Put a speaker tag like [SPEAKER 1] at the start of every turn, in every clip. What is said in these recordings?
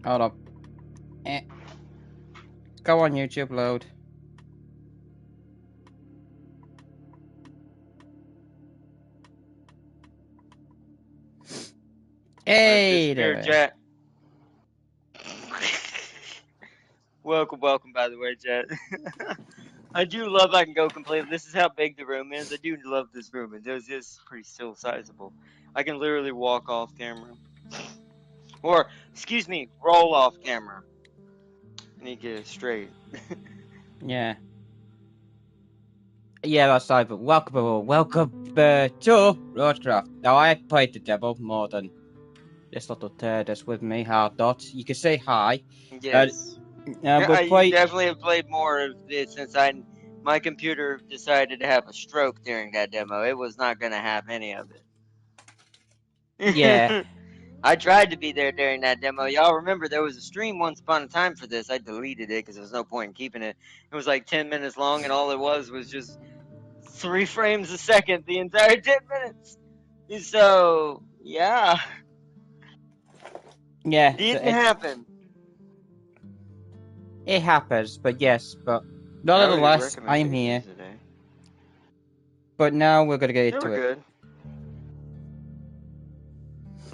[SPEAKER 1] Hold up. Eh. Go on YouTube, load. Hey there.
[SPEAKER 2] Chat. welcome, by the way, chat. I do love I can go completely. This is how big the room is. I do love this room. It is pretty still sizable. I can literally walk off camera. Or, excuse me, roll off camera. I need to get it straight.
[SPEAKER 1] Yeah. Yeah, that's right, but welcome to Roadcraft. Now, I played the demo more than this little turd that's with me, Hard Dot. You can say hi.
[SPEAKER 2] Yes.
[SPEAKER 1] We'll
[SPEAKER 2] You
[SPEAKER 1] play...
[SPEAKER 2] definitely have played more of this since my computer decided to have a stroke during that demo. It was not going to have any of
[SPEAKER 1] Yeah.
[SPEAKER 2] it. I tried to be there during that demo. Y'all remember there was a stream once upon a time for this. I deleted it because there was no point in keeping it. It was like 10 minutes long, and all it was just 3 frames a second the entire 10 minutes. So, yeah.
[SPEAKER 1] Yeah.
[SPEAKER 2] Didn't happen.
[SPEAKER 1] It happens, but yes, but
[SPEAKER 2] How are your
[SPEAKER 1] nonetheless, I'm
[SPEAKER 2] recommendations
[SPEAKER 1] here.
[SPEAKER 2] today?
[SPEAKER 1] But now we're gonna get
[SPEAKER 2] They were
[SPEAKER 1] into it.
[SPEAKER 2] good.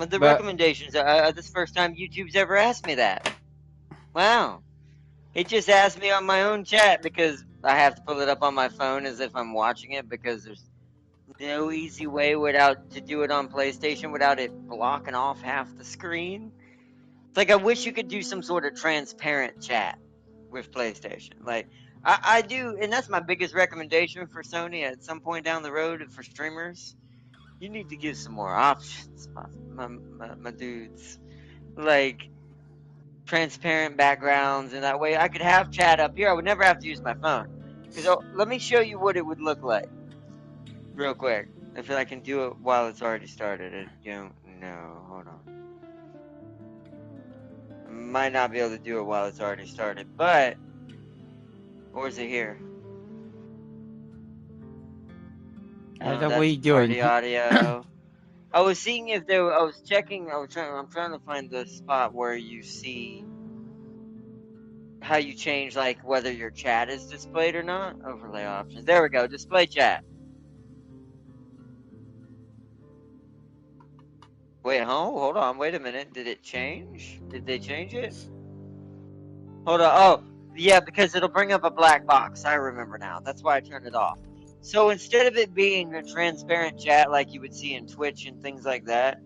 [SPEAKER 2] The
[SPEAKER 1] But
[SPEAKER 2] recommendations, this first time YouTube's ever asked me that. Wow. It just asked me on my own chat because I have to pull it up on my phone as if I'm watching it because there's no easy way to do it on PlayStation without it blocking off half the screen. It's like I wish you could do some sort of transparent chat with PlayStation. Like I do, and that's my biggest recommendation for Sony at some point down the road for streamers. You need to give some more options, my dudes. Like transparent backgrounds, and that way I could have chat up here. I would never have to use my phone. Because let me show you what it would look like real quick. If I can do it while it's already started. I don't know. Hold on. I might not be able to do it while it's already started, but or is it here?
[SPEAKER 1] what
[SPEAKER 2] No,
[SPEAKER 1] are
[SPEAKER 2] that's
[SPEAKER 1] you doing?
[SPEAKER 2] party audio. I was seeing if there. I was checking. I'm trying to find the spot where you see how you change like whether your chat is displayed or not. Overlay options. There we go. Display chat. Wait, hold on. Wait a minute. Did it change? Did they change it? Hold on. Oh, yeah, because it'll bring up a black box. I remember now. That's why I turned it off. So instead of it being a transparent chat like you would see in Twitch and things like that,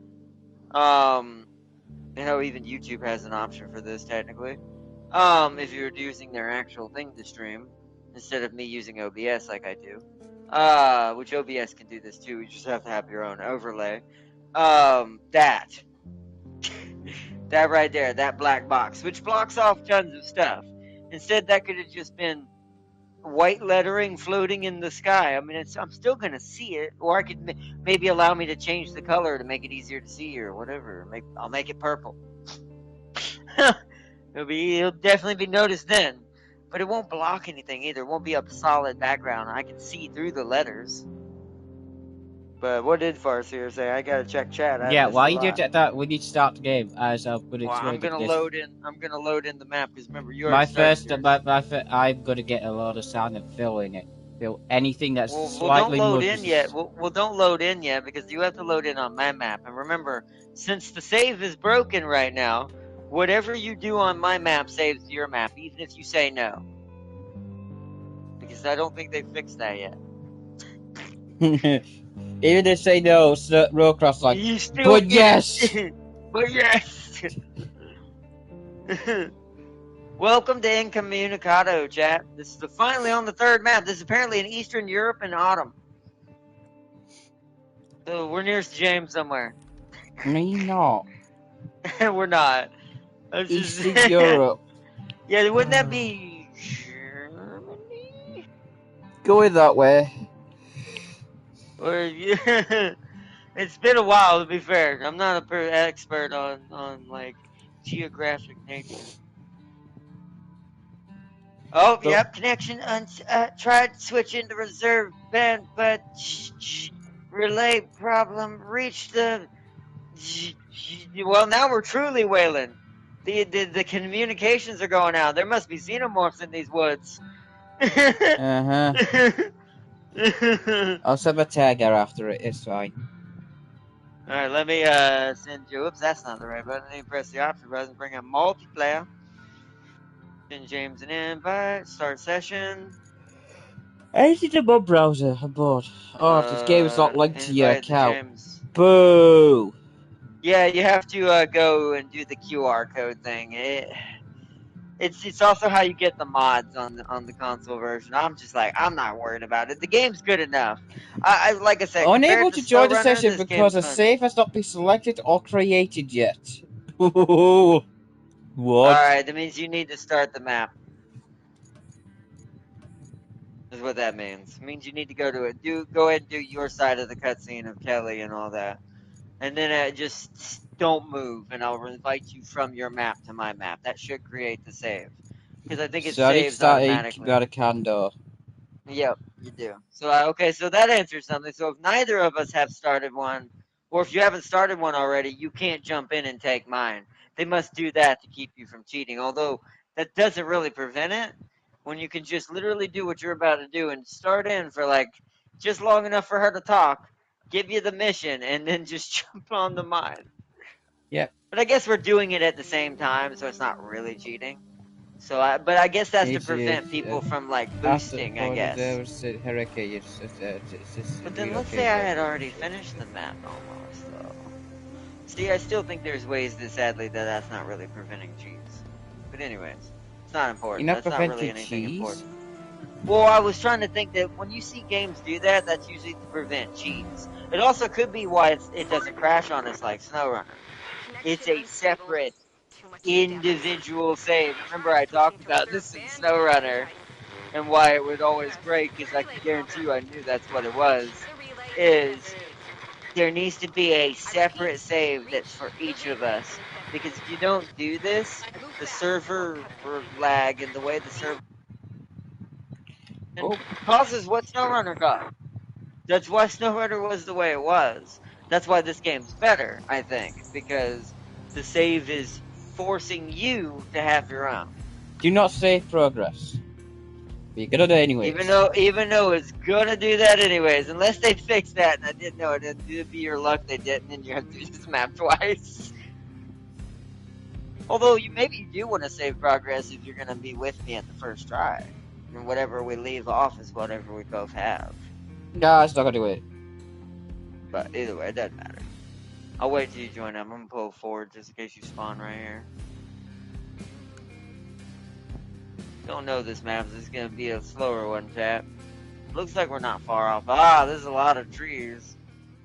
[SPEAKER 2] you know, even YouTube has an option for this technically. If you're using their actual thing to stream instead of me using OBS like I do, which OBS can do this too. You just have to have your own overlay. That that right there, that black box, which blocks off tons of stuff. Instead, that could have just been white lettering floating in the sky. I mean, I'm still gonna see it, or I could maybe allow me to change the color to make it easier to see, or whatever. I'll make it purple. It'll definitely be noticed then, but it won't block anything either. It won't be a solid background. I can see through the letters. But what did Farseer say? I gotta check chat. I
[SPEAKER 1] Yeah,
[SPEAKER 2] missed
[SPEAKER 1] while
[SPEAKER 2] a
[SPEAKER 1] you do
[SPEAKER 2] lot.
[SPEAKER 1] that, we need to start the game as I would
[SPEAKER 2] Well, I'm
[SPEAKER 1] explain
[SPEAKER 2] gonna
[SPEAKER 1] this.
[SPEAKER 2] load in. I'm gonna load in the map because remember you already
[SPEAKER 1] My
[SPEAKER 2] started
[SPEAKER 1] first,
[SPEAKER 2] yours.
[SPEAKER 1] I'm gonna get a lot of sound and filling it. Fill anything that's
[SPEAKER 2] Well, don't
[SPEAKER 1] slightly
[SPEAKER 2] load
[SPEAKER 1] mud.
[SPEAKER 2] in yet. Well, don't load in yet because you have to load in on my map. And remember, since the save is broken right now, whatever you do on my map saves to your map, even if you say no. Because I don't think they fixed that yet.
[SPEAKER 1] Even if they know, Roadcraft's like,
[SPEAKER 2] You still
[SPEAKER 1] but
[SPEAKER 2] get
[SPEAKER 1] yes!
[SPEAKER 2] it. But yes. Welcome to Incommunicado, chat. This is finally on the third map. This is apparently in Eastern Europe in autumn. So we're nearest James somewhere.
[SPEAKER 1] No, you're not.
[SPEAKER 2] We're not. That's just
[SPEAKER 1] Eastern Europe.
[SPEAKER 2] yeah, wouldn't that be Germany?
[SPEAKER 1] Going that way.
[SPEAKER 2] Or yeah, it's been a while to be fair. I'm not expert on like geographic nature. Oh,
[SPEAKER 1] So,
[SPEAKER 2] yep, connection. Tried switching to reserve band, but relay problem reached the. Well, now we're truly wailing. The communications are going out. There must be xenomorphs in these woods.
[SPEAKER 1] Uh-huh. I'll send a tagger after it, it's fine.
[SPEAKER 2] Alright, let me send you. Oops, that's not the right button. Let me press the option button, bring up multiplayer. Send James an invite, start session.
[SPEAKER 1] I need a web browser, I'm bored. Oh, this game is not linked to your
[SPEAKER 2] Invite the
[SPEAKER 1] account.
[SPEAKER 2] James.
[SPEAKER 1] Boo!
[SPEAKER 2] Yeah, you have to go and do the QR code thing. It's also how you get the mods on the console version. I'm just like, I'm not worried about it. The game's good enough. I like I said, compared
[SPEAKER 1] Unable
[SPEAKER 2] to
[SPEAKER 1] to join the
[SPEAKER 2] SnowRunner,
[SPEAKER 1] session
[SPEAKER 2] this
[SPEAKER 1] because
[SPEAKER 2] game's
[SPEAKER 1] a
[SPEAKER 2] fun.
[SPEAKER 1] save has not been selected or created yet. What?
[SPEAKER 2] Alright, that means you need to start the map. Is what that means. It means you need to go to it. Go ahead and do your side of the cutscene of Kelly and all that. And then just don't move, and I'll invite you from your map to my map. That should create the save. Because I think it
[SPEAKER 1] Sorry,
[SPEAKER 2] saves
[SPEAKER 1] starting
[SPEAKER 2] automatically.
[SPEAKER 1] got a candor.
[SPEAKER 2] Yep, you do. So, okay, so that answers something. So if neither of us have started one, or if you haven't started one already, you can't jump in and take mine. They must do that to keep you from cheating. Although that doesn't really prevent it, when you can just literally do what you're about to do and start in for like just long enough for her to talk, give you the mission, and then just jump on the mine.
[SPEAKER 1] Yep.
[SPEAKER 2] But I guess we're doing it at the same time, so it's not really cheating. But I guess that's to prevent people from like boosting, I guess. But then let's say I had already finished the map almost, though. See, I still think there's ways that sadly that's not really preventing cheats. But anyways, it's not important.
[SPEAKER 1] You're not
[SPEAKER 2] That's not really
[SPEAKER 1] preventing
[SPEAKER 2] anything
[SPEAKER 1] cheese?
[SPEAKER 2] important. Well, I was trying to think that when you see games do that, that's usually to prevent cheats. It also could be why it doesn't crash on us like SnowRunner. It's a separate individual save. Remember I talked about this in SnowRunner and why it would always break, because I can guarantee you I knew that's what it was, is there needs to be a separate save that's for each of us. Because if you don't do this, the server lag and the way the server
[SPEAKER 1] Oh,
[SPEAKER 2] causes what SnowRunner caused. That's why SnowRunner was the way it was. That's why this game's better, I think, because the save is forcing you to have your own.
[SPEAKER 1] do not save progress. But you're gonna do it anyways.
[SPEAKER 2] Even though it's gonna do that anyways, unless they fix that, and I didn't know it, it'd be your luck they didn't, and you have to do this map twice. Although maybe you do want to save progress if you're gonna be with me at the first try, and whatever we leave off is whatever we both have.
[SPEAKER 1] Nah, it's not gonna do it.
[SPEAKER 2] But either way, it doesn't matter. I'll wait till you join up. I'm gonna pull forward just in case you spawn right here. Don't know this map, so it's gonna be a slower one, chat. Looks like we're not far off. Ah, there's a lot of trees.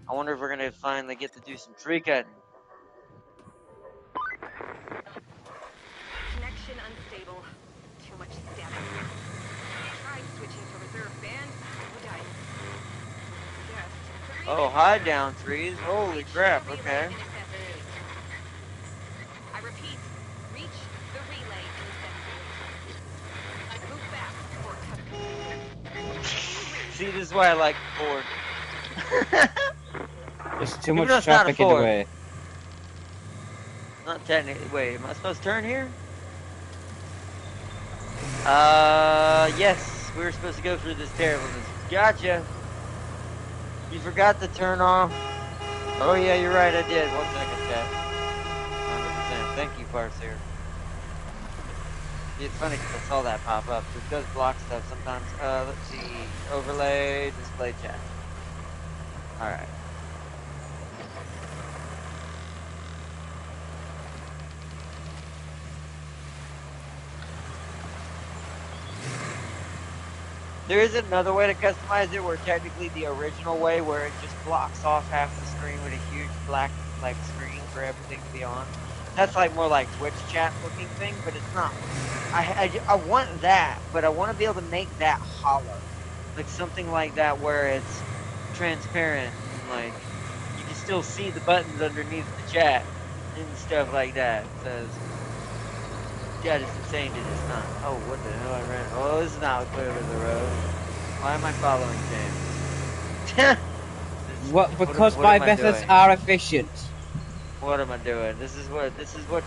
[SPEAKER 2] I wonder if we're gonna finally get to do some tree cutting.
[SPEAKER 3] Connection unstable. Too much static. Tried switching to reserve band. No dice. Yes.
[SPEAKER 2] Oh, hide down trees. Holy crap, okay.
[SPEAKER 3] I repeat, reach the relay and move fast or cut.
[SPEAKER 2] See, this is why I like Ford.
[SPEAKER 1] There's too
[SPEAKER 2] Even
[SPEAKER 1] much
[SPEAKER 2] though it's not a
[SPEAKER 1] traffic in the
[SPEAKER 2] Ford.
[SPEAKER 1] way.
[SPEAKER 2] Not technically. Wait, am I supposed to turn here? Yes. We were supposed to go through this terribleness. Gotcha. You forgot to turn off. Oh, yeah, you're right, I did. 1 second, chat. 100%. Thank you, Farseer. It's funny because I saw that pop up. It does block stuff sometimes. Let's see. Overlay, display chat. Alright. There is another way to customize it where technically the original way where it just blocks off half the screen with a huge black like screen for everything to be on. That's like more like Twitch chat looking thing, but it's not. I want that, but I want to be able to make that hollow. Like something like that where it's transparent and like you can still see the buttons underneath the chat and stuff like that. It says, yeah, it's insane that it's not. Oh, what the hell I ran? Oh, this is not clearly the road. Why am I following James?
[SPEAKER 1] What? Because my methods are efficient.
[SPEAKER 2] What am I doing? This is what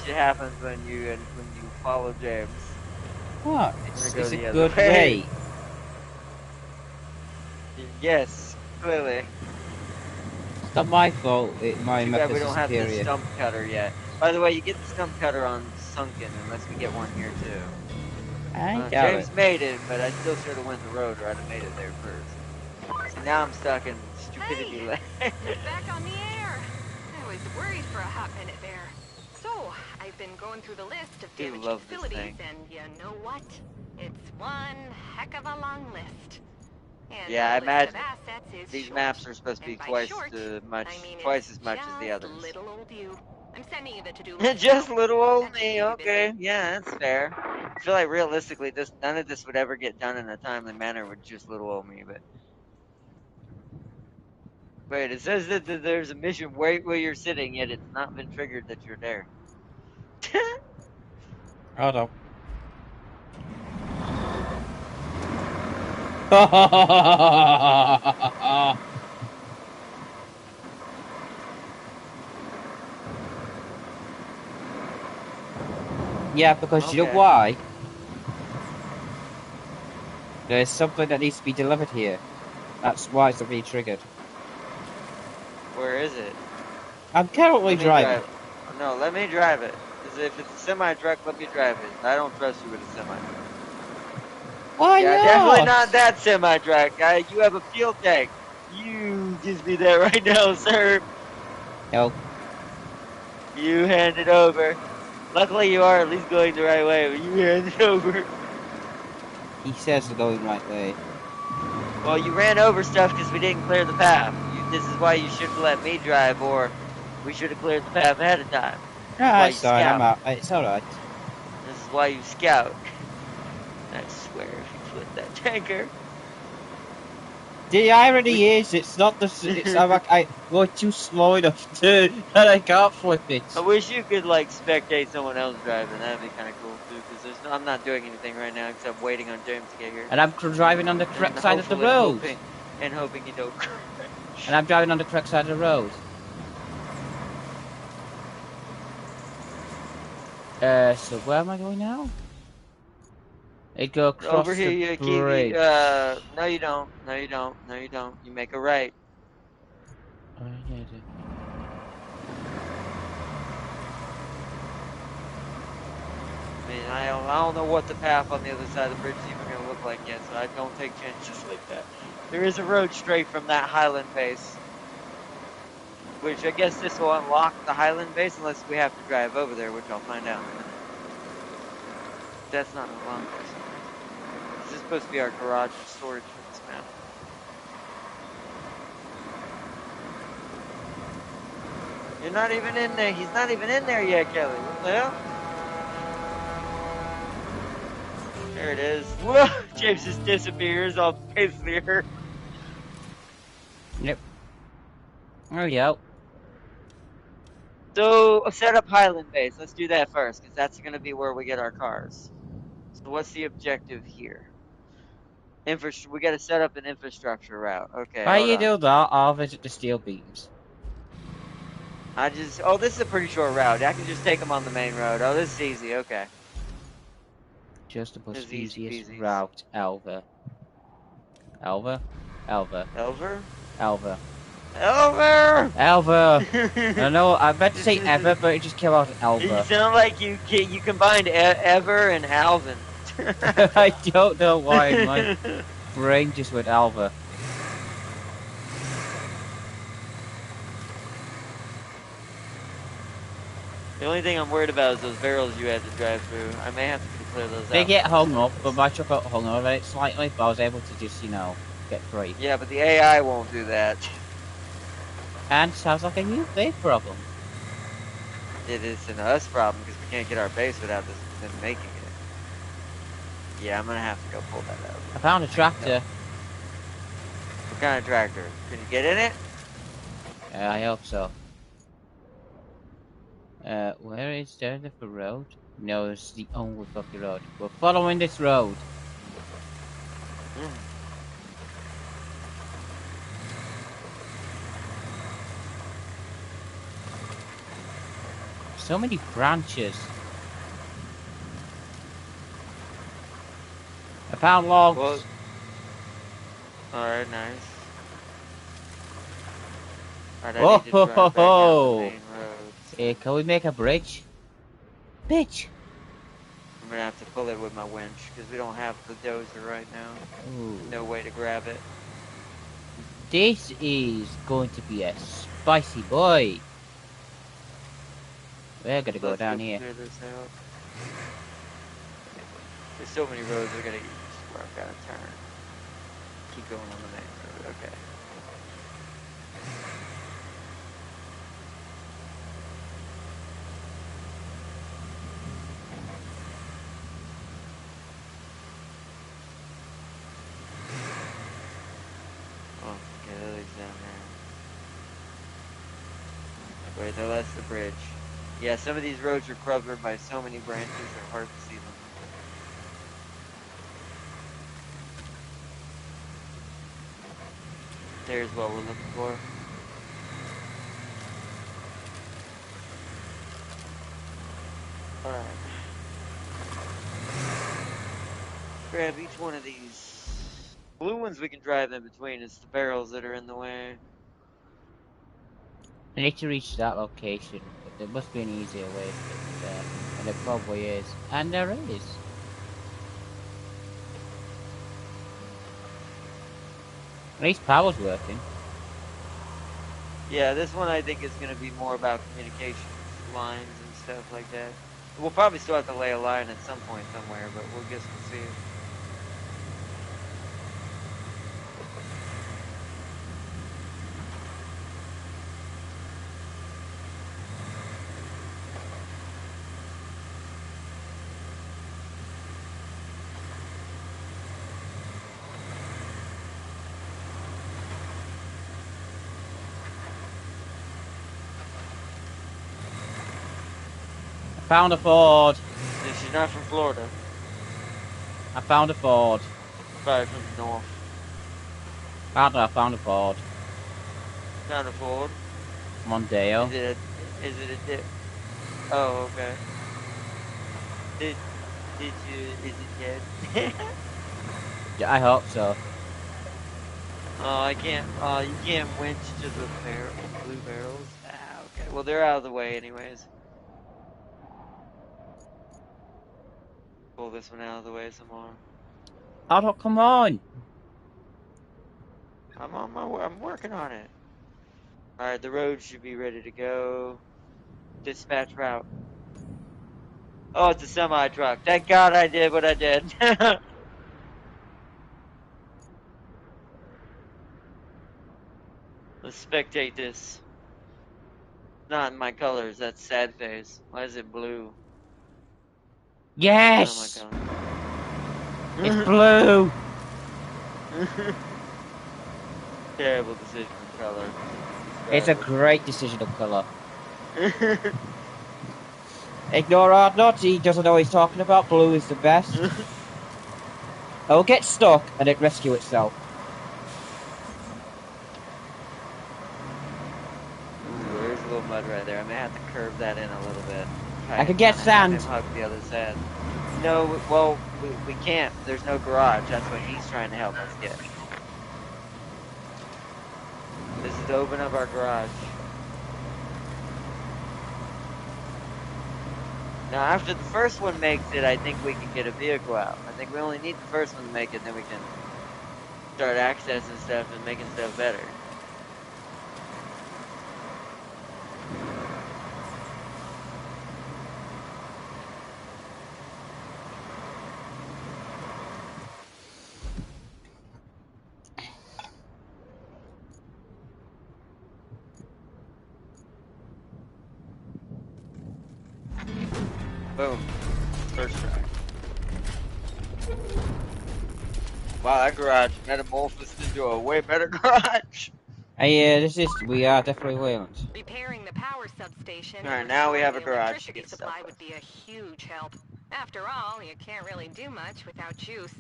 [SPEAKER 2] happens when you follow James.
[SPEAKER 1] What?
[SPEAKER 2] I'm gonna
[SPEAKER 1] It's
[SPEAKER 2] go
[SPEAKER 1] a
[SPEAKER 2] the other
[SPEAKER 1] good
[SPEAKER 2] way.
[SPEAKER 1] way.
[SPEAKER 2] Yes, clearly.
[SPEAKER 1] It's not my fault. My
[SPEAKER 2] Too bad we
[SPEAKER 1] methods are
[SPEAKER 2] don't have the
[SPEAKER 1] superior.
[SPEAKER 2] stump cutter yet. By the way, you get the stump cutter on Sunken unless we get one here too.
[SPEAKER 1] I doubt
[SPEAKER 2] James
[SPEAKER 1] it.
[SPEAKER 2] made it, but I still should have went the road or I'd have made it there first. See, now I'm stuck in stupidity
[SPEAKER 3] Hey,
[SPEAKER 2] land.
[SPEAKER 3] you're back on the air. I was worried for a hot minute there. So, I've been going through the list of
[SPEAKER 2] do
[SPEAKER 3] damaged
[SPEAKER 2] love this
[SPEAKER 3] facilities,
[SPEAKER 2] thing.
[SPEAKER 3] and you know what? It's one heck of a long list. And
[SPEAKER 2] Yeah, I
[SPEAKER 3] the list of
[SPEAKER 2] imagine
[SPEAKER 3] assets is
[SPEAKER 2] these
[SPEAKER 3] short.
[SPEAKER 2] maps are supposed to be
[SPEAKER 3] And by
[SPEAKER 2] twice
[SPEAKER 3] short, I mean
[SPEAKER 2] twice
[SPEAKER 3] it's
[SPEAKER 2] as much as the
[SPEAKER 3] just
[SPEAKER 2] others.
[SPEAKER 3] little old you. I'm sending you the to-do list
[SPEAKER 2] Just
[SPEAKER 3] now.
[SPEAKER 2] little old
[SPEAKER 3] That should
[SPEAKER 2] me,
[SPEAKER 3] keep you
[SPEAKER 2] okay.
[SPEAKER 3] busy.
[SPEAKER 2] Yeah, that's fair. I feel like realistically none of this would ever get done in a timely manner with just little old me, but wait, it says that there's a mission right where you're sitting, yet it's not been triggered that you're there.
[SPEAKER 1] Hold on. Yeah, because you know
[SPEAKER 2] Okay.
[SPEAKER 1] why? There's something that needs to be delivered here. That's why it's being triggered.
[SPEAKER 2] Where is it?
[SPEAKER 1] I'm currently
[SPEAKER 2] Let me
[SPEAKER 1] driving.
[SPEAKER 2] drive it. No, let me drive it. 'Cause if it's a semi truck, let me drive it. I don't trust you with a semi truck.
[SPEAKER 1] Why
[SPEAKER 2] Yeah, definitely
[SPEAKER 1] not?
[SPEAKER 2] not that semi truck, guy. You have a fuel tank. You gives me that right now, sir.
[SPEAKER 1] No.
[SPEAKER 2] You hand it over. Luckily, you are at least going the right way, but you hand it over.
[SPEAKER 1] He says we're going the right way.
[SPEAKER 2] Well, you ran over stuff because we didn't clear the path. This is why you shouldn't let me drive, or we should have cleared the path ahead of time. This is
[SPEAKER 1] Ah,
[SPEAKER 2] why you
[SPEAKER 1] it's fine. I'm
[SPEAKER 2] scout.
[SPEAKER 1] out. It's alright.
[SPEAKER 2] This is why you scout. I swear, if you flip that tanker.
[SPEAKER 1] The irony
[SPEAKER 2] We,
[SPEAKER 1] is, it's not the. It's I go too slow enough to that I can't flip it.
[SPEAKER 2] I wish you could like spectate someone else driving. That'd be kind of cool too. Because I'm not doing anything right now except waiting on James to get here,
[SPEAKER 1] And I'm driving on the
[SPEAKER 2] and
[SPEAKER 1] correct side of the
[SPEAKER 2] hopefully
[SPEAKER 1] road.
[SPEAKER 2] hoping you don't
[SPEAKER 1] And I'm driving on the correct side of the road. So where am I going now? I go
[SPEAKER 2] Over
[SPEAKER 1] across
[SPEAKER 2] here,
[SPEAKER 1] the
[SPEAKER 2] you Kiwi.
[SPEAKER 1] bridge.
[SPEAKER 2] No, you don't. No, you don't. No, you don't. You make a right.
[SPEAKER 1] Oh, yeah, I do.
[SPEAKER 2] I mean, I don't know what the path on the other side of the bridge is even going to look like yet, so I don't take chances like that. There is a road straight from that Highland base, which I guess this will unlock the Highland base unless we have to drive over there, which I'll find out in a minute. That's not unlocked for some reason. This is supposed to be our garage and storage for this map. You're not even in there. He's not even in there yet, Kelly. What the hell? There it is. Whoa! James just disappears off the face of the earth.
[SPEAKER 1] Yep. There we go.
[SPEAKER 2] So, set up Highland base. Let's do that first, because that's going to be where we get our cars. So, what's the objective here? We got to set up an infrastructure route. Okay,
[SPEAKER 1] While
[SPEAKER 2] hold
[SPEAKER 1] you
[SPEAKER 2] on.
[SPEAKER 1] do that, I'll visit the steel beams.
[SPEAKER 2] Oh, this is a pretty short route. I can just take them on the main road. Oh, this is easy. Okay.
[SPEAKER 1] Just the most
[SPEAKER 2] This is easy
[SPEAKER 1] easiest
[SPEAKER 2] peasies.
[SPEAKER 1] route ever. Elver? Elver.
[SPEAKER 2] Elver?
[SPEAKER 1] Elver.
[SPEAKER 2] Elver!
[SPEAKER 1] Elver! I know, I meant to say ever, but it just came out
[SPEAKER 2] You
[SPEAKER 1] Elver.
[SPEAKER 2] sound like you combined Ever and Alvin.
[SPEAKER 1] I don't know why my brain just went Elver.
[SPEAKER 2] The only thing I'm worried about is those barrels you had to drive through. I may have to clear those
[SPEAKER 1] They
[SPEAKER 2] out.
[SPEAKER 1] get hung up, but my truck got hung over it slightly, but I was able to just, get free.
[SPEAKER 2] Yeah, but the AI won't do that.
[SPEAKER 1] And sounds like a new big problem.
[SPEAKER 2] It is an us problem because we can't get our base without them making it. Yeah, I'm gonna have to go pull that out.
[SPEAKER 1] I found a tractor.
[SPEAKER 2] What kind of tractor? Can you get in it?
[SPEAKER 1] I hope so. Where is there the road? No, it's the only fucking road. We're following this road.
[SPEAKER 2] Mm.
[SPEAKER 1] so many branches. I found logs.
[SPEAKER 2] Well, alright, nice. Alright, I
[SPEAKER 1] Oh
[SPEAKER 2] need to
[SPEAKER 1] ho
[SPEAKER 2] drive
[SPEAKER 1] ho
[SPEAKER 2] back down the
[SPEAKER 1] ho!
[SPEAKER 2] main road.
[SPEAKER 1] Hey, can we make a bridge? Bitch!
[SPEAKER 2] I'm gonna have to pull it with my winch, because we don't have the dozer right now.
[SPEAKER 1] Ooh.
[SPEAKER 2] No way to grab it.
[SPEAKER 1] This is going to be a spicy boy. We're gonna go
[SPEAKER 2] Let's
[SPEAKER 1] down
[SPEAKER 2] go
[SPEAKER 1] here.
[SPEAKER 2] clear this out. There's so many roads we're gonna use where I've gotta turn. Keep going on the main road, okay. Oh, okay, Lily's down there. Wait, no, that's the bridge. Yeah, some of these roads are covered by so many branches, they're hard to see them. There's what we're looking for. Alright. Grab each one of these. Blue ones we can drive in between. It's the barrels that are in the way.
[SPEAKER 1] I need to reach that location, but there must be an easier way to get there. And there probably is. And there is. At least power's working.
[SPEAKER 2] Yeah, this one I think is going to be more about communications lines and stuff like that. We'll probably still have to lay a line at some point somewhere, but we'll guess we'll see.
[SPEAKER 1] I found a ford.
[SPEAKER 2] If she's not from Florida,
[SPEAKER 1] I found a ford.
[SPEAKER 2] probably from the north.
[SPEAKER 1] Partner, I found a ford.
[SPEAKER 2] Found a Ford.
[SPEAKER 1] Mondeo.
[SPEAKER 2] Is it a dip? Oh, okay. Did you, is it dead?
[SPEAKER 1] Yeah, I hope so.
[SPEAKER 2] Oh, I can't, you can't winch to the blue barrels. Ah, okay. Well, they're out of the way anyways. Pull this one out of the way some more.
[SPEAKER 1] Oh, no, come on.
[SPEAKER 2] I'm working on it. Alright, the road should be ready to go. Dispatch route. Oh, it's a semi truck. Thank God I did what I did. Let's spectate this. Not in my colors, that's sad face. Why is it blue?
[SPEAKER 1] Yes!
[SPEAKER 2] Oh
[SPEAKER 1] It's
[SPEAKER 2] my god.
[SPEAKER 1] blue!
[SPEAKER 2] Terrible decision of color.
[SPEAKER 1] It's a great decision of colour. Ignore our nuts, he doesn't know what he's talking about. Blue is the best. It'll get stuck and it rescue itself.
[SPEAKER 2] Ooh, there's a little mud right there. I may have to curve that in a little bit.
[SPEAKER 1] I could get sand.
[SPEAKER 2] Have him hug the other side. No, well, we can't. There's no garage. That's what he's trying to help us get. This is to open up our garage. Now, after the first one makes it, I think we can get a vehicle out. I think we only need the first one to make it, then we can start accessing stuff and making stuff better. Boom. First try. Wow, that garage metamorphosed into a way better garage.
[SPEAKER 1] Yeah, we are definitely Wayland.
[SPEAKER 3] Repairing the power substation.
[SPEAKER 2] All right,
[SPEAKER 3] and
[SPEAKER 2] now we have a
[SPEAKER 3] restoring the
[SPEAKER 2] garage to
[SPEAKER 3] electricity
[SPEAKER 2] get stuff
[SPEAKER 3] supply
[SPEAKER 2] with.
[SPEAKER 3] would be a huge help. After all, you can't really do much without juice.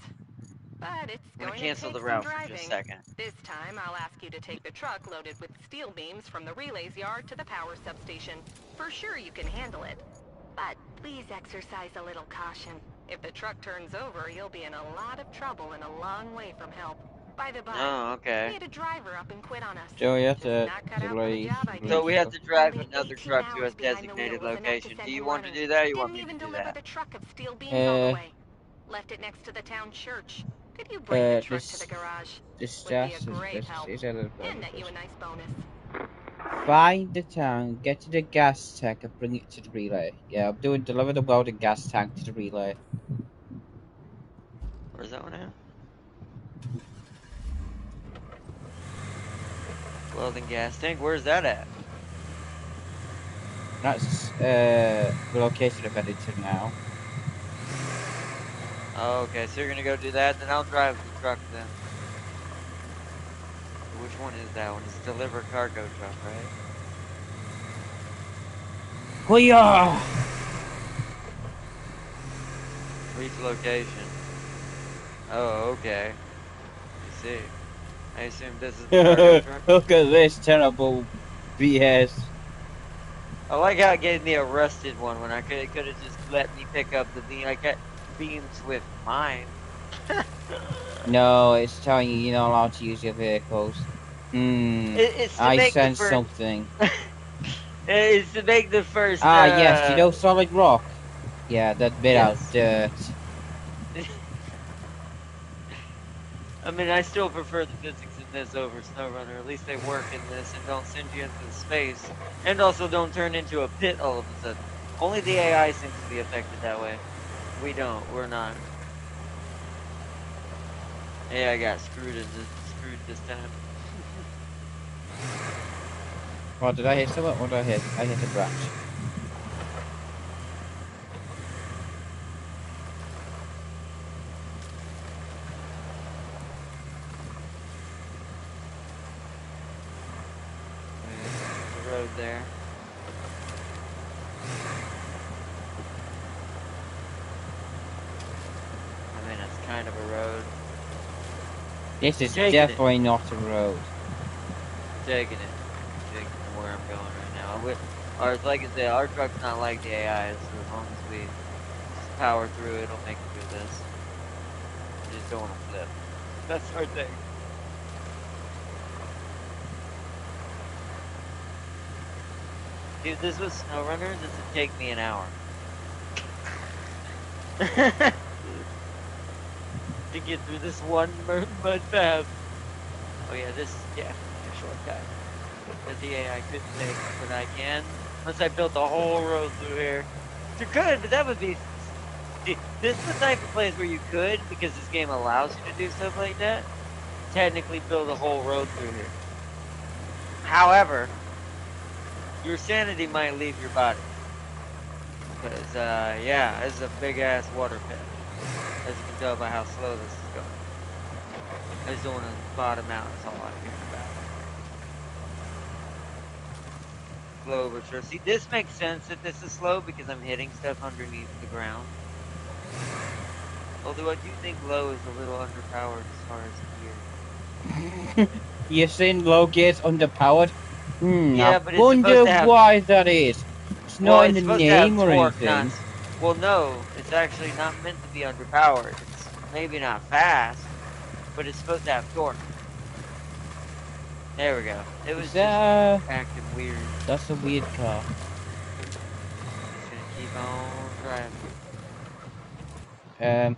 [SPEAKER 3] but it's
[SPEAKER 2] I'm gonna
[SPEAKER 3] going to
[SPEAKER 2] cancel
[SPEAKER 3] take
[SPEAKER 2] the
[SPEAKER 3] some
[SPEAKER 2] route for
[SPEAKER 3] driving.
[SPEAKER 2] just a second.
[SPEAKER 3] This time, I'll ask you to take the truck loaded with steel beams from the relays yard to the power substation. For sure you can handle it. But please exercise a little caution. If the truck turns over, you'll be in a lot of trouble and a long way from help. By the by,
[SPEAKER 2] Oh, okay.
[SPEAKER 3] we had a driver up and quit on us.
[SPEAKER 1] So you have
[SPEAKER 3] Just
[SPEAKER 1] to
[SPEAKER 3] not cut out for the
[SPEAKER 1] delay.
[SPEAKER 3] job, I
[SPEAKER 2] So
[SPEAKER 3] guess.
[SPEAKER 2] we have to drive
[SPEAKER 3] Only
[SPEAKER 2] another
[SPEAKER 3] 18
[SPEAKER 2] truck to a
[SPEAKER 3] hours behind the wheel
[SPEAKER 2] designated
[SPEAKER 3] was enough to
[SPEAKER 2] location.
[SPEAKER 3] send
[SPEAKER 2] Do you
[SPEAKER 3] him
[SPEAKER 2] want to
[SPEAKER 3] running.
[SPEAKER 2] do that or you want
[SPEAKER 3] Didn't
[SPEAKER 2] me to
[SPEAKER 3] even
[SPEAKER 2] do
[SPEAKER 3] deliver
[SPEAKER 2] that?
[SPEAKER 3] the truck of steel beams all the way. Left it next to the town church. Could you bring the truck to the garage?
[SPEAKER 1] This
[SPEAKER 3] Would be a
[SPEAKER 1] just
[SPEAKER 3] great help.
[SPEAKER 1] is a little
[SPEAKER 3] And net
[SPEAKER 1] bit.
[SPEAKER 3] you a nice bonus.
[SPEAKER 1] Find the town, get to the gas tank, and bring it to the relay. Yeah, I'm doing deliver the welding gas tank to the relay.
[SPEAKER 2] Where's that one at? Welding gas tank. Where's that at?
[SPEAKER 1] That's the location of Edmonton now.
[SPEAKER 2] Oh, okay. So you're gonna go do that. Then I'll drive the truck then. Which one is that one? It's deliver cargo truck, right?
[SPEAKER 1] Hoya!
[SPEAKER 2] Reach location. Oh, okay. I see. I assume this is the cargo truck.
[SPEAKER 1] Look at this terrible BS.
[SPEAKER 2] I like how it gave me a rusted one when I could have just let me pick up the beam. I got beams with mine.
[SPEAKER 1] No, it's telling you you're not allowed to use your vehicles.
[SPEAKER 2] It's to
[SPEAKER 1] I
[SPEAKER 2] make the
[SPEAKER 1] sense
[SPEAKER 2] first.
[SPEAKER 1] something.
[SPEAKER 2] It's to make the first.
[SPEAKER 1] Yes, you know solid rock? Yeah, that bit out
[SPEAKER 2] Yes.
[SPEAKER 1] dirt.
[SPEAKER 2] I mean, I still prefer the physics in this over SnowRunner. At least they work in this and don't send you into space. And also don't turn into a pit all of a sudden. Only the AI seems to be affected that way. We don't. We're not. AI got screwed this time.
[SPEAKER 1] Oh, did I hit someone? What did I hit? I hit a branch.
[SPEAKER 2] The road there. I mean, it's kind of a road.
[SPEAKER 1] This is
[SPEAKER 2] Taking
[SPEAKER 1] definitely not a road.
[SPEAKER 2] Taking it where I'm going right now. Or like I said, our truck's not like the AI's, so as long as we just power through, it'll make it through this. We just don't want to flip. That's our thing. If this was SnowRunner, this would take me an hour. To get through this one mud path. Oh yeah, this is definitely a shortcut that the AI couldn't take, but I can. Unless I built a whole road through here. You could, but that would be... See, this is the type of place where you could, because this game allows you to do stuff like that, technically build a whole road through here. However, your sanity might leave your body. Because, yeah, this is a big-ass water pit. As you can tell by how slow this is going. I just don't want to bottom out, that's all I'm hearing about. Slow but sure. See, this makes sense that this is slow because I'm hitting stuff underneath the ground. Although I do think low is a little underpowered as far as gear.
[SPEAKER 1] You're saying low gear's underpowered?
[SPEAKER 2] Yeah,
[SPEAKER 1] I
[SPEAKER 2] but it's
[SPEAKER 1] wonder
[SPEAKER 2] supposed to have...
[SPEAKER 1] why that is. It's
[SPEAKER 2] Well,
[SPEAKER 1] not in
[SPEAKER 2] it's
[SPEAKER 1] the
[SPEAKER 2] supposed to have
[SPEAKER 1] name or
[SPEAKER 2] torque,
[SPEAKER 1] anything.
[SPEAKER 2] Well, no, it's actually not meant to be underpowered. It's maybe not fast, but it's supposed to have torque. There we go. It was just acting weird.
[SPEAKER 1] That's a weird car.
[SPEAKER 2] Just gonna keep on driving.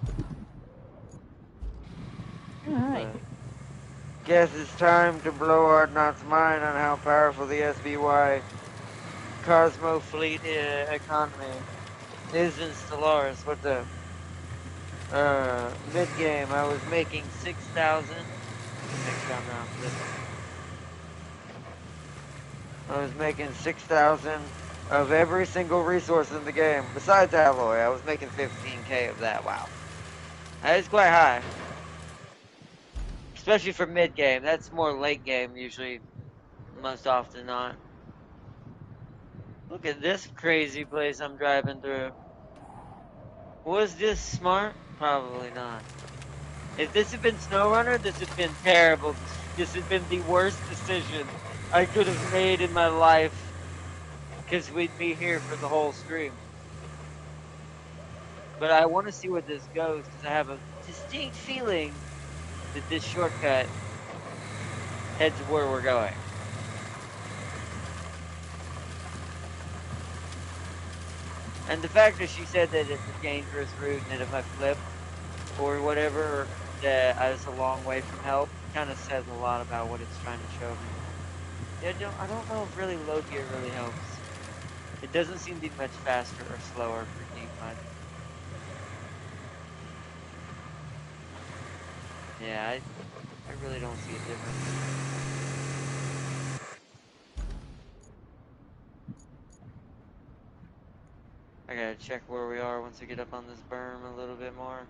[SPEAKER 1] Alright.
[SPEAKER 2] Guess it's time to blow Ardnot's mind on how powerful the SBY Cosmo Fleet economy is in Stellaris. What the? Mid-game, I was making 6,000. Next time around, flip. I was making 6,000 of every single resource in the game. Besides alloy, I was making 15k of that. Wow. That is quite high. Especially for mid-game. That's more late game usually. Most often not. Look at this crazy place I'm driving through. Was this smart? Probably not. If this had been SnowRunner, this had been terrible. This had been the worst decision I could have made in my life. Because we'd be here for the whole stream. But I want to see where this goes because I have a distinct feeling that this shortcut heads where we're going. And the fact that she said that it's a dangerous route and that if I flip or whatever, that I was a long way from help, kind of says a lot about what it's trying to show me. Yeah, I don't know if really low gear really helps. It doesn't seem to be much faster or slower for deep mud. Yeah, I really don't see a difference. I gotta check where we are once we get up on this berm a little bit more.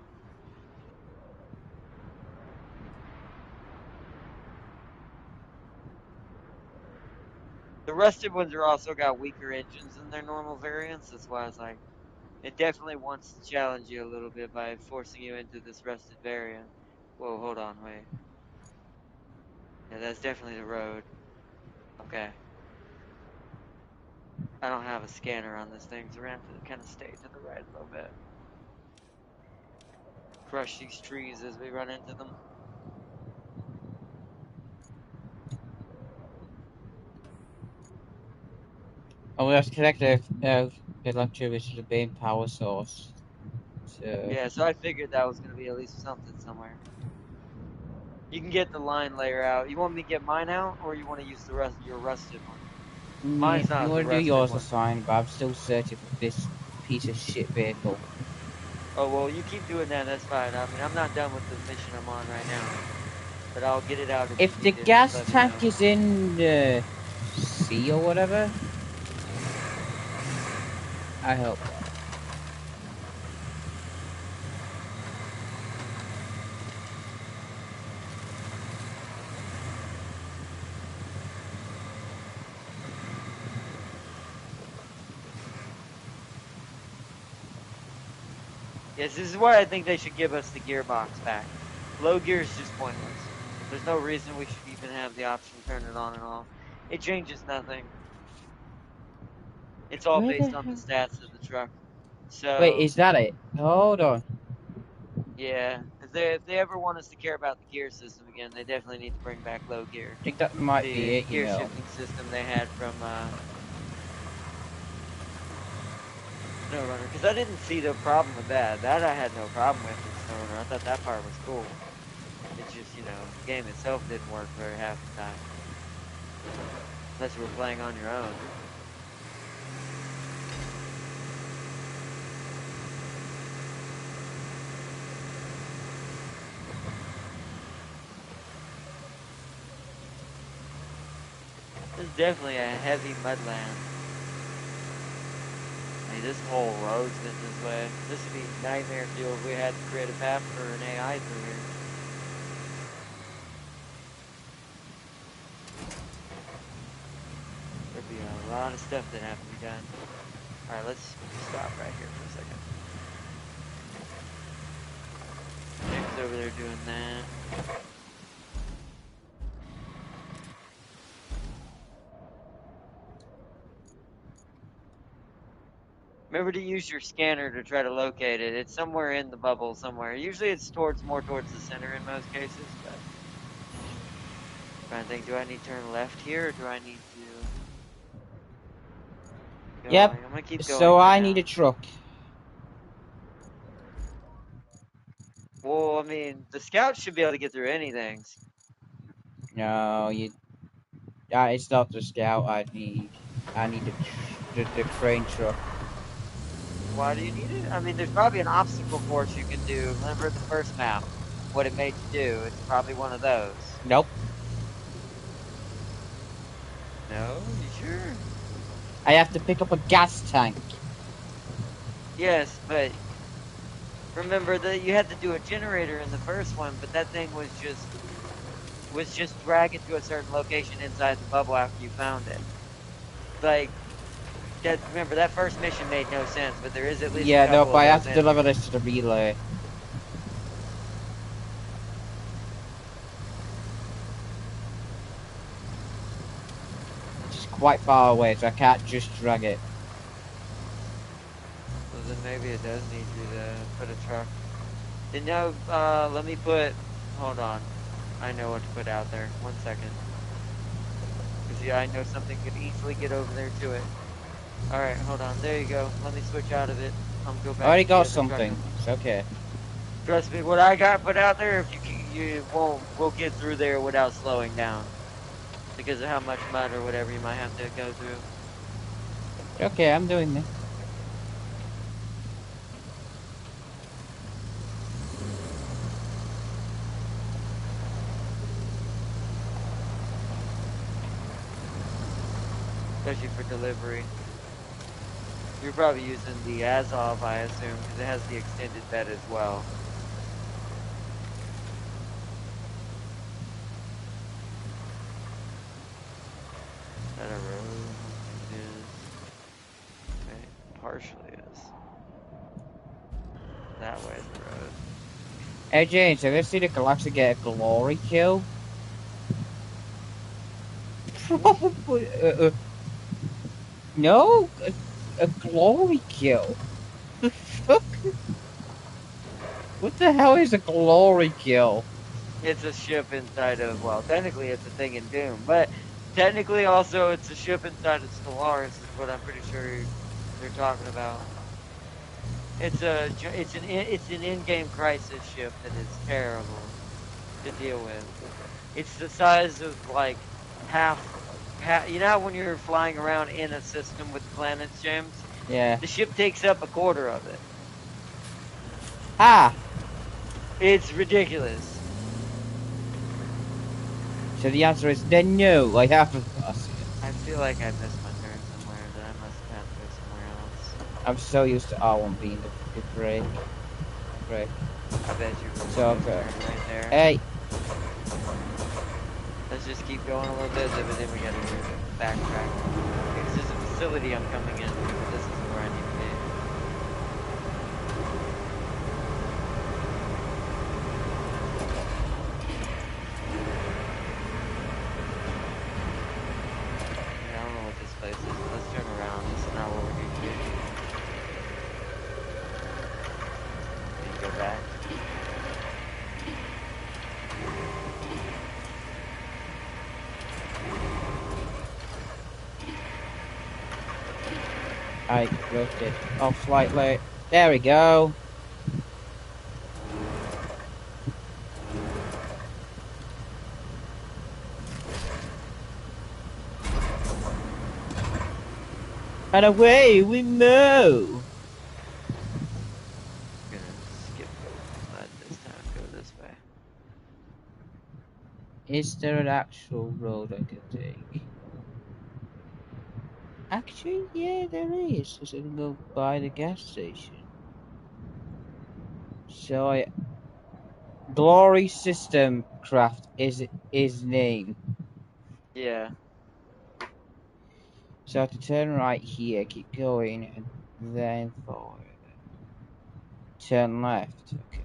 [SPEAKER 2] The rusted ones are also got weaker engines than their normal variants. That's why I was like, it definitely wants to challenge you a little bit by forcing you into this rusted variant. Whoa, hold on, wait. Yeah, that's definitely the road. Okay. I don't have a scanner on this thing, so we're gonna have to kind of stay to the right a little bit. Crush these trees as we run into them.
[SPEAKER 1] Oh, we have to connect the electricity to the main power source. So
[SPEAKER 2] Yeah, so I figured that was gonna be at least something somewhere. You can get the line layer out. You want me to get mine out, or you want to use your rusted one?
[SPEAKER 1] yeah,
[SPEAKER 2] Mine's
[SPEAKER 1] if you
[SPEAKER 2] not the
[SPEAKER 1] want to do
[SPEAKER 2] rusted
[SPEAKER 1] yours,
[SPEAKER 2] one.
[SPEAKER 1] that's fine. But I'm still searching for this piece of shit vehicle.
[SPEAKER 2] Oh, well, you keep doing that, that's fine. I mean, I'm not done with the mission I'm on right now. But I'll get it out if
[SPEAKER 1] If
[SPEAKER 2] you
[SPEAKER 1] the
[SPEAKER 2] need it, just
[SPEAKER 1] gas
[SPEAKER 2] let me
[SPEAKER 1] tank
[SPEAKER 2] know.
[SPEAKER 1] is in the sea or whatever, I hope.
[SPEAKER 2] Yes, this is why I think they should give us the gearbox back. Low gear is just pointless. There's no reason we should even have the option to turn it on and off. It changes nothing. It's all
[SPEAKER 1] Where the
[SPEAKER 2] based on the
[SPEAKER 1] hell?
[SPEAKER 2] stats of the truck.
[SPEAKER 1] Wait,
[SPEAKER 2] So,
[SPEAKER 1] is that it? Hold on.
[SPEAKER 2] yeah. If they ever want us to care about the gear system again, they definitely need to bring back low gear.
[SPEAKER 1] I think that might be
[SPEAKER 2] The
[SPEAKER 1] it, you
[SPEAKER 2] gear
[SPEAKER 1] know.
[SPEAKER 2] shifting system they had from SnowRunner. Because I didn't see the problem with that. That I had no problem with in SnowRunner. I thought that part was cool. It's just, the game itself didn't work very half the time. Unless you were playing on your own. This is definitely a heavy mudland. I mean, this whole road's been this way. This would be nightmare fuel if we had to create a path for an AI through here. There'd be a lot of stuff that have to be done. Alright, let's stop right here for a second. Nick's over there doing that. Remember to use your scanner to try to locate it. It's somewhere in the bubble somewhere. Usually it's more towards the center in most cases, but I'm trying to think, do I need to turn left here or do I need to
[SPEAKER 1] Yep.
[SPEAKER 2] going? I'm gonna keep
[SPEAKER 1] So
[SPEAKER 2] going for
[SPEAKER 1] I need a
[SPEAKER 2] now.
[SPEAKER 1] truck.
[SPEAKER 2] Well, I mean, the scouts should be able to get through anything.
[SPEAKER 1] No, you. It's not the scout. I need the crane truck.
[SPEAKER 2] Why do you need it? I mean, there's probably an obstacle course you can do. Remember the first map, what it made you do? It's probably one of those.
[SPEAKER 1] Nope.
[SPEAKER 2] No, you sure?
[SPEAKER 1] I have to pick up a gas tank.
[SPEAKER 2] Yes, but remember that you had to do a generator in the first one, but that thing was just dragging to a certain location inside the bubble after you found it. Like that. Remember that first mission made no sense, but there is at least a
[SPEAKER 1] Yeah, no,
[SPEAKER 2] couple
[SPEAKER 1] but
[SPEAKER 2] of
[SPEAKER 1] I have
[SPEAKER 2] those
[SPEAKER 1] to deliver
[SPEAKER 2] entries.
[SPEAKER 1] this to the relay. quite far away, so I can't just drag it.
[SPEAKER 2] So then maybe it does need you to put a truck. Then no, let me put, hold on. I know what to put out there. 1 second. Because yeah, I know something could easily get over there to it. Alright, hold on. There you go. Let me switch out of it. I'm go
[SPEAKER 1] I
[SPEAKER 2] back
[SPEAKER 1] already
[SPEAKER 2] to the
[SPEAKER 1] got
[SPEAKER 2] other
[SPEAKER 1] something.
[SPEAKER 2] truck.
[SPEAKER 1] It's okay.
[SPEAKER 2] Trust me, what I got put out there, if you won't, we'll get through there without slowing down. Because of how much mud or whatever you might have to go through.
[SPEAKER 1] Okay, I'm doing this.
[SPEAKER 2] Especially for delivery. You're probably using the Azov, I assume, because it has the extended bed as well. Is that a road? It is. Okay, partially is. That way is the road.
[SPEAKER 1] Hey James, have you seen a Galaxy get a glory kill? Probably. No, a glory kill. The fuck? What the hell is a glory kill?
[SPEAKER 2] It's a ship inside of, well, technically it's a thing in Doom, but technically also it's a ship inside of Stellaris is what I'm pretty sure they're talking about. It's an in-game crisis ship that is terrible to deal with. It's the size of like half, you know how when you're flying around in a system with planets, James?
[SPEAKER 1] Yeah.
[SPEAKER 2] The ship takes up a quarter of it.
[SPEAKER 1] Ah!
[SPEAKER 2] It's ridiculous.
[SPEAKER 1] So the answer is then no, I haven't.
[SPEAKER 2] I feel like I missed my turn somewhere, that I must have had to go somewhere else.
[SPEAKER 1] I'm so used to R1 being the break.
[SPEAKER 2] I bet you really
[SPEAKER 1] So,
[SPEAKER 2] good
[SPEAKER 1] okay.
[SPEAKER 2] turn right there.
[SPEAKER 1] Hey!
[SPEAKER 2] Let's just keep going a little bit, but then we gotta backtrack. This is a facility I'm coming into, but this isn't where I need to be. Yeah, I don't know what this place is. Let's turn around. This is not where we need to be. Need to go back.
[SPEAKER 1] I rotate off slightly. There we go. And away we move!
[SPEAKER 2] I'm gonna skip over the mud this time, go this way.
[SPEAKER 1] Is there an actual road I can take? Actually, yeah, there is. Because I can go by the gas station. So I... Glory System Craft is name.
[SPEAKER 2] Yeah.
[SPEAKER 1] So I have to turn right here, keep going, and then forward. Turn left. Okay.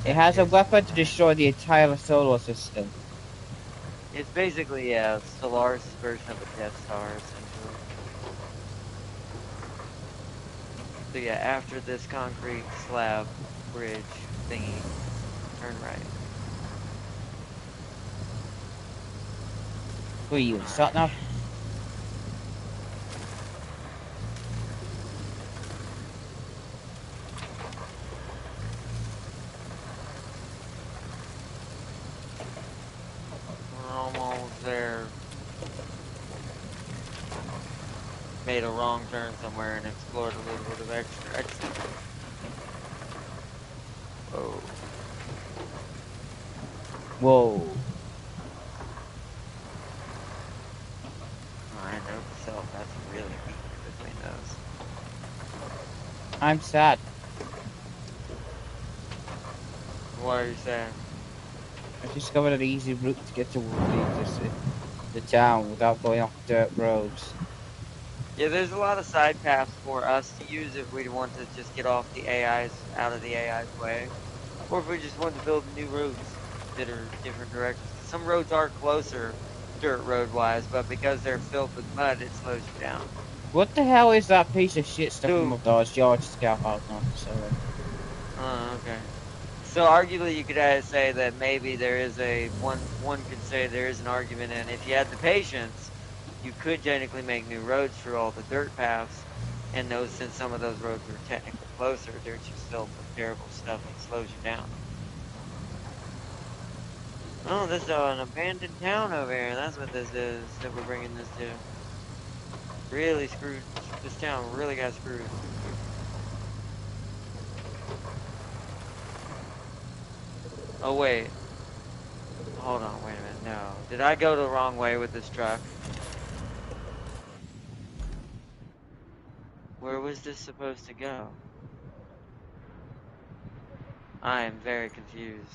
[SPEAKER 1] It has a weapon to destroy the entire solar system.
[SPEAKER 2] It's basically, yeah, Stellaris' version of a Death Star, essentially. So yeah, after this concrete slab bridge thingy, turn right.
[SPEAKER 1] Who are you? Start now?
[SPEAKER 2] We're almost there. Made a wrong turn somewhere and explored a little bit of extra exit. Whoa.
[SPEAKER 1] Whoa.
[SPEAKER 2] Alright, note to self, that's really weak between those.
[SPEAKER 1] I'm sad.
[SPEAKER 2] What are you saying?
[SPEAKER 1] I discovered an easy route to get to the town without going off dirt roads.
[SPEAKER 2] Yeah, there's a lot of side paths for us to use if we want to just get off the AI's out of the AI's way, or if we just want to build new roads that are different directions. Because some roads are closer, dirt road wise, but because they're filled with mud, it slows you down.
[SPEAKER 1] What the hell is that piece of shit stuck in
[SPEAKER 2] So,
[SPEAKER 1] my doors? George Scout House, not sorry.
[SPEAKER 2] okay. So arguably, you could say that maybe there is a one could say there is an argument, and if you had the patience, you could technically make new roads through all the dirt paths. And those, since some of those roads were technically closer, they're just filled with terrible stuff that slows you down. Oh, this is an abandoned town over here. That's what this is that we're bringing this to. Really screwed. This town really got screwed. Oh wait, hold on, wait a minute. No, did I go the wrong way with this truck? Where was this supposed to go? I am very confused.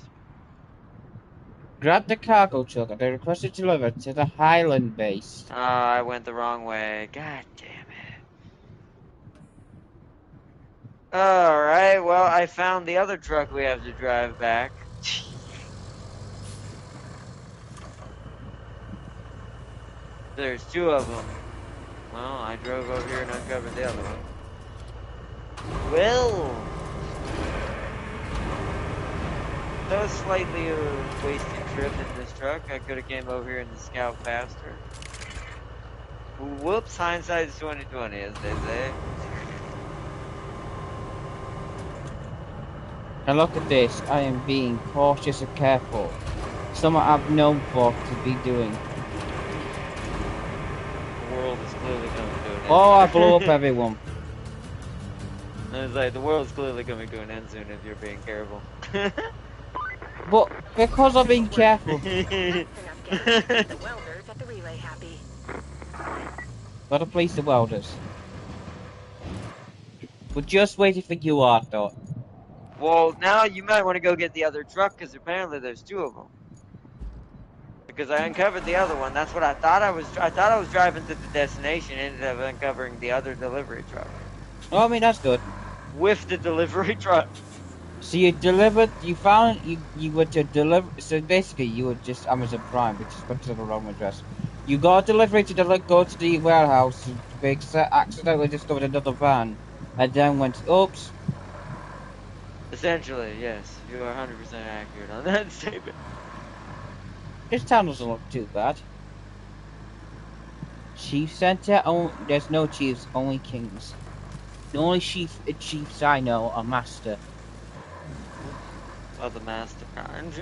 [SPEAKER 1] Grab the cargo truck and they request it delivered to the Highland base.
[SPEAKER 2] I went the wrong way. God damn it. Alright, well, I found the other truck we have to drive back. There's two of them. Well, I drove over here and uncovered the other one. Well, that was slightly a wasted trip in this truck. I could have came over here in the Scout faster. Whoops, hindsight's 2020, as they say.
[SPEAKER 1] And look at this, I am being cautious and careful. Something I've known for to be doing.
[SPEAKER 2] The world is clearly coming to an end.
[SPEAKER 1] Oh, I blew up everyone.
[SPEAKER 2] It's like, the world's clearly coming to an end soon if you're being careful.
[SPEAKER 1] But because I'm being careful.
[SPEAKER 3] The welders at the relay happy.
[SPEAKER 1] Gotta place the welders. We're just waiting for you, Arthur.
[SPEAKER 2] Well, now you might want to go get the other truck, because apparently there's two of them. Because I uncovered the other one. That's what I thought I was. I thought I was driving to the destination. Ended up uncovering the other delivery truck.
[SPEAKER 1] Oh, I mean, that's good.
[SPEAKER 2] With the delivery truck.
[SPEAKER 1] So you delivered, you found, you were to deliver, so basically you were just Amazon Prime, but just went to the wrong address. You got a delivery to go to the warehouse, they accidentally discovered another van, and then went, oops.
[SPEAKER 2] Essentially, yes. You are 100% accurate on that statement.
[SPEAKER 1] This town doesn't look too bad. Chief Center, there's no chiefs, only kings. The only chiefs I know are master.
[SPEAKER 2] Of the master kind.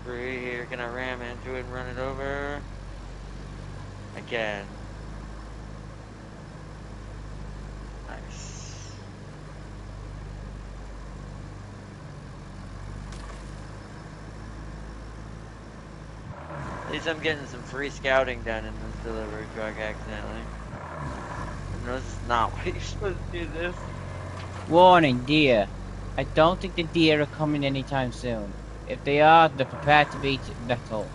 [SPEAKER 2] Free here, can I ram into it and run it over? I can. Nice. At least I'm getting some free scouting done in this delivery truck accidentally. No, this is not why you're supposed to do this.
[SPEAKER 1] Warning, deer. I don't think the deer are coming anytime soon. If they are, they're prepared to be metal.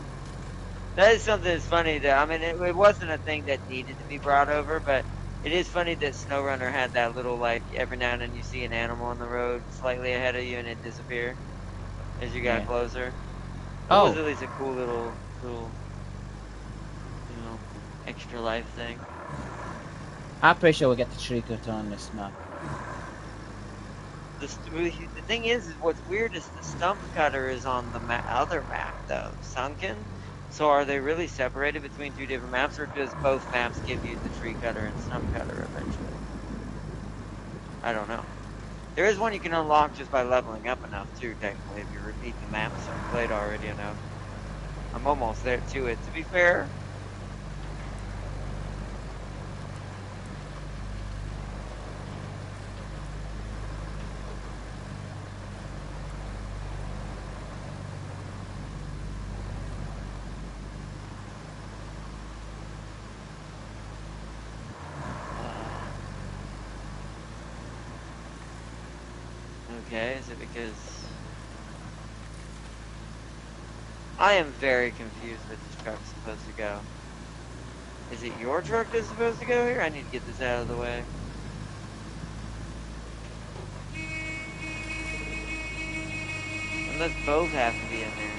[SPEAKER 2] That is something that's funny that, I mean, it wasn't a thing that needed to be brought over, but it is funny that SnowRunner had that little, like, every now and then you see an animal on the road slightly ahead of you and it disappear as you got closer. That was at least a cool little, you know, extra life thing.
[SPEAKER 1] I'm pretty sure we'll get the tree cut on this map.
[SPEAKER 2] The thing is what's weird is the stump cutter is on the other map, though, Sunken. So are they really separated between two different maps, or does both maps give you the tree cutter and stump cutter eventually? I don't know. There is one you can unlock just by leveling up enough, too, technically, if you repeat the maps I've played already enough. I'm almost there to it, to be fair. Okay, is it because I am very confused where this truck's supposed to go. Is it your truck that's supposed to go here? I need to get this out of the way. Unless both have to be in there.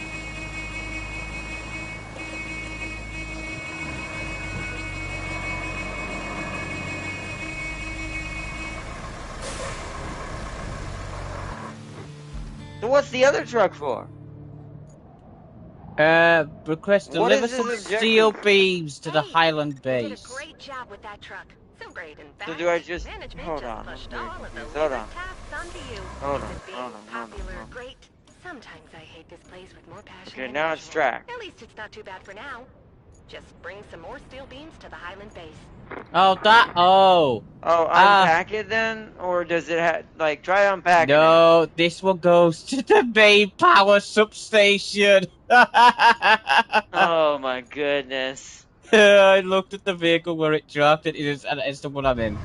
[SPEAKER 2] So what's the other truck for?
[SPEAKER 1] Request
[SPEAKER 2] What
[SPEAKER 1] deliver
[SPEAKER 2] is his
[SPEAKER 1] some
[SPEAKER 2] objective?
[SPEAKER 1] steel beams to the Highland
[SPEAKER 3] You did a
[SPEAKER 1] base.
[SPEAKER 3] great job with that truck. So great, in fact,
[SPEAKER 2] So do I just...
[SPEAKER 3] management
[SPEAKER 2] Hold
[SPEAKER 3] just
[SPEAKER 2] on, I'm
[SPEAKER 3] pushed
[SPEAKER 2] very
[SPEAKER 3] all of the
[SPEAKER 2] confused. Hold
[SPEAKER 3] labor
[SPEAKER 2] on.
[SPEAKER 3] tasks onto you.
[SPEAKER 2] Hold
[SPEAKER 3] Is
[SPEAKER 2] on,
[SPEAKER 3] it being
[SPEAKER 2] hold on, hold on,
[SPEAKER 3] popular or
[SPEAKER 2] hold on.
[SPEAKER 3] great? Sometimes I hate this place with more passion
[SPEAKER 2] Okay,
[SPEAKER 3] than
[SPEAKER 2] now it's
[SPEAKER 3] usual.
[SPEAKER 2] tracked.
[SPEAKER 3] At least it's not too bad for now. Just bring some more steel beams to the Highland base.
[SPEAKER 1] Oh, that. Oh.
[SPEAKER 2] Oh, unpack it then? Or does it have... Like, try unpacking it.
[SPEAKER 1] No, this one goes to the main power substation.
[SPEAKER 2] Oh my goodness.
[SPEAKER 1] I looked at the vehicle where it dropped it. And it's the one I'm in.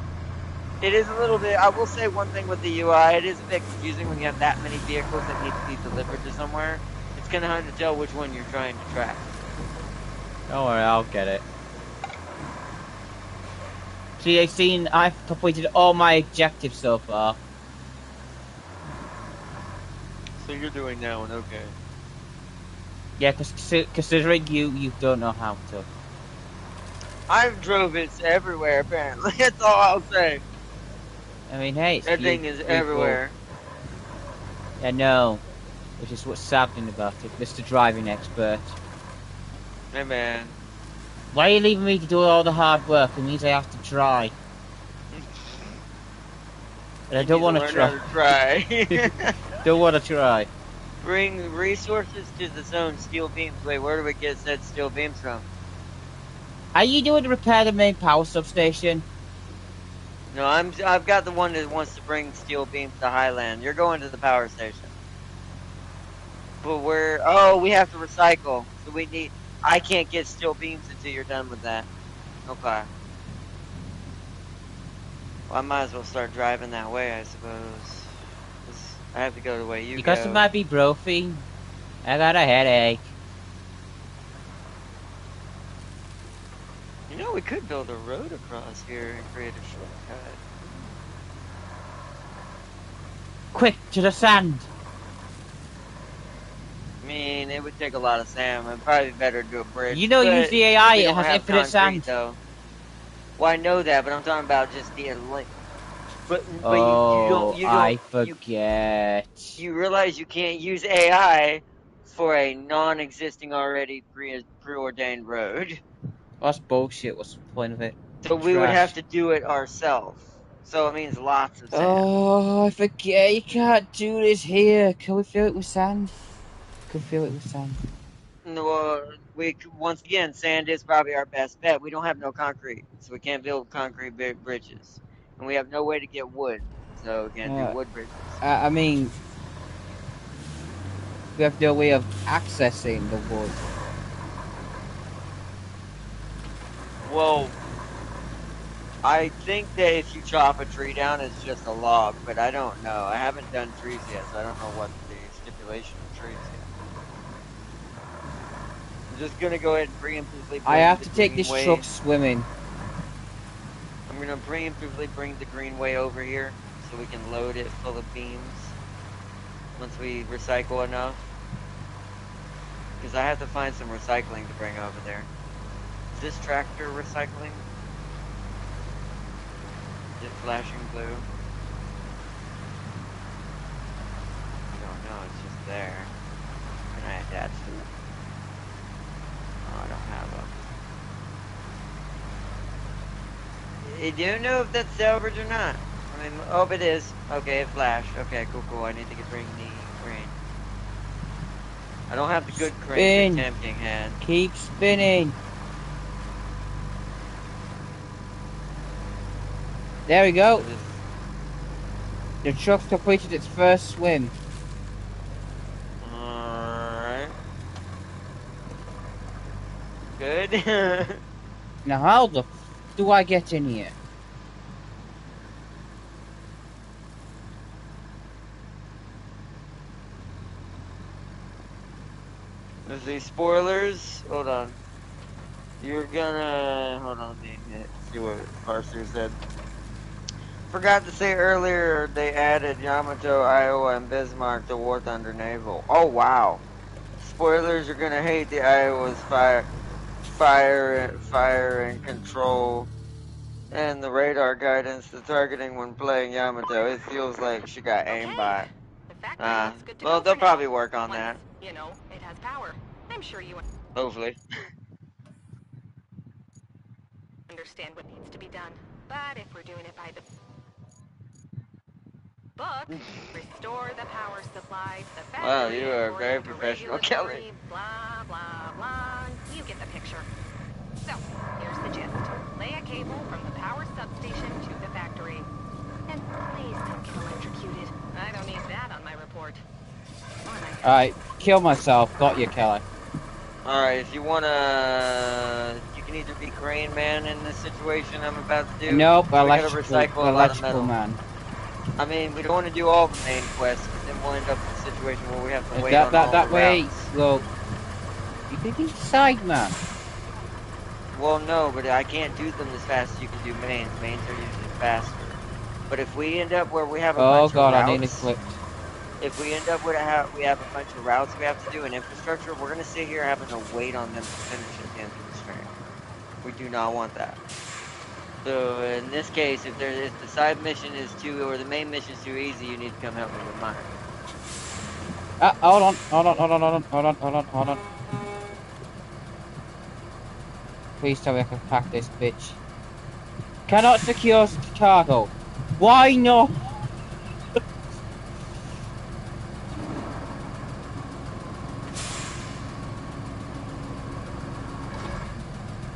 [SPEAKER 2] It is a little bit... I will say one thing with the UI. It is a bit confusing when you have that many vehicles that need to be delivered to somewhere. It's kind of hard to tell which one you're trying to track.
[SPEAKER 1] Don't worry, I'll get it. See, I've completed all my objectives so far.
[SPEAKER 2] So you're doing that one, okay.
[SPEAKER 1] Yeah, considering you don't know how to.
[SPEAKER 2] I've drove it everywhere, apparently. That's all I'll say.
[SPEAKER 1] I mean, hey, it's
[SPEAKER 2] That thing is
[SPEAKER 1] beautiful.
[SPEAKER 2] everywhere.
[SPEAKER 1] I know. Which is what's saddening about it, Mr. Driving Expert.
[SPEAKER 2] Hey, man.
[SPEAKER 1] Why are you leaving me to do all the hard work? It means I have to try. And I don't want to
[SPEAKER 2] try.
[SPEAKER 1] Don't want to try.
[SPEAKER 2] Bring resources to the zone. Steel beams. Wait, where do we get said steel beams from?
[SPEAKER 1] Are you doing to repair the main power substation?
[SPEAKER 2] No, I've got the one that wants to bring steel beams to Highland. You're going to the power station. But we have to recycle. So I can't get steel beams until you're done with that. Okay. Well, I might as well start driving that way, I suppose. 'Cause I have to go the way you
[SPEAKER 1] Because
[SPEAKER 2] go.
[SPEAKER 1] it might be broken. I got a headache.
[SPEAKER 2] You know, we could build a road across here and create a shortcut.
[SPEAKER 1] Quick, to the sand.
[SPEAKER 2] I mean, it would take a lot of sand. It'd probably be better to do a bridge.
[SPEAKER 1] You know, use the AI,
[SPEAKER 2] we
[SPEAKER 1] it
[SPEAKER 2] don't
[SPEAKER 1] has
[SPEAKER 2] have
[SPEAKER 1] infinite
[SPEAKER 2] concrete,
[SPEAKER 1] sand.
[SPEAKER 2] though. Well, I know that, but I'm talking about just the like. But
[SPEAKER 1] Oh,
[SPEAKER 2] you don't.
[SPEAKER 1] I forget.
[SPEAKER 2] You realize you can't use AI for a non-existing already preordained road.
[SPEAKER 1] That's bullshit. What's the point of it?
[SPEAKER 2] So we would have to do it ourselves. So it means lots of sand.
[SPEAKER 1] Oh, I forget. You can't do this here. Can we fill it with sand? Can we fill it with sand?
[SPEAKER 2] No, once again, sand is probably our best bet. We don't have no concrete, so we can't build concrete bridges, and we have no way to get wood, so we can't do wood bridges.
[SPEAKER 1] I mean, we have no way of accessing the wood.
[SPEAKER 2] Well, I think that if you chop a tree down, it's just a log, but I don't know. I haven't done trees yet, so I don't know what the stipulation of trees is. I'm just gonna go ahead and preemptively.
[SPEAKER 1] I have to take this truck swimming.
[SPEAKER 2] I'm gonna preemptively bring the greenway over here so we can load it full of beams once we recycle enough. Because I have to find some recycling to bring over there. Is this tractor recycling? Is it flashing blue? I don't know, it's just there. Can I attach to it? Oh, I don't have a... You do know if that's salvage or not? I mean, oh, it is. Okay, it flashed. Okay, cool. I need to bring the crane. I don't have the good crane that Tempting had.
[SPEAKER 1] Keep spinning. There we go. The truck's completed its first swim.
[SPEAKER 2] Alright. Good.
[SPEAKER 1] Now how the f do I get in here?
[SPEAKER 2] There's these spoilers. Hold on. You're gonna hold on. Let me see what Parser said. Forgot to say earlier they added Yamato, Iowa, and Bismarck to War Thunder Naval. Oh wow! Spoilers. You're gonna hate the Iowa's fire and control, and the radar guidance, the targeting when playing Yamato. It feels like she got
[SPEAKER 3] Okay.
[SPEAKER 2] aimbot.
[SPEAKER 3] The factory is good to
[SPEAKER 2] Well,
[SPEAKER 3] go for
[SPEAKER 2] they'll
[SPEAKER 3] now.
[SPEAKER 2] probably work on
[SPEAKER 3] Once,
[SPEAKER 2] that.
[SPEAKER 3] you know, it has power. I'm sure you
[SPEAKER 2] Hopefully.
[SPEAKER 3] understand what needs to be done. But if we're doing it by the book, restore the power supply, the
[SPEAKER 2] Wow,
[SPEAKER 3] factory
[SPEAKER 2] you are very
[SPEAKER 3] according to
[SPEAKER 2] professional, Kelly.
[SPEAKER 3] regulatory, blah, blah, blah. You get the picture. So, here's the gist. Lay a cable from the power substation to the factory. And please don't get electrocuted. I don't need that on my report.
[SPEAKER 1] Alright, kill myself. Got you, Kelly.
[SPEAKER 2] Alright, if you wanna... You can either be Crane Man in this situation I'm about to do.
[SPEAKER 1] Nope,
[SPEAKER 2] We gotta recycle a lot of
[SPEAKER 1] electrical
[SPEAKER 2] metal.
[SPEAKER 1] man.
[SPEAKER 2] I mean, we don't want to do all the main quests, because then we'll end up in a situation where we have to wait on all
[SPEAKER 1] That
[SPEAKER 2] the
[SPEAKER 1] way,
[SPEAKER 2] routes.
[SPEAKER 1] well, you can be side man.
[SPEAKER 2] Well, no, but I can't do them as fast as you can do mains. Mains are usually faster. But if we end up where we have a
[SPEAKER 1] Oh
[SPEAKER 2] bunch
[SPEAKER 1] god,
[SPEAKER 2] of
[SPEAKER 1] I nearly
[SPEAKER 2] routes...
[SPEAKER 1] flipped.
[SPEAKER 2] If we end up with we have a bunch of routes we have to do in infrastructure, we're gonna sit here having to wait on them to finish at the end of the stream. We do not want that. So in this case, if the side mission is too, or the main mission is too easy, you need to come help me with mine.
[SPEAKER 1] Hold on. Please tell me I can pack this bitch. Cannot secure cargo. Why not?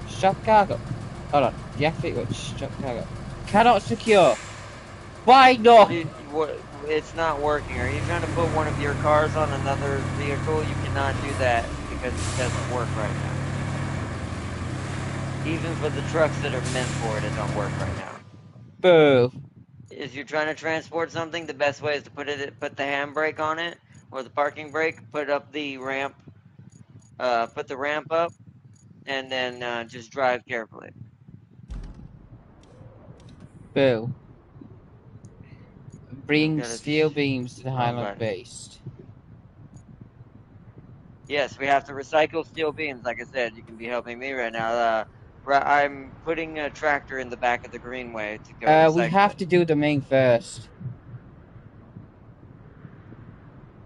[SPEAKER 1] Shop cargo. Hold on. Shop cargo. Cannot secure. Why not?
[SPEAKER 2] It's not working. Are you trying to put one of your cars on another vehicle? You cannot do that because it doesn't work right now. Even for the trucks that are meant for it, it don't work right now.
[SPEAKER 1] Boo.
[SPEAKER 2] If you're trying to transport something, the best way is to put the handbrake on it, or the parking brake, put up the ramp, put the ramp up, and then just drive carefully.
[SPEAKER 1] Boo. Bring
[SPEAKER 2] Gotta
[SPEAKER 1] steel beams to the
[SPEAKER 2] wrong
[SPEAKER 1] Highland
[SPEAKER 2] button.
[SPEAKER 1] base.
[SPEAKER 2] Yes, we have to recycle steel beams. Like I said, you can be helping me right now. I'm putting a tractor in the back of the greenway to go
[SPEAKER 1] We
[SPEAKER 2] recycle
[SPEAKER 1] have
[SPEAKER 2] it.
[SPEAKER 1] to do the main first.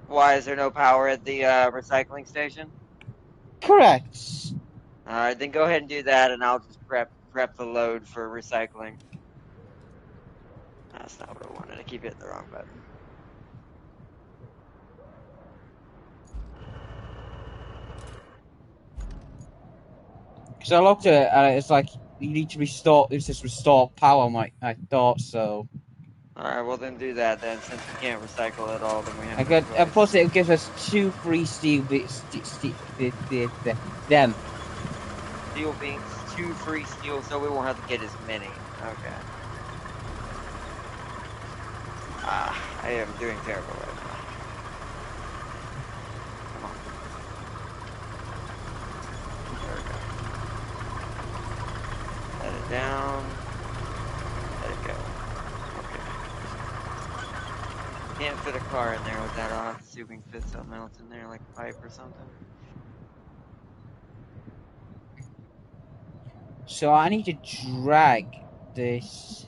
[SPEAKER 2] Why is there no power at the recycling station?
[SPEAKER 1] Correct.
[SPEAKER 2] Alright, then go ahead and do that, and I'll just prep the load for recycling. That's not what I wanted. I keep hitting the wrong button.
[SPEAKER 1] Because I looked at it and it's like you need to restore. It's just restore power. I thought so.
[SPEAKER 2] Alright, well then do that then. Since we can't recycle it all, then we have
[SPEAKER 1] I
[SPEAKER 2] no
[SPEAKER 1] got. And plus,
[SPEAKER 2] choice.
[SPEAKER 1] it gives us 2 free steel beams. Them.
[SPEAKER 2] Steel beams, 2 free steel, so we won't have to get as many. Okay. I am doing terrible right now. Come on. There we go. Let it down. Let it go. Okay. Can't fit a car in there with that. I'll have to see if we can fit something else in there, like a pipe or something.
[SPEAKER 1] So I need to drag this.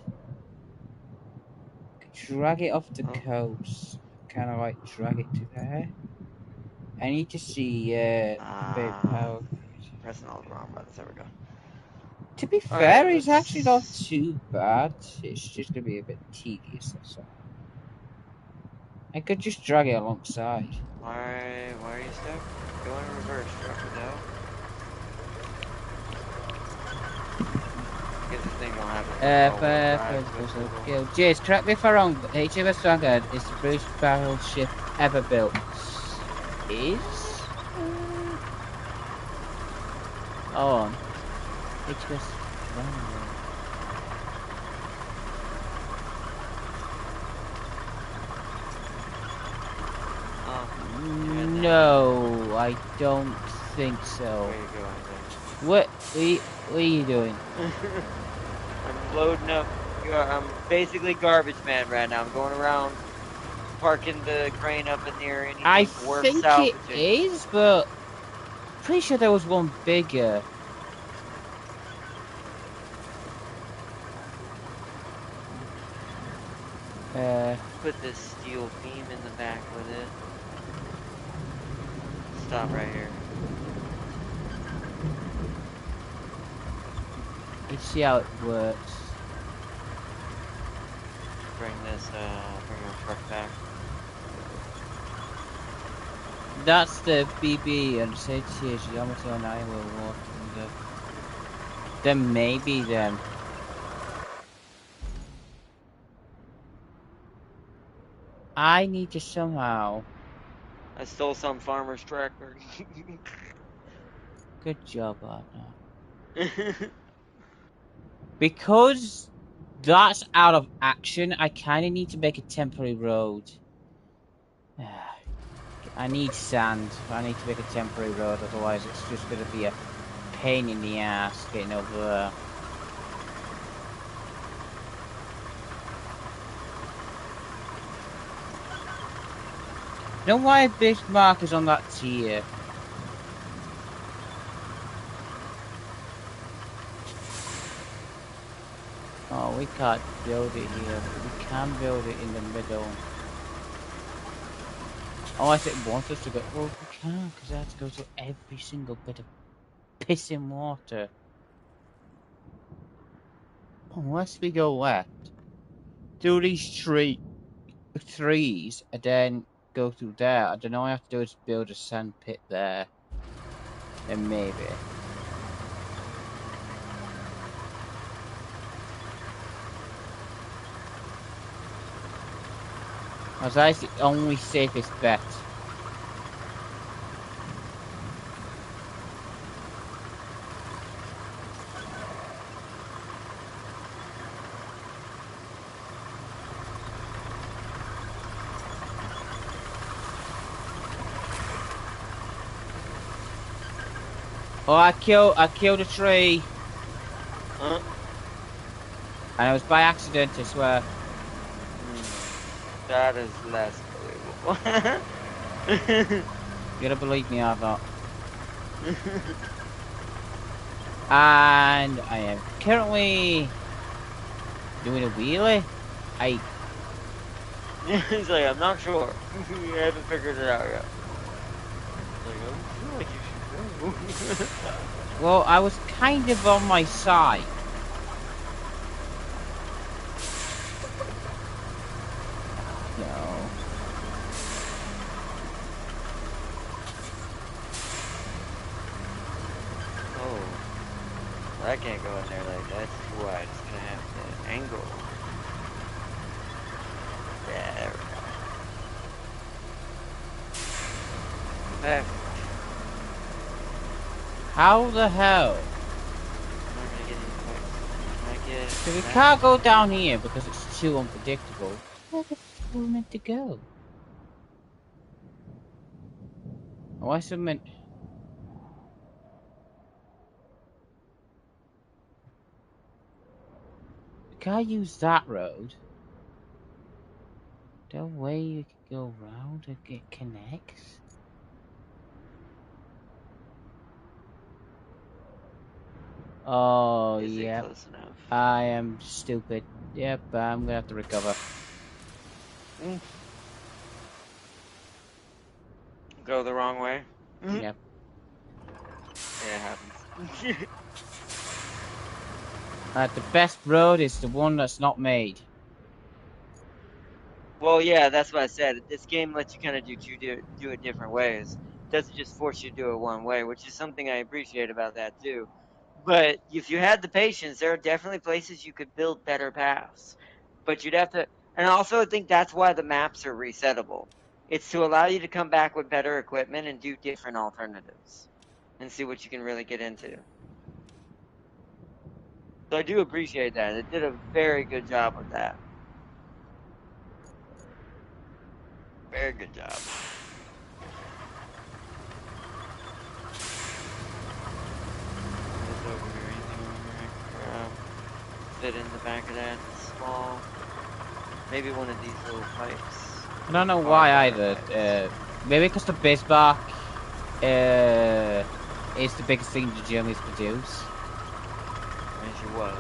[SPEAKER 1] Drag it off the coast. Kind of like drag it to there. I need to see power.
[SPEAKER 2] Pressing all the wrong buttons. There we go.
[SPEAKER 1] To be
[SPEAKER 2] All right,
[SPEAKER 1] fair, it's actually not
[SPEAKER 2] let's.
[SPEAKER 1] too bad. It's just gonna be a bit tedious. That's all. I could just drag it alongside.
[SPEAKER 2] Why are you stuck? Go in reverse, drop it down. I guess this thing don't have it.
[SPEAKER 1] Jace, correct me if I'm wrong, but HMS Vanguard is the British battleship ever built. Is? Hold on. HMS Vanguard. No, I don't think so.
[SPEAKER 2] Where you going
[SPEAKER 1] What are you doing?
[SPEAKER 2] then? I'm loading up. I'm basically garbage man right now. I'm going around parking the crane up in near
[SPEAKER 1] I
[SPEAKER 2] anything worth
[SPEAKER 1] think it
[SPEAKER 2] salvaging.
[SPEAKER 1] is, but pretty sure there was one bigger.
[SPEAKER 2] Put this steel beam in the back with it. Stop right here.
[SPEAKER 1] Let's see how it works.
[SPEAKER 2] Bring your truck back.
[SPEAKER 1] That's the BB and satiation geometry on I will walk in the. Then maybe then. I need to somehow.
[SPEAKER 2] I stole some farmer's tractor.
[SPEAKER 1] Good job, Arno. Because that's out of action, I kind of need to make a temporary road. I need sand. I need to make a temporary road, otherwise it's just going to be a pain in the ass getting over there. You know why Bismarck is on that tier? Oh, we can't build it here, but we can build it in the middle. Unless it wants us to go. Well, we can, because I have to go to every single bit of pissing water. Unless we go left, do these threes, and then go through there. I don't know. All I have to do is build a sand pit there. Then maybe. As that's the only safest bet. Oh, I killed a tree.
[SPEAKER 2] Huh?
[SPEAKER 1] And it was by accident, I swear.
[SPEAKER 2] That is less believable.
[SPEAKER 1] You gotta believe me, I've not. And I am currently doing a wheelie.
[SPEAKER 2] He's like, I'm not sure. You haven't figured it out yet. Like, I feel like you should go.
[SPEAKER 1] Well, I was kind of on my side. No.
[SPEAKER 2] Oh, I can't go in there like that. That's why it's gonna have to angle. Yeah, there we go. Perfect.
[SPEAKER 1] How the hell?
[SPEAKER 2] I'm not gonna get any points. Can I get
[SPEAKER 1] So we
[SPEAKER 2] that?
[SPEAKER 1] can't go down here because it's too unpredictable. Where the f are we meant to go? Oh, I submit. We can't use that road. No way you can go around and it connects. Oh,
[SPEAKER 2] Is it
[SPEAKER 1] yep.
[SPEAKER 2] close enough?
[SPEAKER 1] I am stupid. Yep, I'm gonna have to recover.
[SPEAKER 2] Go the wrong way?
[SPEAKER 1] Yep.
[SPEAKER 2] Yeah, it happens.
[SPEAKER 1] The best road is the one that's not made.
[SPEAKER 2] Well, yeah, that's what I said. This game lets you kind of do it different ways. It doesn't just force you to do it one way, which is something I appreciate about that too. But if you had the patience, there are definitely places you could build better paths. But you'd have to, and also I think that's why the maps are resettable. It's to allow you to come back with better equipment and do different alternatives and see what you can really get into. So I do appreciate that. It did a very good job with that. Very good job. the back of that. It's small. Maybe one of these little pipes.
[SPEAKER 1] I don't know
[SPEAKER 2] Hard
[SPEAKER 1] why
[SPEAKER 2] wire
[SPEAKER 1] either.
[SPEAKER 2] pipes.
[SPEAKER 1] Maybe because the Bismarck is the biggest thing the Germans produce.
[SPEAKER 2] And she was.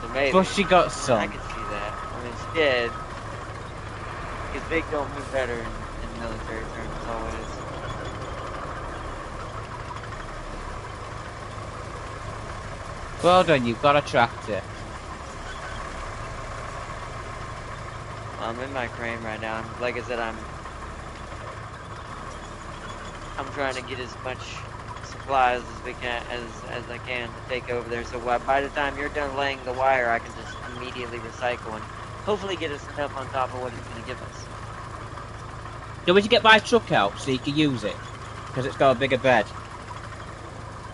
[SPEAKER 2] So maybe.
[SPEAKER 1] But she got
[SPEAKER 2] I
[SPEAKER 1] some.
[SPEAKER 2] can see that. I mean, she did. Because big don't move better in military terms, always.
[SPEAKER 1] Well done, you've got a tractor.
[SPEAKER 2] I'm in my crane right now. Like I said, I'm trying to get as much supplies as we can, as I can to take over there. So by the time you're done laying the wire, I can just immediately recycle and hopefully get us enough on top of what it's going to give us.
[SPEAKER 1] Do we get my truck out so you can use it? Because it's got a bigger bed.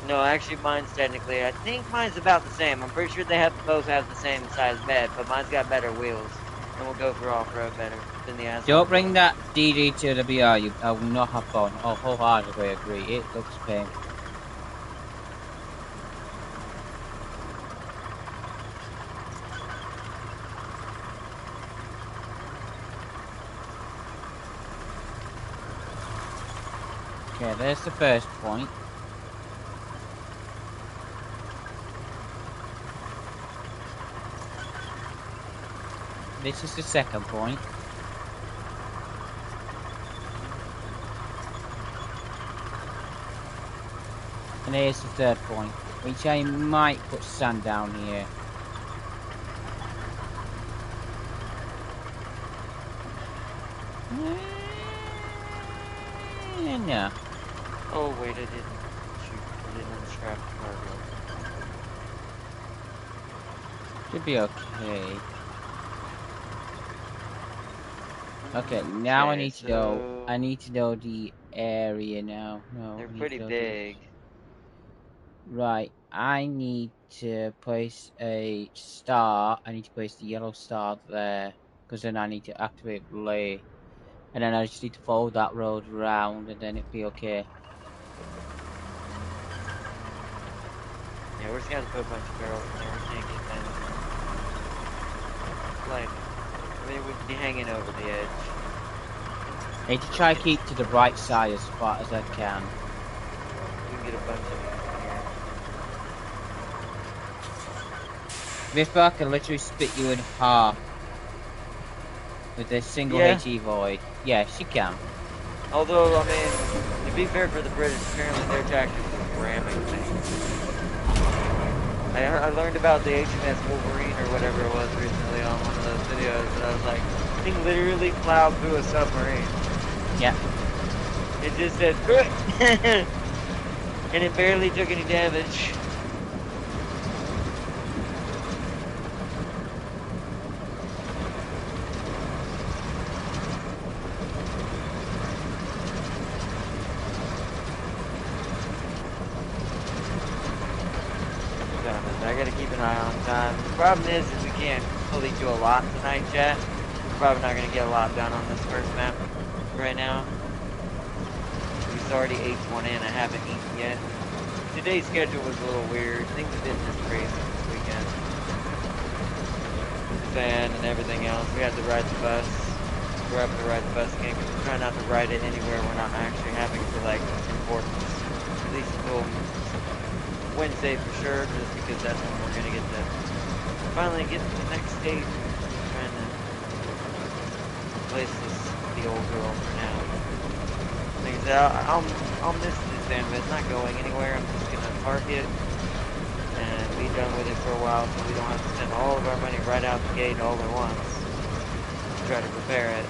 [SPEAKER 2] No, actually, mine's technically, I think mine's about the same. I'm pretty sure they both have the same size bed, but mine's got better wheels. And we'll go for off-road better than the asphalt.
[SPEAKER 1] Don't bring that DD to the BR, I will not have fun. Oh, wholeheartedly agree, it looks painful. Okay, there's the first point. This is the second point. And here's the third point, which I might put sand down here. No.
[SPEAKER 2] Oh, wait, I didn't shoot. I didn't unstrap the cargo.
[SPEAKER 1] Should be okay. Okay, now I need to know. I need to know the area now. No,
[SPEAKER 2] They're pretty big.
[SPEAKER 1] Right, I need to place a star. I need to place the yellow star there, because then I need to activate relay. And then I just need to follow that road around, and then it'll be okay.
[SPEAKER 2] Yeah, we're just gonna put a bunch of barrels in there. We can't get that. Like, I mean, we'd be hanging over the edge.
[SPEAKER 1] I need to try to keep to the right side as far as I can.
[SPEAKER 2] We can get a bunch of them
[SPEAKER 1] This bar can literally split you in half with a single HE void. Yeah, she can.
[SPEAKER 2] Although, I mean, to be fair for the British, apparently their tactic was ramming things. I learned about the HMS Wolverine or whatever it was recently on one of those videos, and I was like, the thing literally plowed through a submarine.
[SPEAKER 1] Yeah.
[SPEAKER 2] It just said, and it barely took any damage. I gotta keep an eye on time. The problem is we can't fully do a lot tonight, chat. We're probably not gonna get a lot done on this first map right now. We've already ate one in. I haven't eaten yet. Today's schedule was a little weird. Things have been just crazy this weekend. With the fan and everything else. We had to ride the bus. We're having to ride the bus again because we're trying not to ride it anywhere we're not actually having to, like, importance. At least until Wednesday for sure, just because that's when we're gonna get to finally get to the next stage. Trying to replace the old girl for now. Like I said, I'll miss this van, but it's not going anywhere. I'm just gonna park it and be done with it for a while, so we don't have to spend all of our money right out the gate all at once. Try to prepare it.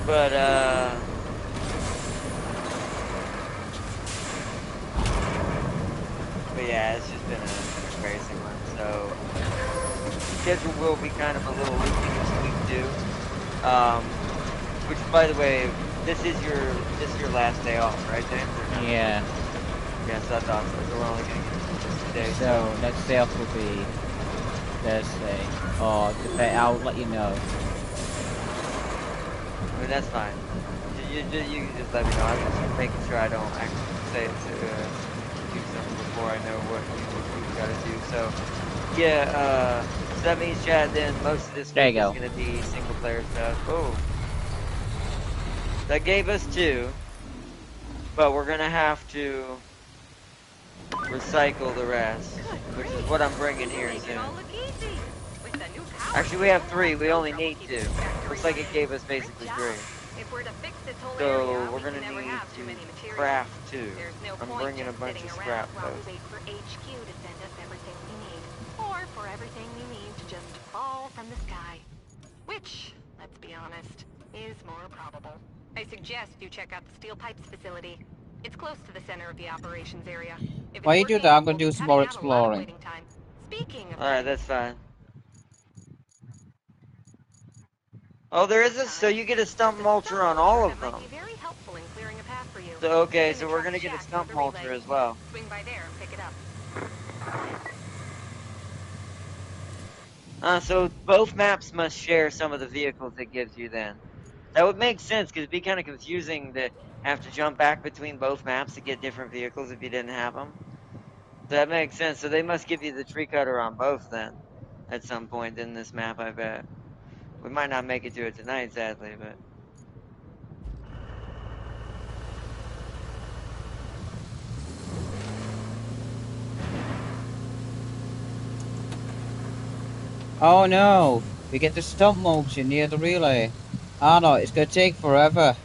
[SPEAKER 2] But, yeah, it's just been a crazy one, so schedule will be kind of a little loopy this week too. Which, by the way, this is your last day off, right, James?
[SPEAKER 1] Yeah.
[SPEAKER 2] Yes, I thought so. So we're only gonna get this today.
[SPEAKER 1] So next day off will be Let's say. Or I'll let you know.
[SPEAKER 2] I mean, that's fine. You can just let me know. I'm just making sure I don't actually say it to do something before I know what we've got to do. So, yeah, so that means, Chad, then most of this
[SPEAKER 1] There you
[SPEAKER 2] game is
[SPEAKER 1] go.
[SPEAKER 2] going to be single player stuff. Oh, that gave us 2, but we're going to have to recycle the rest, which is what I'm bringing here soon. Actually, we have 3. We only need 2. Looks like it gave us basically 3. So we're gonna need to craft 2. I'm bringing a bunch of scrap though.
[SPEAKER 3] For HQ to send us everything we need, or for everything we need to just fall from the sky. Which, let's be honest, is more probable. I suggest you check out the steel pipes facility. It's close to the center of the operations area. If
[SPEAKER 1] While
[SPEAKER 3] it's
[SPEAKER 1] you do
[SPEAKER 3] working,
[SPEAKER 1] that, I'm gonna
[SPEAKER 3] we'll be
[SPEAKER 1] do some
[SPEAKER 3] cutting
[SPEAKER 1] more
[SPEAKER 3] out a lot of
[SPEAKER 1] exploring.
[SPEAKER 3] waiting time. Speaking of
[SPEAKER 2] Alright, that's fine. Oh, there is a, so you get a stump mulcher on all of them. So, okay, so we're gonna get a stump mulcher as well.
[SPEAKER 3] Swing by there and pick it up.
[SPEAKER 2] So both maps must share some of the vehicles it gives you then. That would make sense, because it'd be kind of confusing to have to jump back between both maps to get different vehicles if you didn't have them. That makes sense. So they must give you the tree cutter on both then, at some point in this map, I bet. We might not make it to it tonight, sadly, but...
[SPEAKER 1] Oh no! We get the stump motion near the relay. Oh no, it's gonna take forever.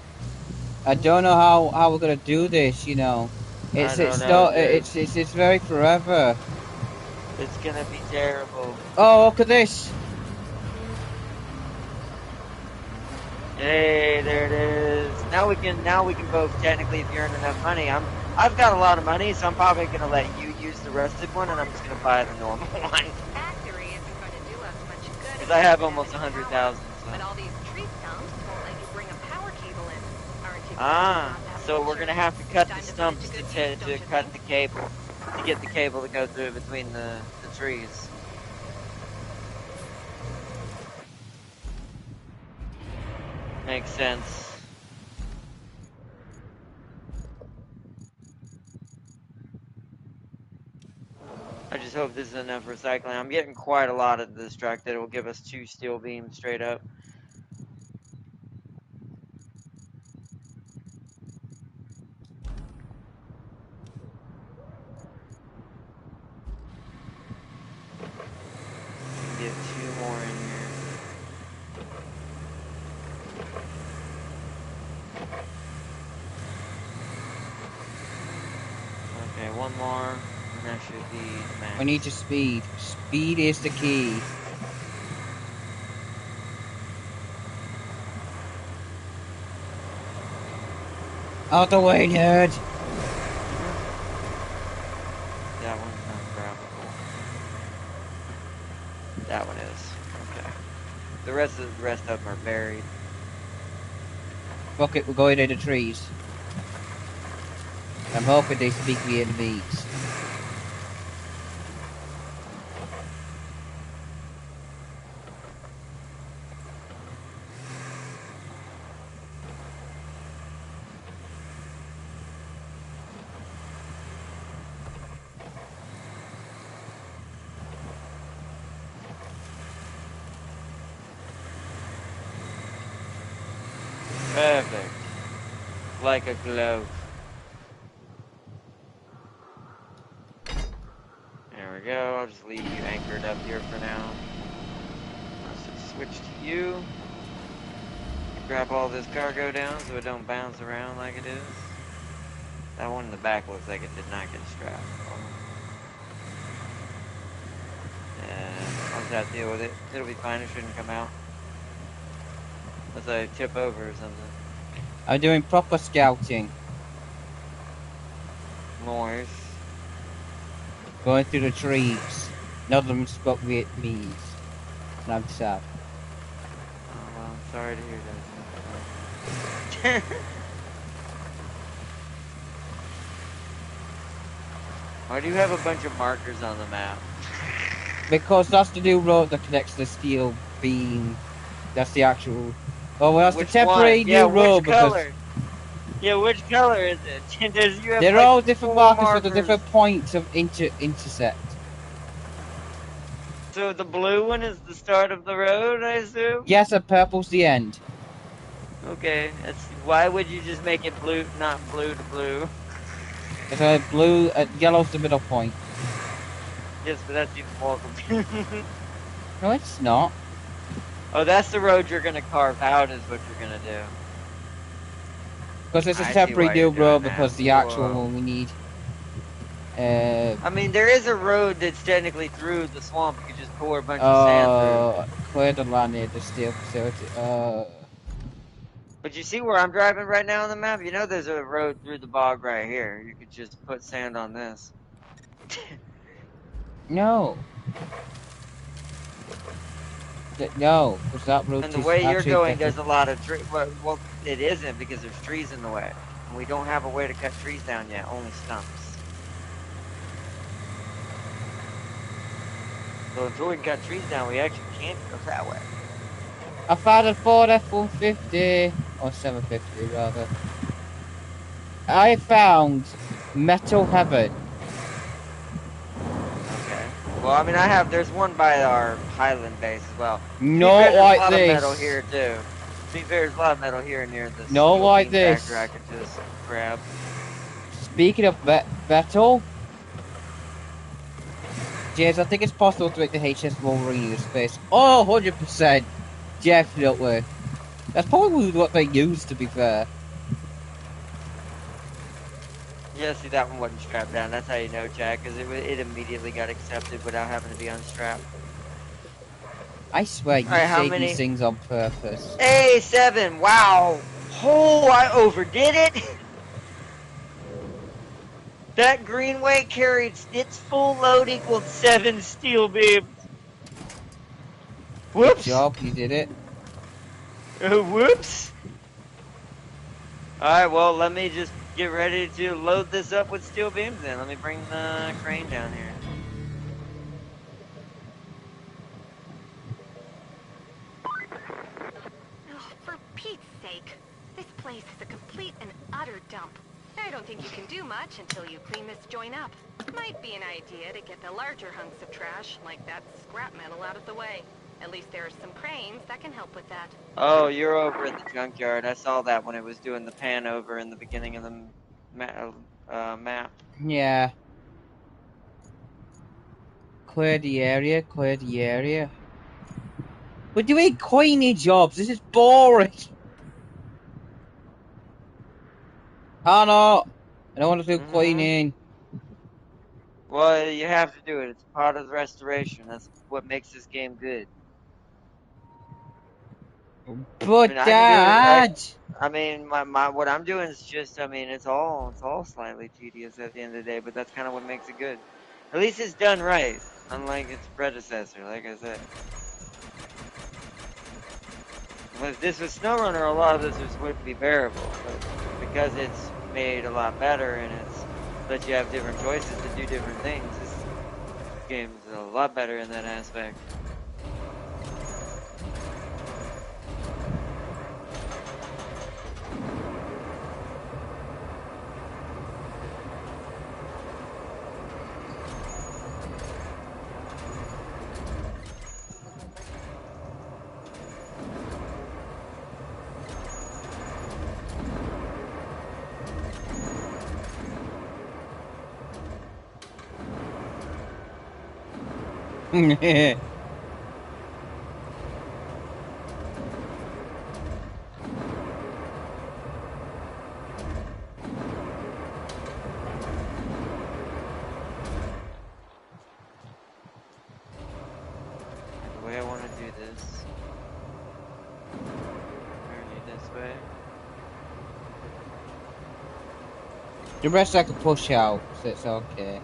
[SPEAKER 1] I don't know how we're gonna do this, you know.
[SPEAKER 2] I don't know, dude.
[SPEAKER 1] It's very forever.
[SPEAKER 2] It's gonna be terrible.
[SPEAKER 1] Oh, look at this!
[SPEAKER 2] Hey, there it is. Now we can both technically, if you earn enough money. I've got a lot of money, so I'm probably gonna let you use the rusted one, and I'm just gonna buy the normal one.
[SPEAKER 3] Factory isn't going to do us much good.
[SPEAKER 2] Because I have almost 100,000.
[SPEAKER 3] But all these tree stumps won't let you bring a power cable in. Aren't you?
[SPEAKER 2] So we're gonna have to cut the stumps to cut the cable, to get the cable to go through between the trees. Makes sense. I just hope this is enough recycling. I'm getting quite a lot of this truck that will give us 2 steel beams straight up. Get 2 more in here. Okay, 1 more. And that should be max.
[SPEAKER 1] We need to speed. Speed is the key. Out the way, nerd!
[SPEAKER 2] That one's not grabbable. That one is. Okay. The rest of them are buried.
[SPEAKER 1] Fuck it, we're going into the trees. I'm hoping they speak Vietnamese.
[SPEAKER 2] Perfect. Like a glove. There we go. I'll just leave you anchored up here for now. Let's just switch to you. Grab all this cargo down so it don't bounce around like it is. That one in the back looks like it did not get strapped. Yeah, I'll just have to deal with it. It'll be fine. It shouldn't come out. Unless I tip over or something.
[SPEAKER 1] I'm doing proper scouting.
[SPEAKER 2] Noise.
[SPEAKER 1] Going through the trees. None of them spoke Vietnamese. And I'm sad.
[SPEAKER 2] Oh, well, I'm sorry to hear that. Why do you have a bunch of markers on the map?
[SPEAKER 1] Because that's the new road that connects the steel beam. That's the actual. Oh, well, that's the
[SPEAKER 2] Which one?
[SPEAKER 1] temporary
[SPEAKER 2] Yeah,
[SPEAKER 1] new
[SPEAKER 2] which
[SPEAKER 1] road because
[SPEAKER 2] color? Yeah, which color is it? There's you have
[SPEAKER 1] they're
[SPEAKER 2] like
[SPEAKER 1] all different
[SPEAKER 2] 4
[SPEAKER 1] markers for the
[SPEAKER 2] markers.
[SPEAKER 1] different points of intersect.
[SPEAKER 2] So the blue one is the start of the road, I assume?
[SPEAKER 1] Yes, and purple's the end.
[SPEAKER 2] Okay, why would you just make it blue, not blue to blue?
[SPEAKER 1] It's a blue, yellow's the middle point.
[SPEAKER 2] Yes, but that's even more confusing.
[SPEAKER 1] No, it's not.
[SPEAKER 2] Oh, that's the road you're gonna carve out, is what you're gonna do.
[SPEAKER 1] Because it's a
[SPEAKER 2] I see
[SPEAKER 1] temporary
[SPEAKER 2] why you're
[SPEAKER 1] new
[SPEAKER 2] doing
[SPEAKER 1] road
[SPEAKER 2] that.
[SPEAKER 1] because the actual
[SPEAKER 2] Whoa.
[SPEAKER 1] one we need.
[SPEAKER 2] I mean, there is a road that's technically through the swamp. You could just pour a bunch of sand through.
[SPEAKER 1] Clear the land near the steel facility.
[SPEAKER 2] But you see where I'm driving right now on the map? You know there's a road through the bog right here. You could just put sand on this.
[SPEAKER 1] No. No, because that
[SPEAKER 2] And
[SPEAKER 1] route
[SPEAKER 2] the
[SPEAKER 1] is
[SPEAKER 2] way you're
[SPEAKER 1] actually
[SPEAKER 2] going,
[SPEAKER 1] better.
[SPEAKER 2] there's a lot of tree. Well, it isn't because there's trees in the way. And we don't have a way to cut trees down yet, only stumps. So until we can cut trees down, we actually can't go that way.
[SPEAKER 1] I found a Ford F-150, or 750 rather. I found Metal Heaven.
[SPEAKER 2] Okay. Well, I mean, there's one by our Highland base as well. To be
[SPEAKER 1] Not
[SPEAKER 2] fair, there's a
[SPEAKER 1] like
[SPEAKER 2] lot of metal
[SPEAKER 1] this.
[SPEAKER 2] here too. To be fair, there's a lot of metal here near the
[SPEAKER 1] Not
[SPEAKER 2] steel
[SPEAKER 1] like
[SPEAKER 2] beam tractor I
[SPEAKER 1] this.
[SPEAKER 2] could just grab.
[SPEAKER 1] Speaking of metal, James, I think it's possible to make the HS Wolverine use space. Oh, 100%. Definitely. That's probably what they use, to be fair.
[SPEAKER 2] Yeah, see, that one wasn't strapped down. That's how you know, Jack, because it immediately got accepted without having to be unstrapped.
[SPEAKER 1] I swear,
[SPEAKER 2] All
[SPEAKER 1] you
[SPEAKER 2] right, how
[SPEAKER 1] say these
[SPEAKER 2] many?
[SPEAKER 1] things on purpose.
[SPEAKER 2] Hey, 7. Wow. Oh, I overdid it. That Greenway carried its full load equaled 7 steel beams.
[SPEAKER 1] Good
[SPEAKER 2] Whoops.
[SPEAKER 1] job, you did it.
[SPEAKER 2] Whoops. All right, well, let me just get ready to load this up with steel beams then. Let me bring the crane down here.
[SPEAKER 3] Oh, for Pete's sake. This place is a complete and utter dump. I don't think you can do much until you clean this joint up. Might be an idea to get the larger hunks of trash, like that scrap metal, out of the way. At least there are some cranes that can help with that.
[SPEAKER 2] Oh, you're over at the junkyard. I saw that when it was doing the pan over in the beginning of the map.
[SPEAKER 1] Yeah. Clear the area, clear the area. We're doing coiny jobs. This is boring. Oh no. I don't want to do
[SPEAKER 2] Mm-hmm.
[SPEAKER 1] cleaning.
[SPEAKER 2] Well, you have to do it. It's part of the restoration. That's what makes this game good. I
[SPEAKER 1] But
[SPEAKER 2] mean, I can do it.
[SPEAKER 1] Dad.
[SPEAKER 2] I mean, what I'm doing is just. I mean, it's all slightly tedious at the end of the day, but that's kind of what makes it good. At least it's done right, unlike its predecessor. Like I said, if this was SnowRunner, a lot of this wouldn't be bearable, but because it's made a lot better and it's let you have different choices to do different things, this game is a lot better in that aspect. The way I want to do this, journey this way.
[SPEAKER 1] The rest I can push out, so it's okay.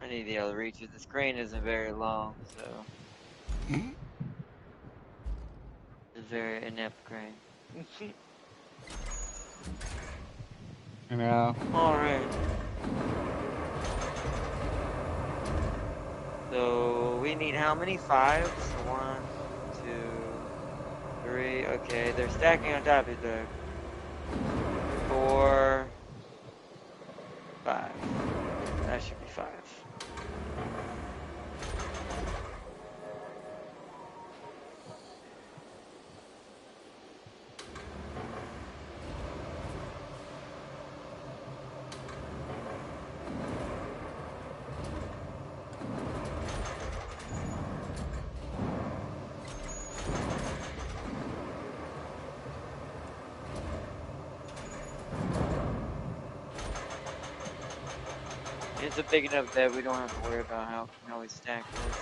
[SPEAKER 2] I need to be able to reach it. This crane isn't very long, so it's a very inept crane.
[SPEAKER 1] You know.
[SPEAKER 2] Alright. So we need how many fives? One, two, three. Okay, they're stacking on top of each other. 4, 5. That should be 5. It's a big enough bed, we don't have to worry about how we stack this.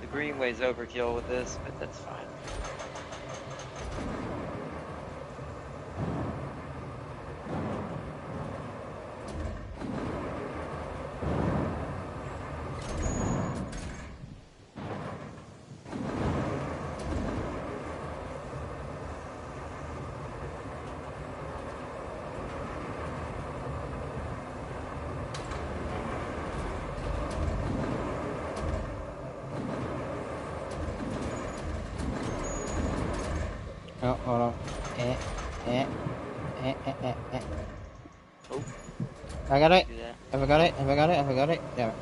[SPEAKER 2] The greenway's overkill with this, but that's fine.
[SPEAKER 1] Oh, hold on.
[SPEAKER 2] Oh,
[SPEAKER 1] I got it.
[SPEAKER 2] do that.
[SPEAKER 1] Have I got it? Have I got it? Have I got it? Yeah.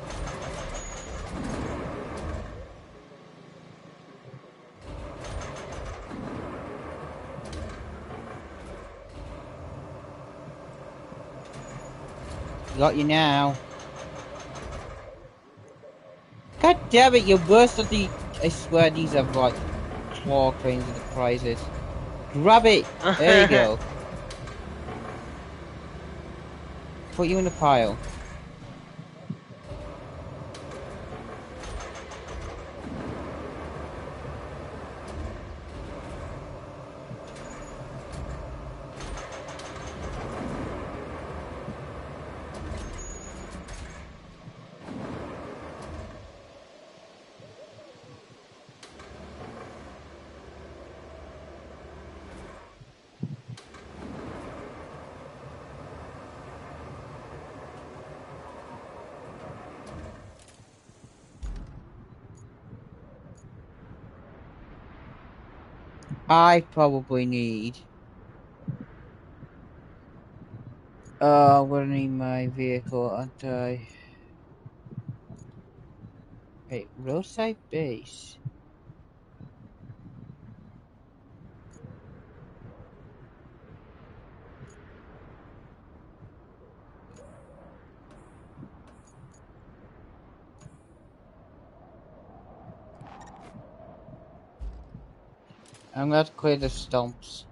[SPEAKER 1] Got you now. God damn it, you burst of the... I swear these are like claw cranes of the prizes. Grab it! There you go. Put you in the pile. I probably need... I'm gonna need my vehicle, aren't I? Wait, roadside base? I'm gonna have to clear the stumps.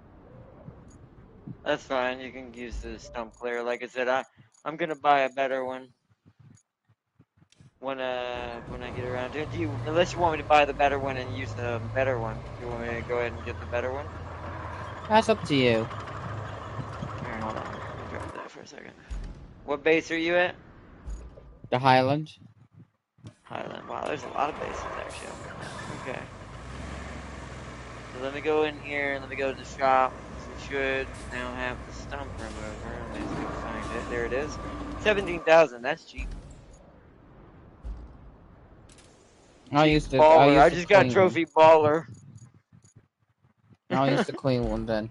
[SPEAKER 2] That's fine, you can use the stump clear. Like I said, I'm gonna buy a better one when I get around to it. Unless you want me to buy the better one and use the better one. Do you want me to go ahead and get the better one?
[SPEAKER 1] That's up to you.
[SPEAKER 2] Alright, hold on. Let me drop that for a second. What base are you at?
[SPEAKER 1] The Highland.
[SPEAKER 2] Highland. Wow, there's a lot of bases actually. Okay. So let me go in here and let me go to the shop. We should now have the stump remover. Let me see if I can find it. There it is. 17,000. That's cheap.
[SPEAKER 1] I'll
[SPEAKER 2] Cheap
[SPEAKER 1] use the
[SPEAKER 2] baller. I just got
[SPEAKER 1] clean one.
[SPEAKER 2] trophy baller.
[SPEAKER 1] I'll use the clean one then.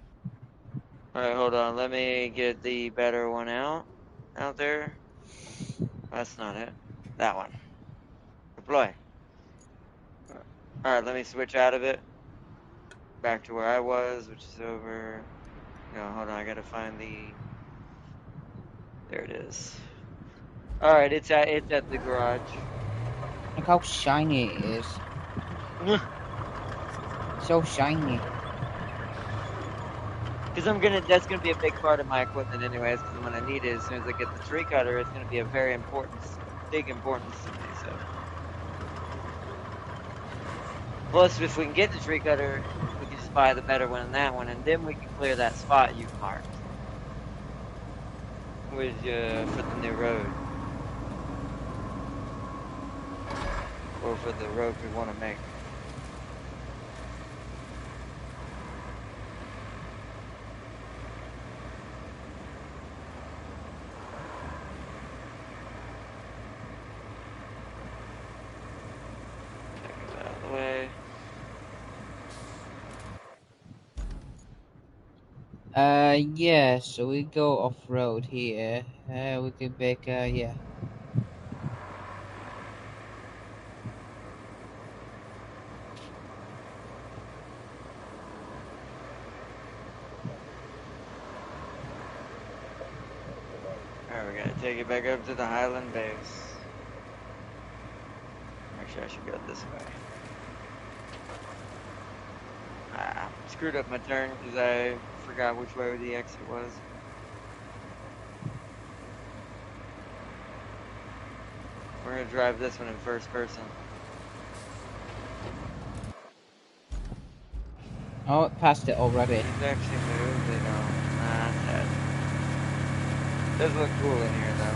[SPEAKER 2] Alright, hold on. Let me get the better one out there. That's not it. That one. Deploy. Alright, let me switch out of it. Back to where I was, which is over. No, hold on. I gotta find the. There it is. Alright, it's at the garage.
[SPEAKER 1] Look how shiny it is. So shiny.
[SPEAKER 2] Because that's gonna be a big part of my equipment anyways, because I'm gonna need it as soon as I get the tree cutter. It's gonna be a very big importance to me, so. Plus, if we can get the tree cutter, we can just buy the better one than that one, and then we can clear that spot you've marked. With, for the new road. Or for the road we want to make.
[SPEAKER 1] Yeah, so we go off-road here. We can make, yeah.
[SPEAKER 2] Alright, we gotta take it back up to the Highland base. Actually, I should go this way. Ah, screwed up my turn because I forgot which way the exit was. We're gonna drive this one in first person.
[SPEAKER 1] Oh, it passed it already.
[SPEAKER 2] These actually move, they don't. Nah, it's dead. Does look cool in here though.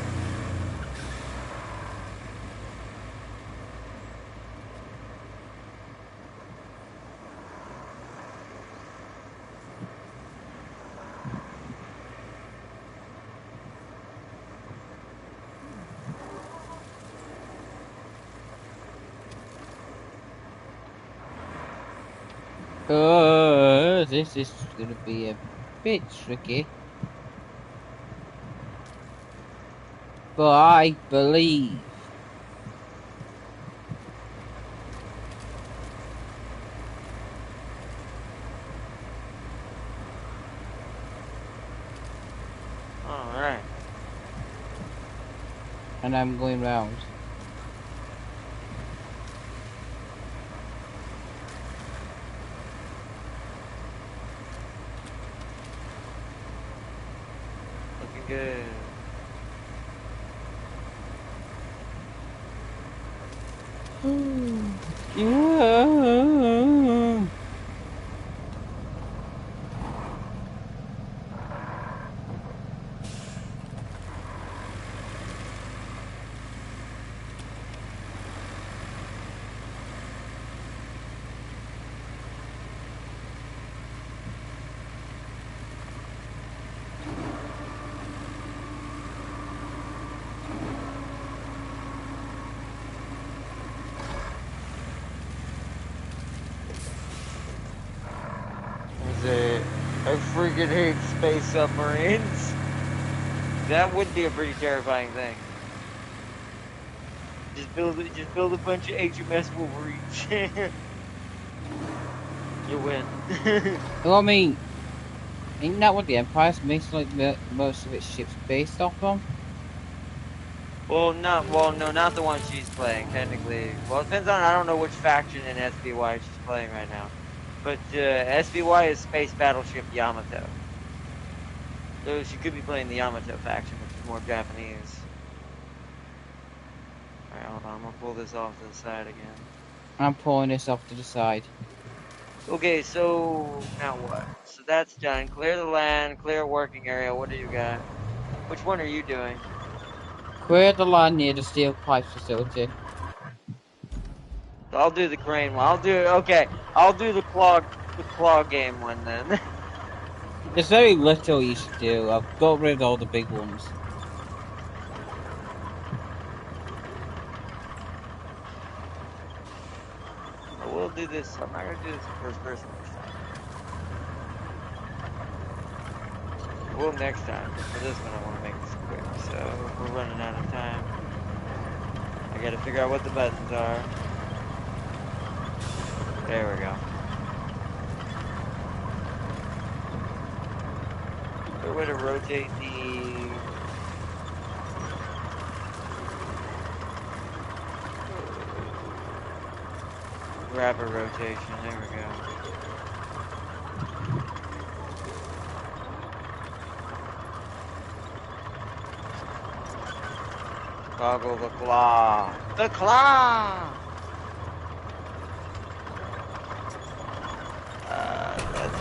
[SPEAKER 1] This is gonna be a bit tricky. But I believe.
[SPEAKER 2] Alright.
[SPEAKER 1] And I'm going round.
[SPEAKER 2] Looking good.
[SPEAKER 1] Yeah.
[SPEAKER 2] I freaking hate space submarines. That would be a pretty terrifying thing. Just build a bunch of HMS Wolverines. You win.
[SPEAKER 1] Well, I mean, ain't that what the Empire's based like most of its ships based off of?
[SPEAKER 2] Well, no, not the one she's playing, technically. Well, it depends on, I don't know which faction in SBY she's playing right now. But, SBY is Space Battleship Yamato. So she could be playing the Yamato faction, which is more Japanese. Alright, hold on, I'm gonna pull this off to the side again.
[SPEAKER 1] I'm pulling this off to the side.
[SPEAKER 2] Okay, so, now what? So that's done. Clear the land, clear a working area, what do you got? Which one are you doing?
[SPEAKER 1] Clear the land near the steel pipe facility.
[SPEAKER 2] So I'll do the crane one. I'll do the claw game one then.
[SPEAKER 1] There's very little you should do. I've got rid of all the big ones.
[SPEAKER 2] I will do this. I'm not gonna do this in first person this time. I will next time. But for this one, I want to make this quick. So we're running out of time. I gotta figure out what the buttons are. There we go. Is there a way to rotate the? Rapid rotation. There we go. Toggle the claw. The claw! That's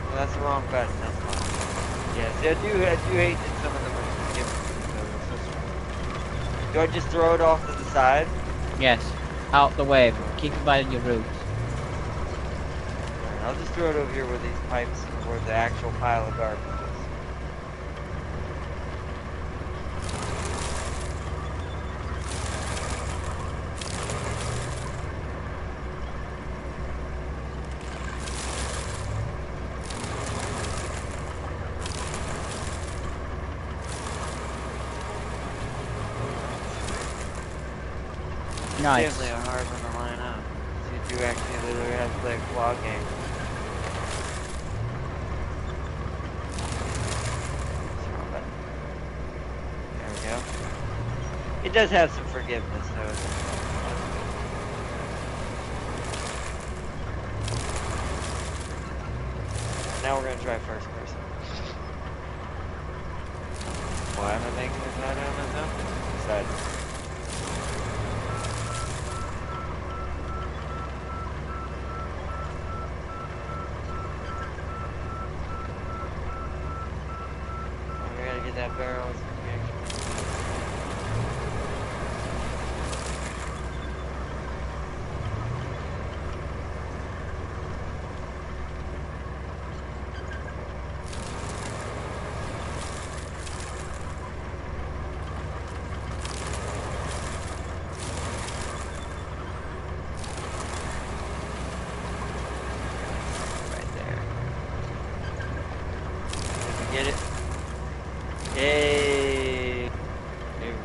[SPEAKER 2] well, that's the wrong button. That's fine. Yes, I do hate that some of them are skipping. Do I just throw it off to the side?
[SPEAKER 1] Yes, out the way. Keep it by your route.
[SPEAKER 2] Alright, I'll just throw it over here where these pipes are, where the actual pile of garbage is.
[SPEAKER 1] Nice.
[SPEAKER 2] Definitely a hard one to line up. So you do actually literally have to play a claw game. There we go. It does have some forgiveness though. Now we're gonna try first person. Why am I making this out on myself? Decided. We gotta get that barrel. Get it? Yay! There we go.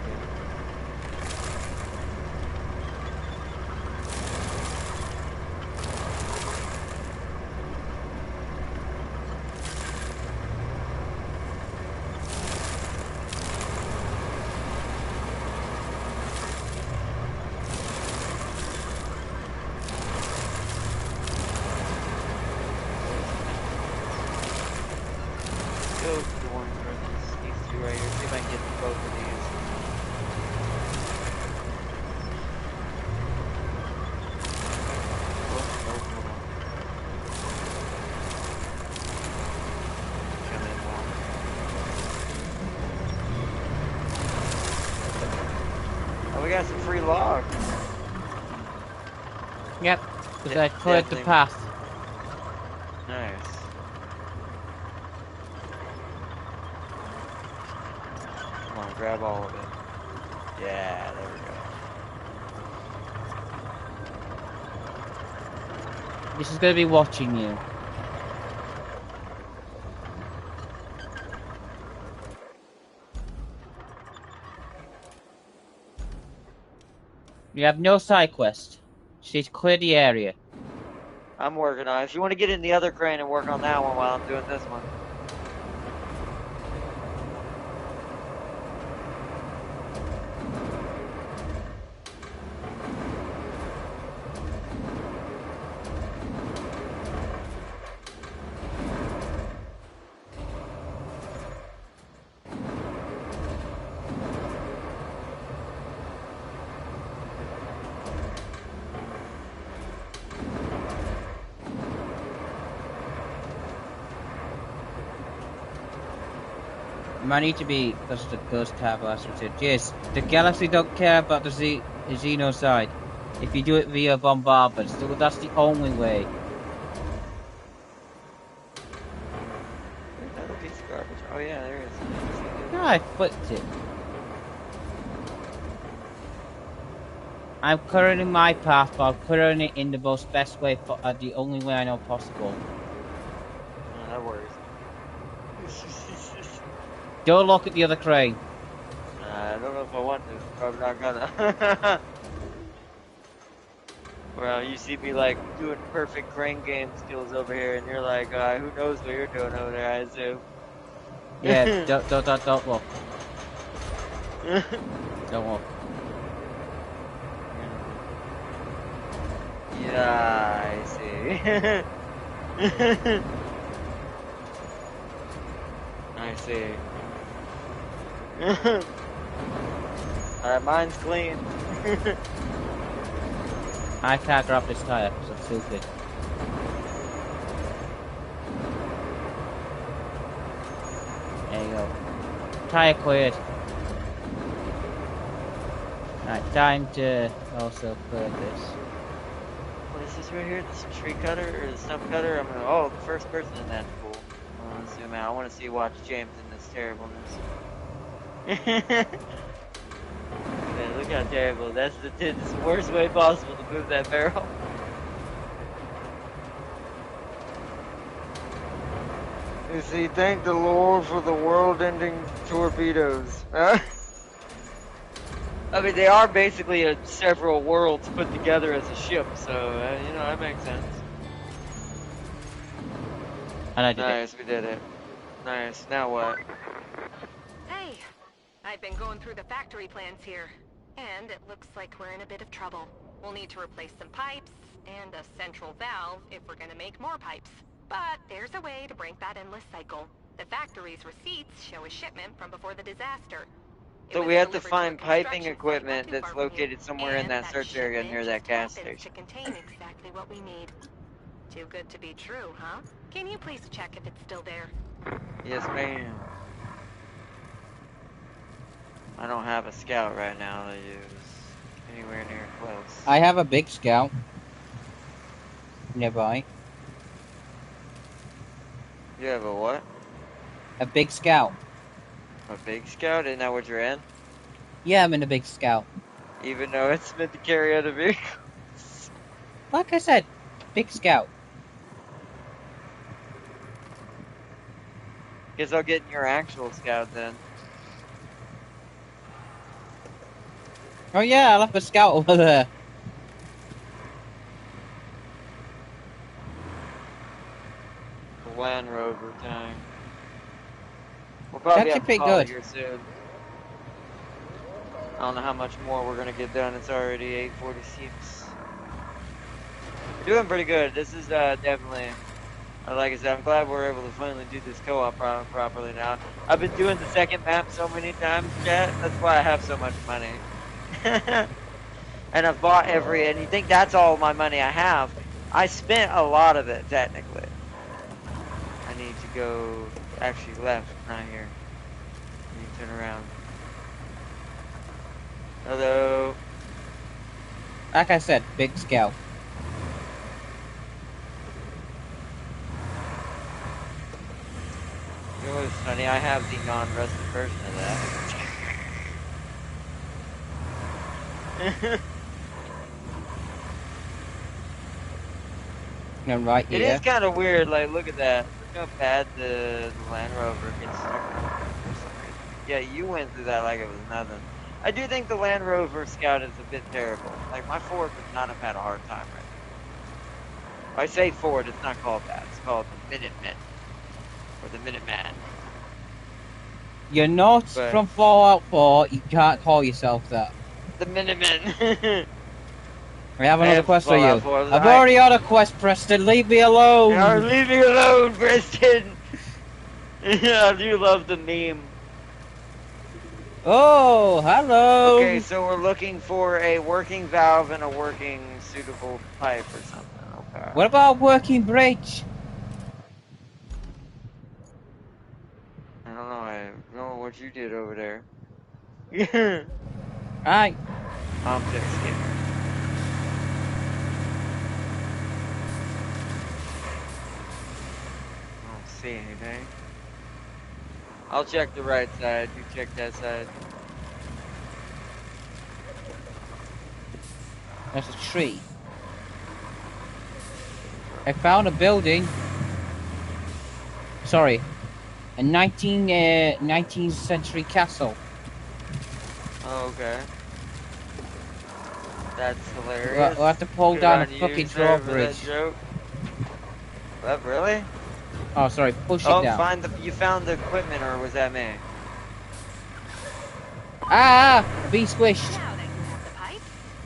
[SPEAKER 2] Go for the one for these two right here. See if I can get both of these. Come in more. Oh, we got some free logs.
[SPEAKER 1] Yep, because I cleared the path.
[SPEAKER 2] Nice. Come on, grab all of it. Yeah, there we go.
[SPEAKER 1] This is going to be watching you. You have no side quest. Just clear the area.
[SPEAKER 2] I'm working on it. If you want to get in the other crane and work on that one while I'm doing this one.
[SPEAKER 1] Might need to be because the ghost tab last said. Yes, the galaxy don't care about the Xeno side. If you do it via bombardment, so that's the only way.
[SPEAKER 2] There's another piece of garbage. Oh yeah, there is.
[SPEAKER 1] No, I flipped it. I'm clearing my path, but I'm clearing it in the most best way, the only way I know possible.
[SPEAKER 2] Oh, that works.
[SPEAKER 1] Don't look at the other crane.
[SPEAKER 2] I don't know if I want to. Probably not gonna. Well, you see me like doing perfect crane game skills over here, and you're like, who knows what you're doing over there? I assume.
[SPEAKER 1] Yeah, don't look. Don't look.
[SPEAKER 2] Yeah, I see. I see. Alright, mine's clean.
[SPEAKER 1] I can't grab this tire because I'm stupid. There you go. Tire cleared. Right, time to also clear this.
[SPEAKER 2] What is this right here? This tree cutter or the stump cutter? Oh, the first person in that's cool. I want to zoom out. I want to see watch James in this terribleness. Man, look how terrible. That's the worst way possible to move that barrel. You see, thank the Lord for the world-ending torpedoes. I mean, they are basically several worlds put together as a ship, so, you know, that makes sense.
[SPEAKER 1] And I did it.
[SPEAKER 2] Nice, we did it. Nice, now what?
[SPEAKER 3] Hey, I've been going through the factory plans here, and it looks like we're in a bit of trouble. We'll need to replace some pipes and a central valve if we're gonna make more pipes. But there's a way to break that endless cycle. The factory's receipts show a shipment from before the disaster.
[SPEAKER 2] So we have to find piping equipment that's located somewhere in that search area near that gas station.
[SPEAKER 3] To contain exactly what we need. Too good to be true, huh? Can you please check if it's still there?
[SPEAKER 2] Yes, ma'am. I don't have a scout right now to use anywhere near close.
[SPEAKER 1] I have a big scout nearby.
[SPEAKER 2] You have a what?
[SPEAKER 1] A big scout.
[SPEAKER 2] A big scout? Isn't that what you're in?
[SPEAKER 1] Yeah, I'm in a big scout.
[SPEAKER 2] Even though it's meant to carry other vehicles.
[SPEAKER 1] Like I said, big scout.
[SPEAKER 2] Guess I'll get in your actual scout then.
[SPEAKER 1] Oh yeah, I left a scout over there.
[SPEAKER 2] The Land Rover time. We'll probably
[SPEAKER 1] That's
[SPEAKER 2] have to
[SPEAKER 1] pretty
[SPEAKER 2] call it
[SPEAKER 1] good.
[SPEAKER 2] here soon. I don't know how much more we're gonna get done. It's already 8:46. We're doing pretty good. This is definitely, like I said, I'm glad we're able to finally do this co-op properly now. I've been doing the second map so many times, chat. That's why I have so much money. And I've bought and you think that's all my money I have. I spent a lot of it, technically. I need to go, actually left, not here. I need to turn around. Hello.
[SPEAKER 1] Like I said, big scout.
[SPEAKER 2] You know what's funny? I have the non-rusted version of that.
[SPEAKER 1] I'm right here.
[SPEAKER 2] It is kind of weird, like, look at that. Look how bad the Land Rover gets stuck for some reason. Yeah, you went through that like it was nothing. I do think the Land Rover Scout is a bit terrible. Like, my Ford would not have had a hard time right now. If I say Ford, it's not called that. It's called the Minuteman. Or the Minuteman.
[SPEAKER 1] You're not
[SPEAKER 2] But-
[SPEAKER 1] from Fallout 4, you can't call yourself that.
[SPEAKER 2] The Minuteman.
[SPEAKER 1] I have another
[SPEAKER 2] have
[SPEAKER 1] quest for you.
[SPEAKER 2] Fallout 4.
[SPEAKER 1] I've already on a quest, Preston, leave me alone!
[SPEAKER 2] No, leave me alone, Preston! I do love the meme.
[SPEAKER 1] Oh, hello!
[SPEAKER 2] Okay, so we're looking for a working valve and a working suitable pipe or something. Okay.
[SPEAKER 1] What about working bridge?
[SPEAKER 2] I don't know. I don't know what you did over there. Yeah.
[SPEAKER 1] Right.
[SPEAKER 2] Object scanner. I don't see anything. I'll check the right side. You check that side.
[SPEAKER 1] There's a tree. I found a building. Sorry. A 19th century castle.
[SPEAKER 2] Oh, okay. That's hilarious.
[SPEAKER 1] We'll have to pull
[SPEAKER 2] Good
[SPEAKER 1] down
[SPEAKER 2] on
[SPEAKER 1] a
[SPEAKER 2] you,
[SPEAKER 1] fucking
[SPEAKER 2] sir, for that
[SPEAKER 1] drawbridge.
[SPEAKER 2] joke. What, really?
[SPEAKER 1] Oh, sorry, push it
[SPEAKER 2] Oh,
[SPEAKER 1] down.
[SPEAKER 2] you found the equipment, or was that me?
[SPEAKER 1] Ah! Be squished.
[SPEAKER 3] Now that you have the pipes,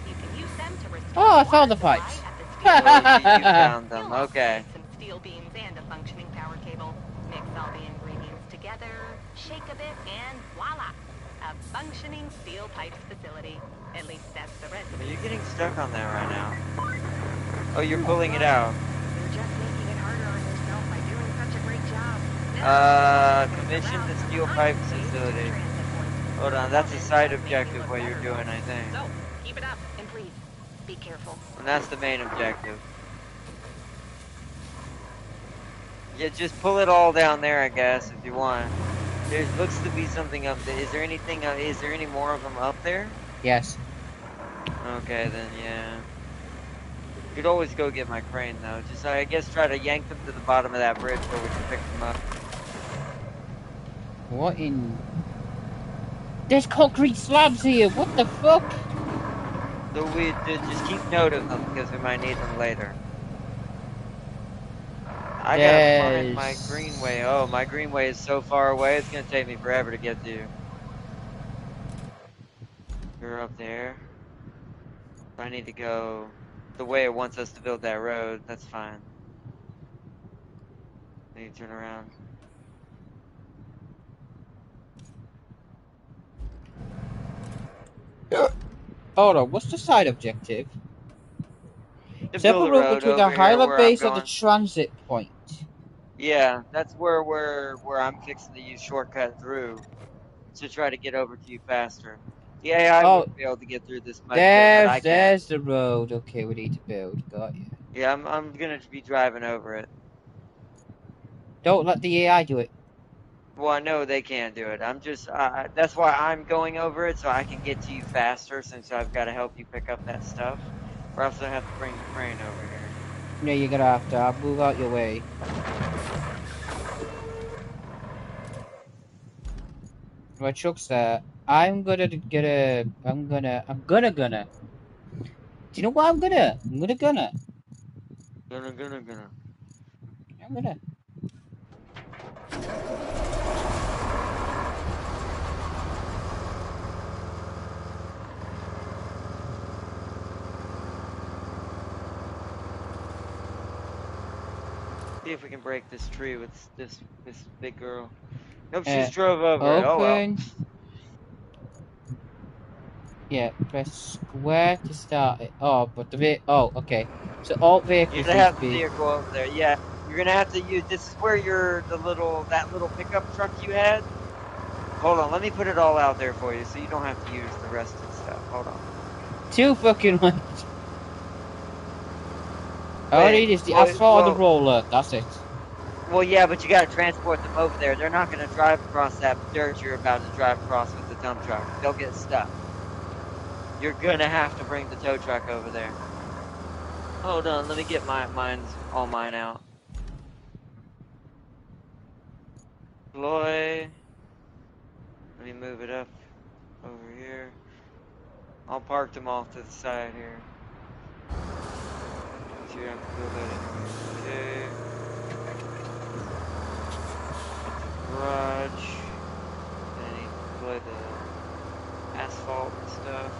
[SPEAKER 3] you can use them to restore
[SPEAKER 1] Oh, I found the
[SPEAKER 3] water
[SPEAKER 1] pipes.
[SPEAKER 3] supply at the
[SPEAKER 2] Oh,
[SPEAKER 3] steel
[SPEAKER 2] you found them.
[SPEAKER 3] You'll also
[SPEAKER 2] Okay.
[SPEAKER 3] need some steel beams and a functioning power cable. Mix all the ingredients together, shake a bit, and voila! A functioning steel pipes facility. At least that's the
[SPEAKER 2] Are
[SPEAKER 3] recipe.
[SPEAKER 2] you getting stuck on that right now? Oh, you're pulling it out.
[SPEAKER 3] You're just making it harder on yourself by doing such a great job.
[SPEAKER 2] Commission the steel pipe facility. Hold on, that's a side objective what you're doing, I think.
[SPEAKER 3] So, keep it up, and please, be careful.
[SPEAKER 2] And that's the main objective. Yeah, just pull it all down there, I guess, if you want. There looks to be something up there. Is there anything, is there any more of them up there?
[SPEAKER 1] Yes.
[SPEAKER 2] Okay, then, yeah. You could always go get my crane, though. Just, I guess, try to yank them to the bottom of that bridge where we can pick them up.
[SPEAKER 1] What in... There's concrete slabs here. What the fuck?
[SPEAKER 2] So we just keep note of them because we might need them later. I gotta find my greenway. Oh, my greenway is so far away, it's gonna take me forever to get to. You're up there. I need to go the way it wants us to build that road. That's fine. I need to turn around.
[SPEAKER 1] Hold on, what's the side objective?
[SPEAKER 2] To build
[SPEAKER 1] Separate
[SPEAKER 2] a
[SPEAKER 1] route
[SPEAKER 2] road
[SPEAKER 1] between the
[SPEAKER 2] over here
[SPEAKER 1] Hyla
[SPEAKER 2] where I'm
[SPEAKER 1] base and the
[SPEAKER 2] going.
[SPEAKER 1] transit point.
[SPEAKER 2] Yeah, that's where I'm fixing to use shortcut through to try to get over to you faster. The AI
[SPEAKER 1] Oh,
[SPEAKER 2] wouldn't be able to get through this mud pit, but I can.
[SPEAKER 1] there's the road. Okay, we need to build. Got you.
[SPEAKER 2] Yeah, I'm gonna be driving over it.
[SPEAKER 1] Don't let the AI do it.
[SPEAKER 2] Well, I know they can't do it. That's why I'm going over it so I can get to you faster since I've got to help you pick up that stuff. Or else I have to bring the crane over here.
[SPEAKER 1] No, you're gonna have to. I'll move out your way. My truck's there. I'm gonna get a. I'm gonna. Do you know what I'm gonna?
[SPEAKER 2] Gonna.
[SPEAKER 1] I'm gonna.
[SPEAKER 2] See if we can break this tree with this big girl. Nope, she just drove over it. Oh well.
[SPEAKER 1] Open. Yeah, press square to start it. Oh, but oh, okay. So all
[SPEAKER 2] You're
[SPEAKER 1] vehicles
[SPEAKER 2] gonna
[SPEAKER 1] need to
[SPEAKER 2] have the
[SPEAKER 1] be.
[SPEAKER 2] vehicle over there. Yeah, you're gonna have to use. This is where that little pickup truck you had. Hold on, let me put it all out there for you, so you don't have to use the rest of the stuff. Hold on.
[SPEAKER 1] Too fucking much. All I
[SPEAKER 2] Wait,
[SPEAKER 1] need is the asphalt and the
[SPEAKER 2] well,
[SPEAKER 1] roller. That's it.
[SPEAKER 2] well, yeah, but you gotta transport them over there. They're not gonna drive across that dirt you're about to drive across with the dump truck. They'll get stuck. You're gonna have to bring the tow truck over there. Hold on, let me get all mine out. Deploy. Let me move it up over here. I'll park them off to the side here. So you have to build that anyways. Okay. Got the garage. Then I need to deploy the asphalt and stuff.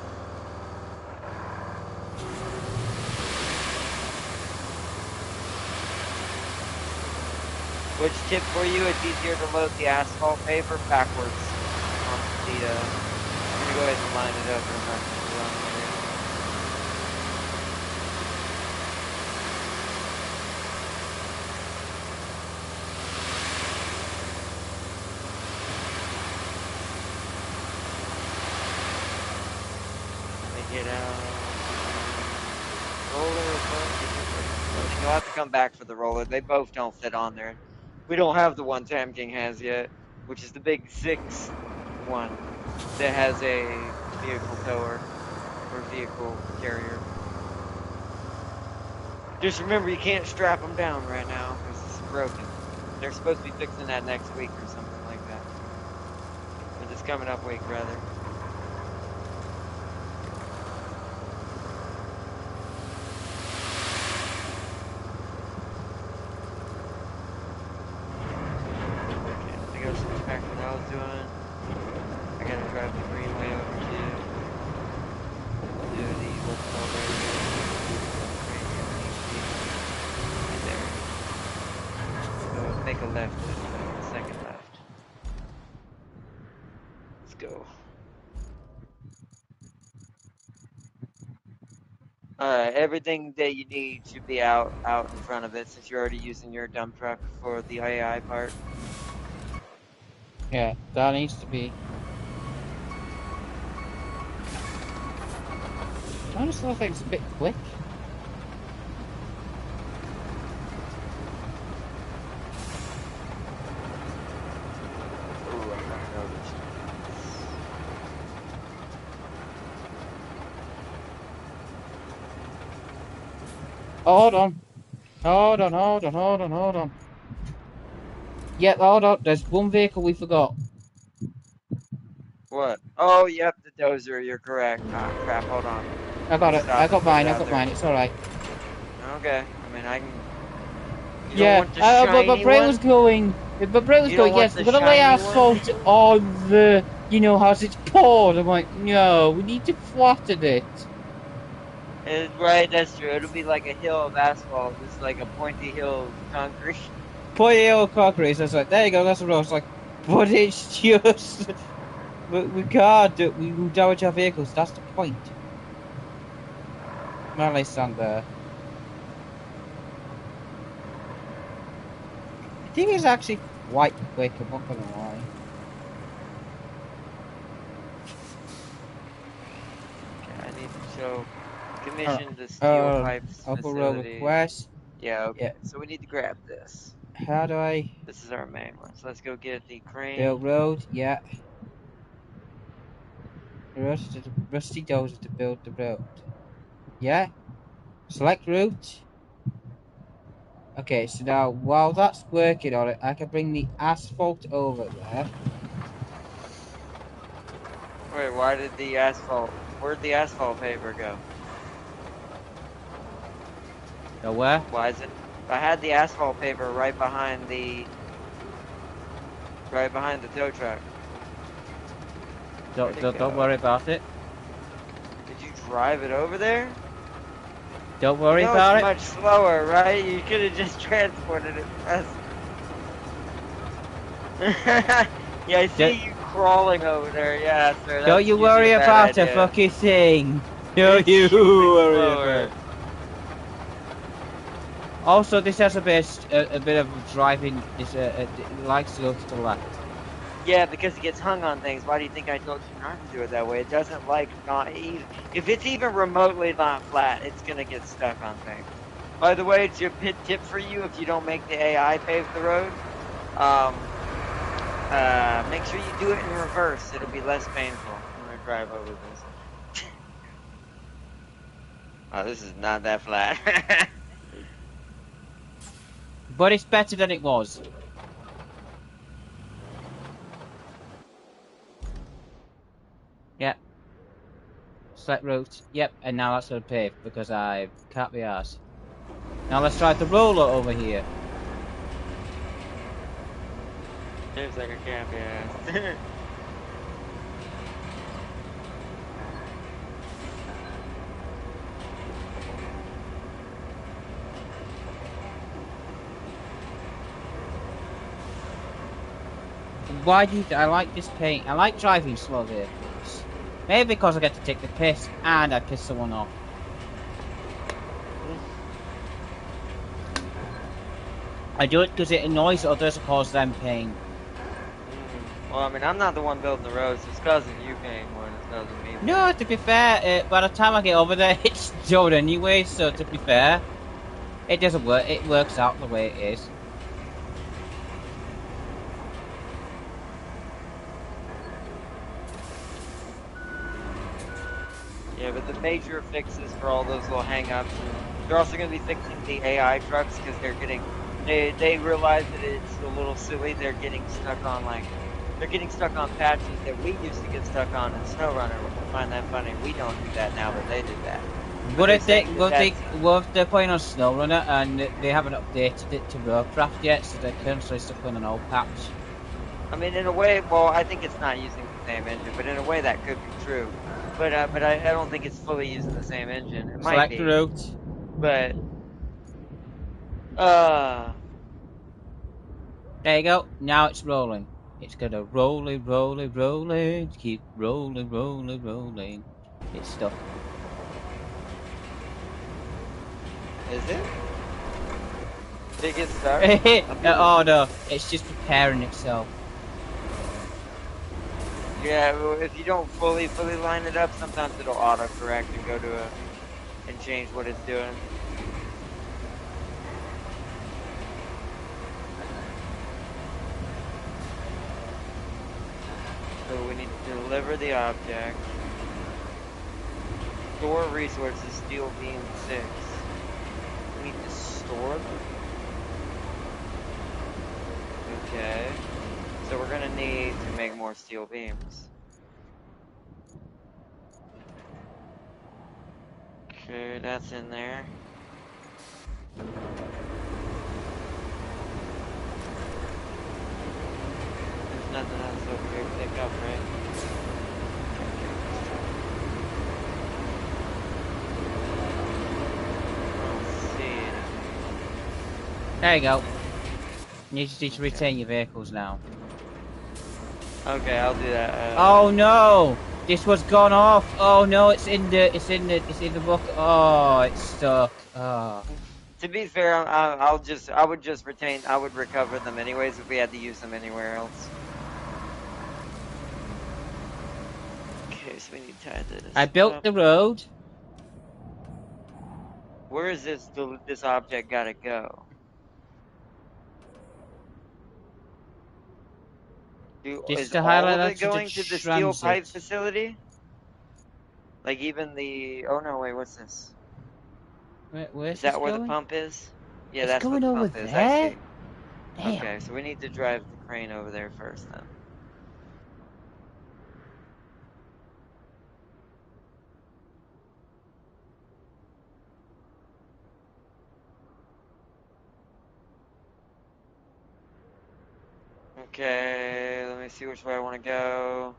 [SPEAKER 2] Which tip for you? It's easier to load the asphalt paper backwards onto the. I'm gonna go ahead and line it up and mark it around here. Let me get out. Roller. You'll have to come back for the roller. They both don't fit on there. We don't have the one Tam King has yet, which is the big 6 one that has a vehicle tower or vehicle carrier. Just remember, you can't strap them down right now because it's broken. They're supposed to be fixing that next week or something like that. Or this coming up week, rather. Okay, I think I was back to what I was doing. I gotta drive the greenway over to do the what's called right here. Right there. So make a left, a second left. Let's go. Alright, everything that you need should be out in front of it since you're already using your dump truck for the AI part.
[SPEAKER 1] Yeah, that needs to be. Honestly, I think it's a bit quick.
[SPEAKER 2] Ooh, I might notice.
[SPEAKER 1] Hold on. Hold on. Yep, hold on. There's one vehicle we forgot.
[SPEAKER 2] What? Oh, yep, the dozer. You're correct. Ah, crap. Hold on.
[SPEAKER 1] I got it. I
[SPEAKER 2] Stop and
[SPEAKER 1] got
[SPEAKER 2] put it
[SPEAKER 1] mine. I
[SPEAKER 2] out
[SPEAKER 1] got
[SPEAKER 2] there.
[SPEAKER 1] mine. It's all right.
[SPEAKER 2] Okay. I mean, I can. You don't
[SPEAKER 1] Yeah.
[SPEAKER 2] want the
[SPEAKER 1] But
[SPEAKER 2] shiny
[SPEAKER 1] Bray was
[SPEAKER 2] one?
[SPEAKER 1] going. But Bray was
[SPEAKER 2] You don't
[SPEAKER 1] going.
[SPEAKER 2] want
[SPEAKER 1] Yes,
[SPEAKER 2] the
[SPEAKER 1] we're gonna lay
[SPEAKER 2] shiny one?
[SPEAKER 1] asphalt on the. You know, as it's poured. I'm like, no, we need to flatten it.
[SPEAKER 2] Right, that's true. It'll be like a hill of asphalt, just like a pointy hill of concrete.
[SPEAKER 1] Put the old concrete. So it's like, there you go. That's the road. It's like, but it's just. We can't do. We will damage our vehicles. That's the point. Now they stand there. I think it's actually quite quick. I'm not gonna lie.
[SPEAKER 2] Okay, I need so commission the steel
[SPEAKER 1] Uh,
[SPEAKER 2] pipes
[SPEAKER 1] Upper row
[SPEAKER 2] facility.
[SPEAKER 1] request.
[SPEAKER 2] Yeah,
[SPEAKER 1] Yeah.
[SPEAKER 2] okay. So we need to grab this.
[SPEAKER 1] How do I
[SPEAKER 2] This is our main one. So let's go get the
[SPEAKER 1] build
[SPEAKER 2] crane.
[SPEAKER 1] road? Yeah. Rusty dozer to build the road. Yeah. Select route. Okay, so now while that's working on it, I can bring the asphalt over there.
[SPEAKER 2] Wait, where'd the asphalt paper go?
[SPEAKER 1] Go where?
[SPEAKER 2] Why is it? I had the asphalt paper right behind the tow truck. Where'd it
[SPEAKER 1] Don't
[SPEAKER 2] go?
[SPEAKER 1] worry about it.
[SPEAKER 2] Did you drive it over there?
[SPEAKER 1] Don't
[SPEAKER 2] You
[SPEAKER 1] worry
[SPEAKER 2] know it's
[SPEAKER 1] about it.
[SPEAKER 2] much slower, right? You could have just transported it faster. Yeah, I see
[SPEAKER 1] Don't,
[SPEAKER 2] you crawling over there. Yeah, sir,
[SPEAKER 1] don't
[SPEAKER 2] that's
[SPEAKER 1] you
[SPEAKER 2] usually
[SPEAKER 1] worry
[SPEAKER 2] a bad
[SPEAKER 1] about a
[SPEAKER 2] idea.
[SPEAKER 1] fucking thing. Don't
[SPEAKER 2] It's
[SPEAKER 1] you
[SPEAKER 2] usually
[SPEAKER 1] worry about it.
[SPEAKER 2] slower.
[SPEAKER 1] Also, this has a bit of driving. It likes to go to the left.
[SPEAKER 2] Yeah, because it gets hung on things. Why do you think I told you not to do it that way? It doesn't like not even if it's even remotely not flat, it's gonna get stuck on things. By the way, it's your pit tip for you if you don't make the AI pave the road. Um, make sure you do it in reverse. It'll be less painful. I'm gonna drive over this. Oh, this is not that flat.
[SPEAKER 1] But it's better than it was. Yep. Select route. Yep. And now that's going to pave because I can't be arsed. Now let's try the roller over here.
[SPEAKER 2] Seems like a camp, yeah.
[SPEAKER 1] Why do you? I like this paint. I like driving slow vehicles. Maybe because I get to take the piss and I piss someone off. I do it because it annoys others and causes them pain.
[SPEAKER 2] Well, I mean, I'm not the one building the roads. It's causing you pain more than it's causing me pain.
[SPEAKER 1] No, to be fair, by the time I get over there, it's done anyway. So to be fair, it doesn't work. It works out the way it is.
[SPEAKER 2] Yeah, but the major fixes for all those little hang-ups, they're also going to be fixing the AI trucks because they realize that it's a little silly. They're getting stuck on patches that we used to get stuck on in SnowRunner. We find that funny. We don't do that now, but they did that.
[SPEAKER 1] What if they're playing on SnowRunner and they haven't updated it to Roadcraft yet, so they're currently stuck on an old patch?
[SPEAKER 2] I mean, in a way, well, I think it's not using the same engine, but in a way that could be true. But I don't think it's fully using the same engine. It might
[SPEAKER 1] Select
[SPEAKER 2] be.
[SPEAKER 1] the route.
[SPEAKER 2] But
[SPEAKER 1] There you go. Now it's rolling. It's gonna rolling, keep rolling. It's stuck.
[SPEAKER 2] is it? Did it get stuck?
[SPEAKER 1] Oh no, it's just preparing itself.
[SPEAKER 2] Yeah, well, if you don't fully line it up, sometimes it'll autocorrect and go to and change what it's doing. So we need to deliver the object. Store resources, steel beam 6. We need to store them. Okay. So we're gonna need to make more steel beams. Okay, that's in there. There's nothing else over here to pick up, right? I don't see anything.
[SPEAKER 1] There you go. You just need to retain your vehicles now.
[SPEAKER 2] Okay, I'll do that.
[SPEAKER 1] Oh no! This was gone off. Oh no! It's in the book. Oh, it's stuck. Oh.
[SPEAKER 2] To be fair, I would recover them anyways if we had to use them anywhere else. Okay, so we need to tie this.
[SPEAKER 1] I built the road.
[SPEAKER 2] Where is this object gotta go?
[SPEAKER 1] Just
[SPEAKER 2] Is
[SPEAKER 1] to
[SPEAKER 2] all
[SPEAKER 1] highlight
[SPEAKER 2] of
[SPEAKER 1] that
[SPEAKER 2] it
[SPEAKER 1] to the
[SPEAKER 2] going to the steel pipe
[SPEAKER 1] transit.
[SPEAKER 2] facility? Like even the... Oh no, wait, what's this?
[SPEAKER 1] Where's
[SPEAKER 2] Is
[SPEAKER 1] this
[SPEAKER 2] that where the
[SPEAKER 1] going?
[SPEAKER 2] pump is? Yeah,
[SPEAKER 1] It's
[SPEAKER 2] that's what
[SPEAKER 1] going
[SPEAKER 2] the
[SPEAKER 1] over
[SPEAKER 2] pump is. I
[SPEAKER 1] there?
[SPEAKER 2] see.
[SPEAKER 1] Damn.
[SPEAKER 2] Okay, so we need to drive the crane over there first then. Okay, let me see which way I want to go.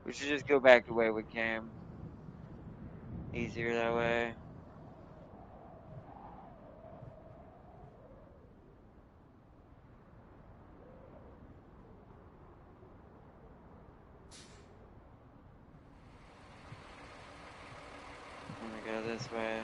[SPEAKER 2] We should just go back the way we came. Easier that way. I'm gonna go this way.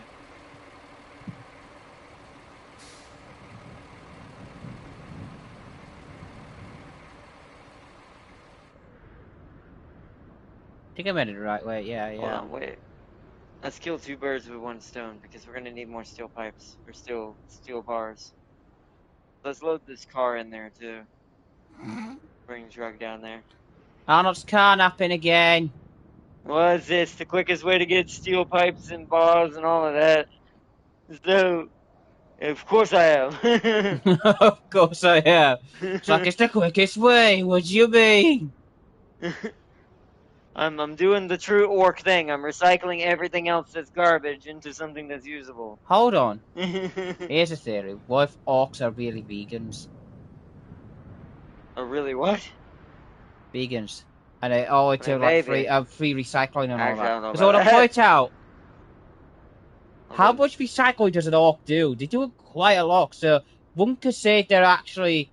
[SPEAKER 1] I think I made it the right way. Yeah,
[SPEAKER 2] Hold
[SPEAKER 1] yeah.
[SPEAKER 2] on, wait. Let's kill two birds with one stone because we're gonna need more steel pipes or steel bars. Let's load this car in there too. Bring the truck down there.
[SPEAKER 1] Arnold's car napping again.
[SPEAKER 2] What is this? The quickest way to get steel pipes and bars and all of that. So, of course I am.
[SPEAKER 1] Of course I have. It's like it's the quickest way. What do you mean?
[SPEAKER 2] I'm doing the true orc thing. I'm recycling everything else that's garbage into something that's usable.
[SPEAKER 1] Hold on. Here's a theory. What if orcs are really vegans?
[SPEAKER 2] Oh, really? What?
[SPEAKER 1] Vegans. And they all
[SPEAKER 2] I
[SPEAKER 1] do
[SPEAKER 2] mean,
[SPEAKER 1] like
[SPEAKER 2] maybe.
[SPEAKER 1] free recycling and all
[SPEAKER 2] Actually, I
[SPEAKER 1] that.
[SPEAKER 2] don't know
[SPEAKER 1] Because I
[SPEAKER 2] about
[SPEAKER 1] want to
[SPEAKER 2] that.
[SPEAKER 1] point out how
[SPEAKER 2] Although,
[SPEAKER 1] much recycling does an orc do? They do quite a lot. So one could say they're actually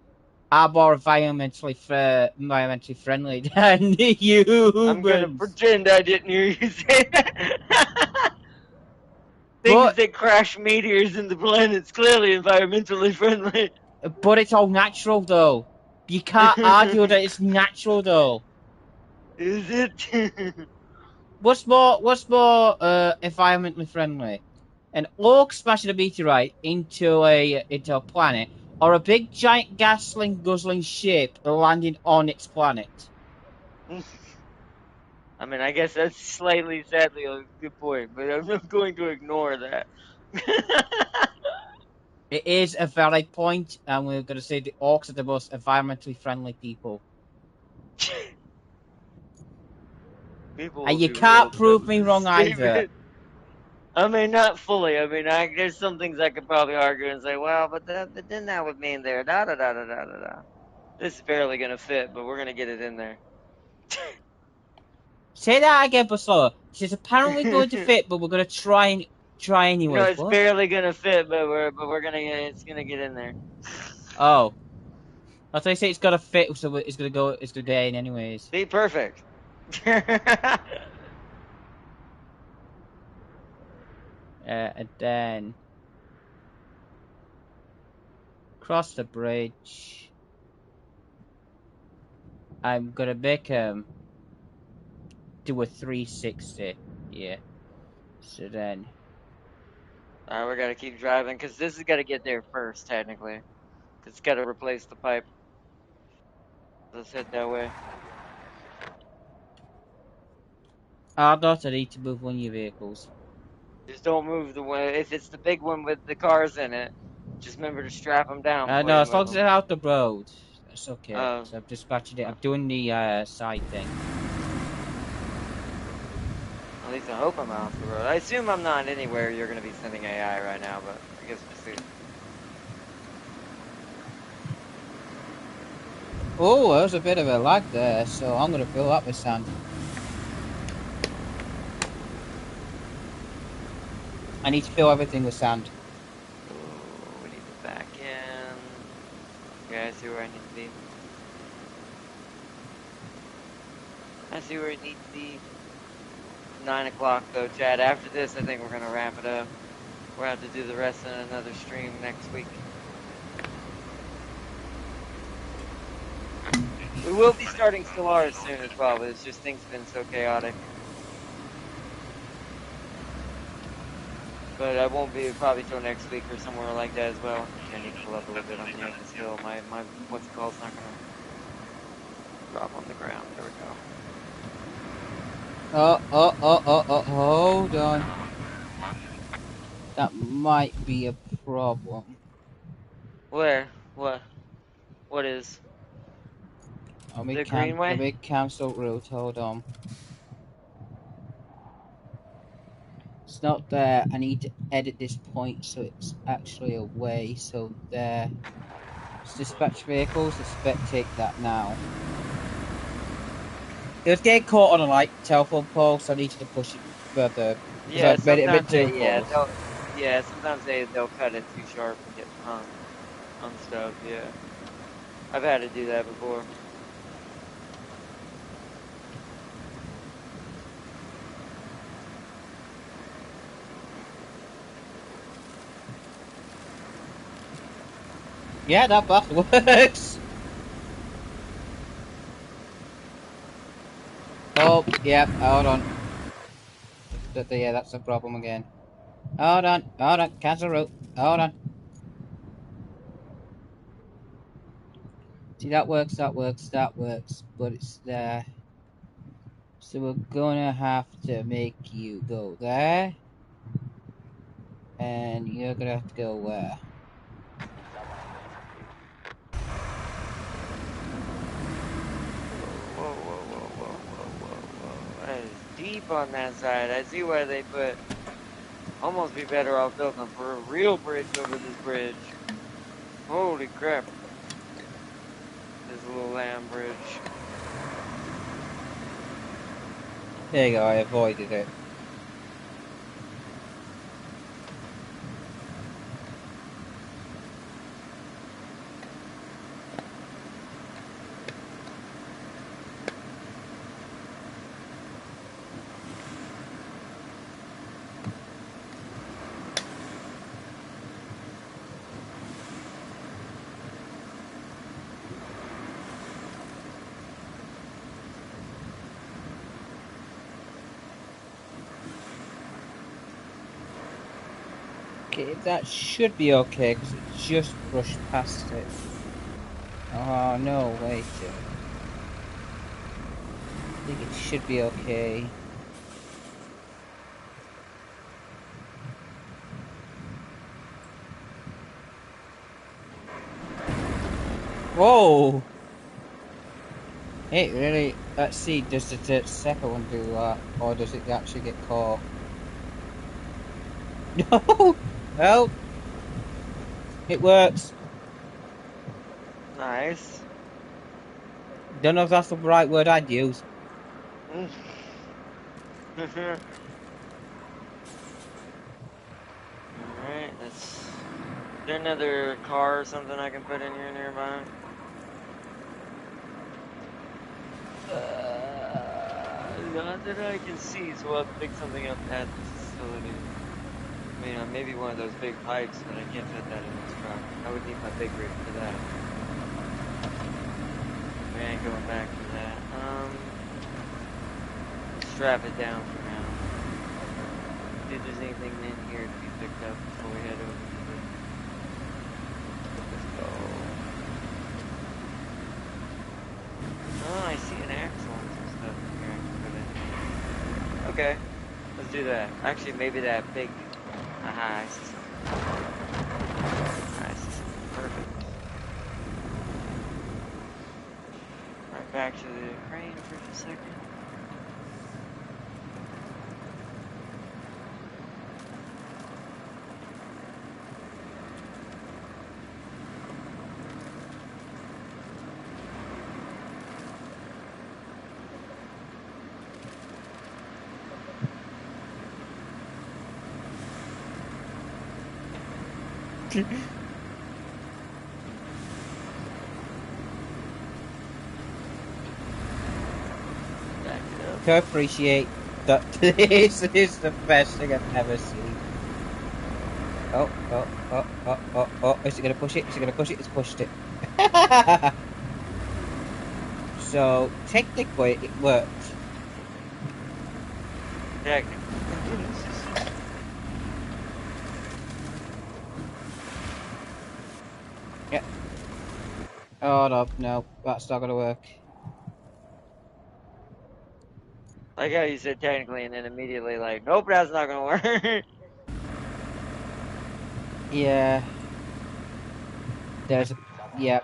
[SPEAKER 1] are more environmentally friendly than the
[SPEAKER 2] I'm gonna
[SPEAKER 1] humans.
[SPEAKER 2] pretend I didn't hear you say that. Things
[SPEAKER 1] But
[SPEAKER 2] that crash meteors into planets clearly environmentally friendly.
[SPEAKER 1] it's all natural though. You can't argue that it's natural though.
[SPEAKER 2] Is it?
[SPEAKER 1] What's more environmentally friendly? An orc smashing a meteorite into a planet, or a big giant gasoline guzzling ship landing on its planet?
[SPEAKER 2] I mean, I guess that's slightly, sadly, a good point, but I'm not going to ignore that.
[SPEAKER 1] It is a valid point, and we're going to say the orcs are the most environmentally friendly people.
[SPEAKER 2] People
[SPEAKER 1] And
[SPEAKER 2] will
[SPEAKER 1] you
[SPEAKER 2] be real
[SPEAKER 1] can't
[SPEAKER 2] upset
[SPEAKER 1] prove
[SPEAKER 2] with
[SPEAKER 1] me
[SPEAKER 2] this
[SPEAKER 1] wrong either.
[SPEAKER 2] statement. I mean, not fully. I mean, there's some things I could probably argue and say, well, but then that would mean there, da da da da da da da. This is barely gonna fit, but we're gonna get it in there.
[SPEAKER 1] Say that again, but slower. She's apparently going to fit, but we're going to try
[SPEAKER 2] You know,
[SPEAKER 1] anyways.
[SPEAKER 2] it's
[SPEAKER 1] What?
[SPEAKER 2] barely gonna fit, but it's gonna get in there.
[SPEAKER 1] Oh, I thought you say it's got to fit, so it's going to go. It's going to get in anyways.
[SPEAKER 2] Be perfect.
[SPEAKER 1] And then cross the bridge. I'm gonna make do a 360. Yeah. So then
[SPEAKER 2] Alright, we gotta keep driving because this has got to get there first, technically. It's got to replace the pipe. Let's head that way.
[SPEAKER 1] I thought I need to move one of your vehicles.
[SPEAKER 2] Just don't move the way. If it's the big one with the cars in it, just remember to strap them down before
[SPEAKER 1] No,
[SPEAKER 2] you
[SPEAKER 1] as long
[SPEAKER 2] move
[SPEAKER 1] as it's
[SPEAKER 2] them.
[SPEAKER 1] out the road, that's okay.
[SPEAKER 2] Uh,
[SPEAKER 1] So I'm dispatching it. I'm doing the side thing.
[SPEAKER 2] At least I hope I'm off the road. I assume I'm not anywhere you're gonna be sending AI right now, but I guess we'll see.
[SPEAKER 1] Oh, there's a bit of a lag there, so I'm gonna fill up with sand. I need to fill everything with sand.
[SPEAKER 2] Oh, we need to back in. Yeah, I see where I need to be. I see where it needs to be. 9 o'clock though, Chad. After this, I think we're gonna wrap it up. We'll have to do the rest in another stream next week. We will be starting Stellaris soon as well, but it's just things have been so chaotic. But I won't be probably till next week or somewhere like that as well. I need to pull up a little bit on the Yankee still. My what's it called? It's not gonna drop on the ground. There we go.
[SPEAKER 1] Hold on. That might be a problem.
[SPEAKER 2] Where? What is? The
[SPEAKER 1] Let
[SPEAKER 2] Greenway?
[SPEAKER 1] me cancel route. Hold on. It's not there. I need to edit this point so it's actually away. So there. It's dispatch vehicles. Take that now. It was getting caught on a telephone pole, so I needed to push it further because
[SPEAKER 2] Yeah,
[SPEAKER 1] I'd made it a bit
[SPEAKER 2] sometimes
[SPEAKER 1] too
[SPEAKER 2] they,
[SPEAKER 1] close.
[SPEAKER 2] sometimes they'll cut it too sharp and get hung on stuff. Yeah, I've had to do that before.
[SPEAKER 1] Yeah, that buff works. Oh, yeah. Hold on. Yeah, that's the problem again. Hold on. Cancel route. Hold on. See, that works, but it's there. So we're gonna have to make you go there, and you're gonna have to go where?
[SPEAKER 2] Whoa. That is deep on that side. I see why they put. Almost be better off building for a real bridge over this bridge. Holy crap! This little land bridge.
[SPEAKER 1] There you go. I avoided it. Okay, that should be okay because it just brushed past it. Oh no, wait. I think it should be okay. Whoa! It really. Let's see. Does the second one do that, or does it actually get caught? No. Well, it works.
[SPEAKER 2] Nice.
[SPEAKER 1] Don't know if that's the right word I'd use.
[SPEAKER 2] Alright, is there another car or something I can put in here nearby? Not that I can see, so we'll have to pick something up at the facility. I mean, maybe one of those big pipes, but I can't fit that in this truck. I would need my big rig for that. We ain't going back for that. Strap it down for now. See if there's anything in here to be picked up before we head over to the... Let's go. Oh, I see an axle and some stuff in here I can put in. Okay, let's do that. Actually, maybe that big... Aha, I see something. I see something. Perfect. Right back to the crane for just a second. Back it up.
[SPEAKER 1] Can appreciate that this is the best thing I've ever seen. Oh, is it gonna push it? Is it gonna push it? It's pushed it. So, technically, it worked.
[SPEAKER 2] Technically.
[SPEAKER 1] Yeah. Oh, no, that's not gonna work.
[SPEAKER 2] Like how you said technically and then immediately like, nope, that's not gonna work.
[SPEAKER 1] Yeah. There's a... Yeah,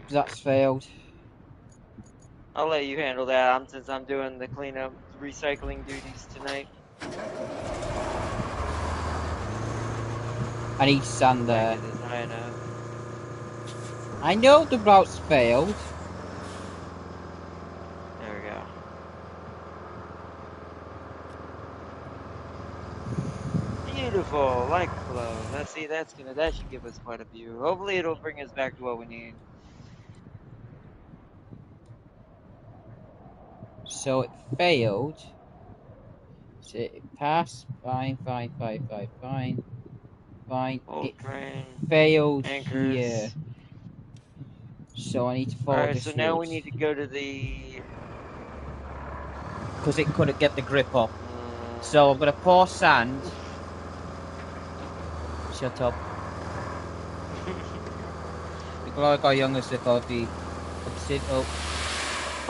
[SPEAKER 1] that's failed.
[SPEAKER 2] I'll let you handle that since I'm doing the cleanup recycling duties tonight.
[SPEAKER 1] I need sand there.
[SPEAKER 2] Like it is high enough.
[SPEAKER 1] I know the route's failed.
[SPEAKER 2] There we go. Beautiful, like flow. Let's see, that should give us quite a view. Hopefully it'll bring us back to what we need.
[SPEAKER 1] So it failed. So it passed. Fine.
[SPEAKER 2] Old
[SPEAKER 1] It
[SPEAKER 2] train,
[SPEAKER 1] failed here.
[SPEAKER 2] anchors.
[SPEAKER 1] So I need to follow
[SPEAKER 2] Alright,
[SPEAKER 1] this
[SPEAKER 2] so now
[SPEAKER 1] route.
[SPEAKER 2] we need to go to the...
[SPEAKER 1] Because it couldn't get the grip up. So I'm going to pour sand. Shut up. People like our youngest, they call the...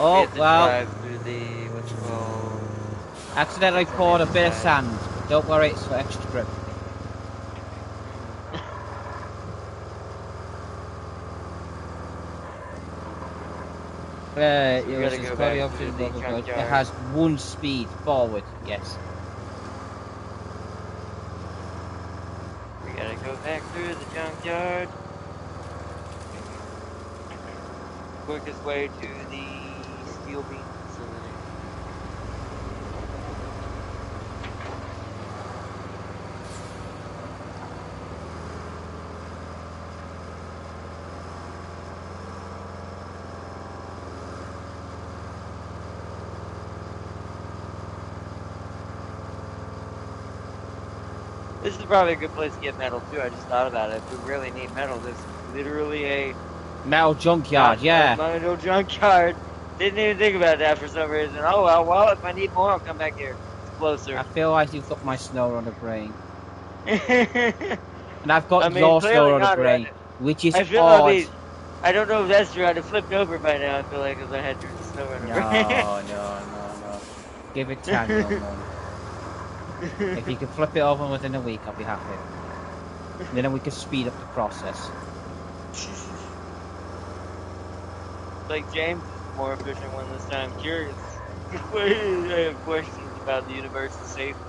[SPEAKER 1] Oh, well.
[SPEAKER 2] Drive through the, what's it called?
[SPEAKER 1] Accidentally poured a bit of sand. Don't worry, it's for extra grip. It has one speed forward, yes.
[SPEAKER 2] We gotta go back through the junkyard. Quickest way to the steel beam facility. This is probably a good place to get metal too. I just thought about it. If we really need metal, this is literally a
[SPEAKER 1] metal junkyard, yeah.
[SPEAKER 2] Metal junkyard. Didn't even think about that for some reason. Oh well, if I need more, I'll come back here. It's closer.
[SPEAKER 1] I feel like you've got my snow on the brain. And I've got your snow on the brain, which is odd.
[SPEAKER 2] I don't know if that's true. I'd have flipped over by now, I feel like, because I had your snow on the brain.
[SPEAKER 1] No. Give it time, young one. If you can flip it over within a week, I'll be happy. Then we can speed up the process.
[SPEAKER 2] Like James is more efficient one this time. Curious. I have questions about the universe's safety.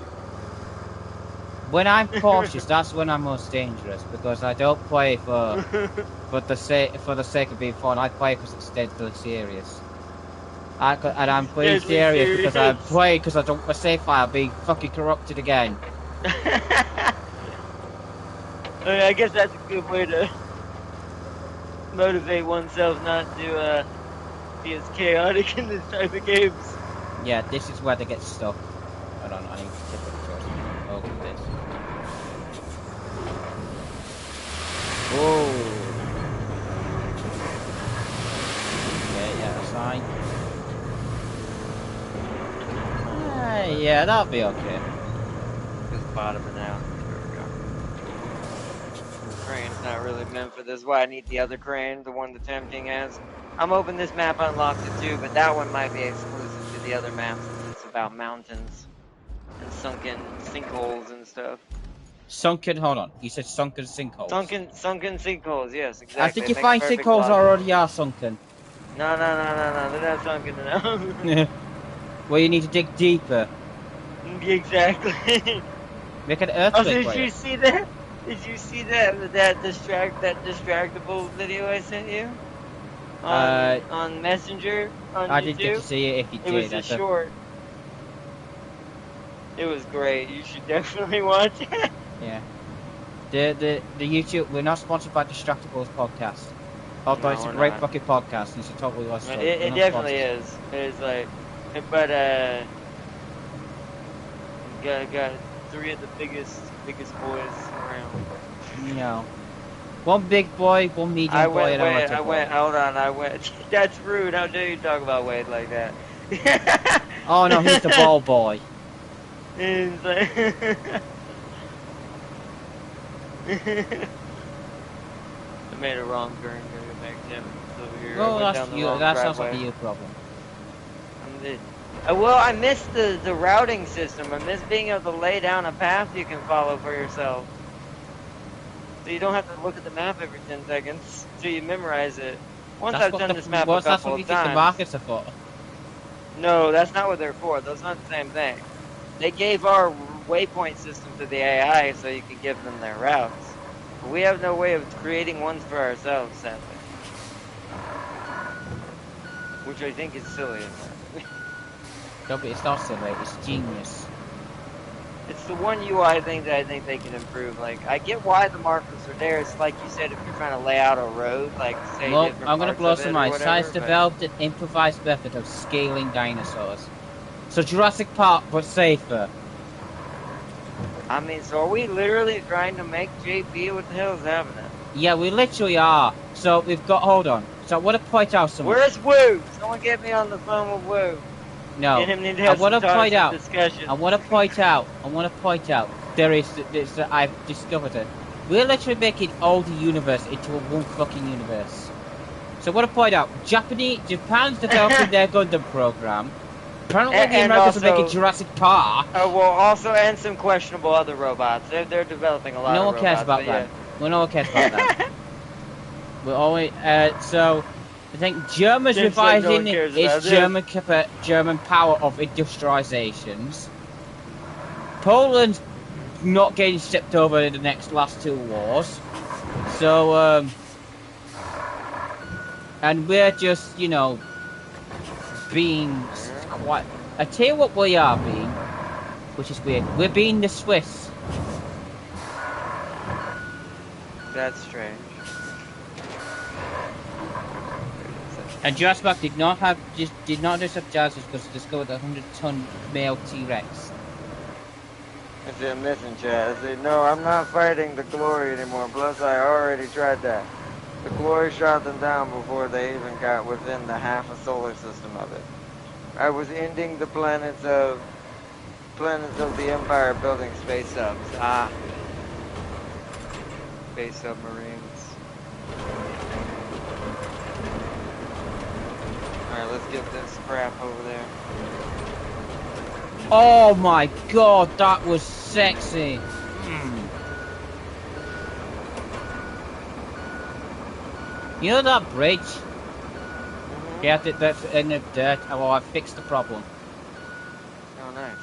[SPEAKER 1] When I'm cautious, that's when I'm most dangerous, because I don't play for the sake of being fun. I play because it's deadly serious. And I'm playing serious because I'm playing because I don't want my save file being fucking corrupted again.
[SPEAKER 2] I guess that's a good way to motivate oneself not to be as chaotic in this type of games.
[SPEAKER 1] Yeah, this is where they get stuck. Hold on, I need to tip it first. Oh, this. Whoa. Okay, yeah, that's fine. Yeah, that'll be okay.
[SPEAKER 2] Just bottom it out. There we go. The crane's not really meant for this. Why I need the other crane, the one the Tempting has. I'm hoping this map unlocks it too, but that one might be exclusive to the other maps since it's about mountains and sunken sinkholes and stuff.
[SPEAKER 1] Sunken, hold on. You said sunken sinkholes.
[SPEAKER 2] Sunken sinkholes, yes, exactly.
[SPEAKER 1] I think you find sinkholes already are sunken.
[SPEAKER 2] No, they're not sunken enough.
[SPEAKER 1] Well, you need to dig deeper.
[SPEAKER 2] Exactly.
[SPEAKER 1] Make an earthquake.
[SPEAKER 2] Oh, did you see that? Did you see that distractable video I sent you? On Messenger on
[SPEAKER 1] I
[SPEAKER 2] YouTube?
[SPEAKER 1] didn't get to see it if you did.
[SPEAKER 2] It was a short. It was great. You should definitely watch it.
[SPEAKER 1] Yeah. The YouTube. We're not sponsored by Distractables podcast. Although it's
[SPEAKER 2] No,
[SPEAKER 1] a
[SPEAKER 2] we're
[SPEAKER 1] great
[SPEAKER 2] not.
[SPEAKER 1] fucking podcast, and you should totally listen to it. We're
[SPEAKER 2] It
[SPEAKER 1] not
[SPEAKER 2] definitely
[SPEAKER 1] sponsors.
[SPEAKER 2] is. It's like, but got three of the biggest boys around.
[SPEAKER 1] You know, one big boy, one medium boy, and a little boy.
[SPEAKER 2] Hold on, I went. That's rude. How dare you talk about Wade like that?
[SPEAKER 1] Oh no, he's the ball boy.
[SPEAKER 2] It's like I made a wrong turn. Gotta go back to him. It's over here. I
[SPEAKER 1] Well,
[SPEAKER 2] went
[SPEAKER 1] that's
[SPEAKER 2] down the
[SPEAKER 1] you.
[SPEAKER 2] wrong
[SPEAKER 1] That sounds like
[SPEAKER 2] driveway.
[SPEAKER 1] a you problem.
[SPEAKER 2] Well, I missed the routing system. I missed being able to lay down a path you can follow for yourself. So you don't have to look at the map every 10 seconds so you memorize it. Once
[SPEAKER 1] That's
[SPEAKER 2] I've
[SPEAKER 1] what
[SPEAKER 2] done
[SPEAKER 1] the.
[SPEAKER 2] this map a
[SPEAKER 1] What's that's
[SPEAKER 2] couple
[SPEAKER 1] what you
[SPEAKER 2] of
[SPEAKER 1] think the
[SPEAKER 2] times.
[SPEAKER 1] markets are for?
[SPEAKER 2] No, that's not what they're for. Those aren't the same thing. They gave our waypoint system to the AI so you could give them their routes. But we have no way of creating ones for ourselves, sadly. Which I think is silly.
[SPEAKER 1] No, but it's not silly. It's genius.
[SPEAKER 2] It's the one UI thing that I think they can improve. Like, I get why the markers are there. It's like you said, if you're trying to lay out a road, like, say,
[SPEAKER 1] Well,
[SPEAKER 2] different
[SPEAKER 1] I'm gonna
[SPEAKER 2] parts
[SPEAKER 1] blow
[SPEAKER 2] of it
[SPEAKER 1] some
[SPEAKER 2] or
[SPEAKER 1] ice.
[SPEAKER 2] whatever,
[SPEAKER 1] Science
[SPEAKER 2] but-
[SPEAKER 1] developed an improvised method of scaling dinosaurs. So Jurassic Park, but safer.
[SPEAKER 2] I mean, so are we literally trying to make JP? What the hell is happening?
[SPEAKER 1] Yeah, we literally are. So we've got. Hold on. So I want to point out something.
[SPEAKER 2] Where's Woo? Someone get me on the phone with Woo.
[SPEAKER 1] No.
[SPEAKER 2] Get him to
[SPEAKER 1] I
[SPEAKER 2] have
[SPEAKER 1] want to
[SPEAKER 2] some
[SPEAKER 1] point out.
[SPEAKER 2] discussion.
[SPEAKER 1] I want to point out. There is. I've discovered it. We're literally making all the universe into a one fucking universe. So I want to point out. Japan's developing their Gundam program. Apparently the
[SPEAKER 2] And
[SPEAKER 1] Americans are making
[SPEAKER 2] also-
[SPEAKER 1] Jurassic Park.
[SPEAKER 2] Well, also, and some questionable other robots. They're developing a lot
[SPEAKER 1] No
[SPEAKER 2] of
[SPEAKER 1] one
[SPEAKER 2] robots.
[SPEAKER 1] cares about
[SPEAKER 2] but
[SPEAKER 1] that. Well, no one cares about that. We're always so. I think Germans
[SPEAKER 2] Seems like no one
[SPEAKER 1] revising
[SPEAKER 2] cares about
[SPEAKER 1] its
[SPEAKER 2] this.
[SPEAKER 1] German power of industrializations. Poland's not getting stepped over in the last two wars. So and we're just being quite. I tell you what we are being, which is weird. We're being the Swiss.
[SPEAKER 2] That's strange.
[SPEAKER 1] And Jurassic Park did not just have dinosaurs because it discovered a 100-ton male T-Rex.
[SPEAKER 2] I see a missing chat. I say, no, I'm not fighting the Glory anymore. Plus, I already tried that. The Glory shot them down before they even got within the half a solar system of it. I was ending the planets of the Empire building space subs. Ah. Space submarines. Alright, let's get this crap over there.
[SPEAKER 1] Oh my god, that was sexy. You know that bridge? Yeah, that's in the dirt. Oh, well, I fixed the problem.
[SPEAKER 2] Oh, nice.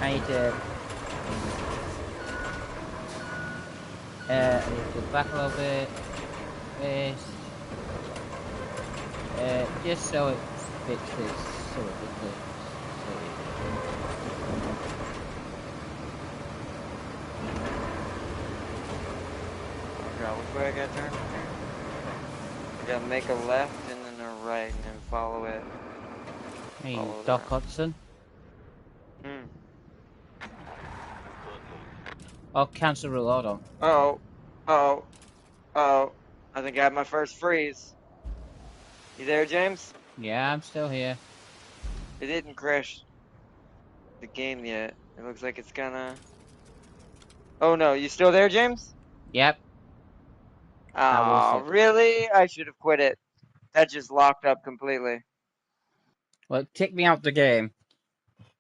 [SPEAKER 1] I need to go back a little bit. This. Just so it fixes. So it fixes.
[SPEAKER 2] Which way I gotta turn? I gotta make a left and then a right and then follow it.
[SPEAKER 1] Hey,
[SPEAKER 2] Follow
[SPEAKER 1] Doc
[SPEAKER 2] that.
[SPEAKER 1] Hudson.
[SPEAKER 2] Hmm.
[SPEAKER 1] Oh, cancel rule, hold on.
[SPEAKER 2] Oh. I think I had my first freeze. You there, James?
[SPEAKER 1] Yeah, I'm still here.
[SPEAKER 2] It didn't crash the game yet. It looks like it's gonna. Oh no, you still there, James?
[SPEAKER 1] Yep.
[SPEAKER 2] Oh, really? I should have quit it. That just locked up completely.
[SPEAKER 1] Well, it kicked me out the game.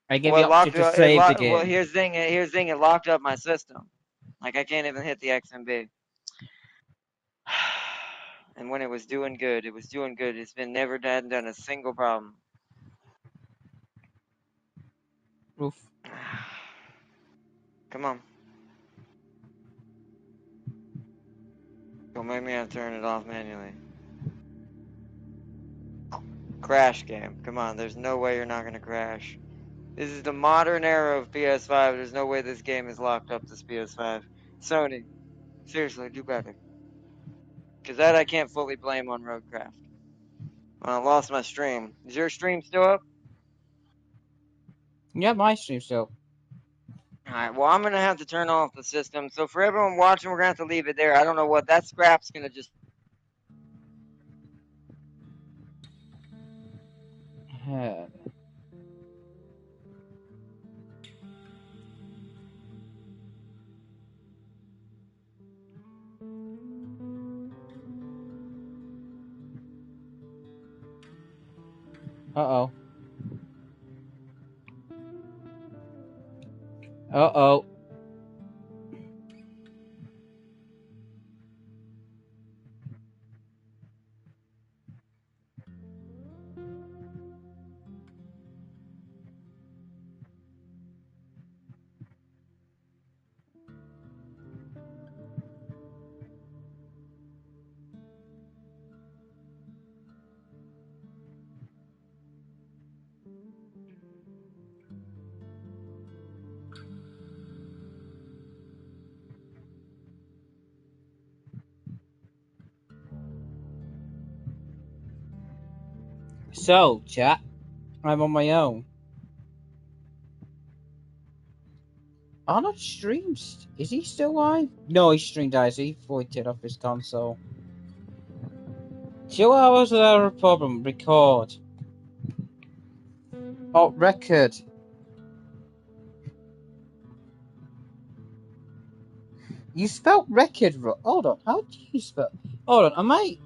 [SPEAKER 1] I gave
[SPEAKER 2] Well,
[SPEAKER 1] you the option to save the game.
[SPEAKER 2] Well, here's the thing. It locked up my system. Like I can't even hit the XMB. And when it was doing good, it was doing good. It's been never done a single problem.
[SPEAKER 1] Oof.
[SPEAKER 2] Come on. Don't make me have to turn it off manually. Crash game. Come on, there's no way you're not gonna crash. This is the modern era of PS5. There's no way this game is locked up to PS5. Sony, seriously, do better. Because that I can't fully blame on Roadcraft. Well, I lost my stream. Is your stream still up?
[SPEAKER 1] Yeah, my stream still.
[SPEAKER 2] Alright, well, I'm going to have to turn off the system. So for everyone watching, we're going to have to leave it there. I don't know what. That scrap's going to just...
[SPEAKER 1] Uh-oh. Uh-oh. So, chat, I'm on my own. Arnold streams. Is he still live? No, he streamed dies. He voided off his console. 2 hours without a problem. Record. Oh, record. You spelled record wrong. Hold on. How do you spell? Hold on. Am I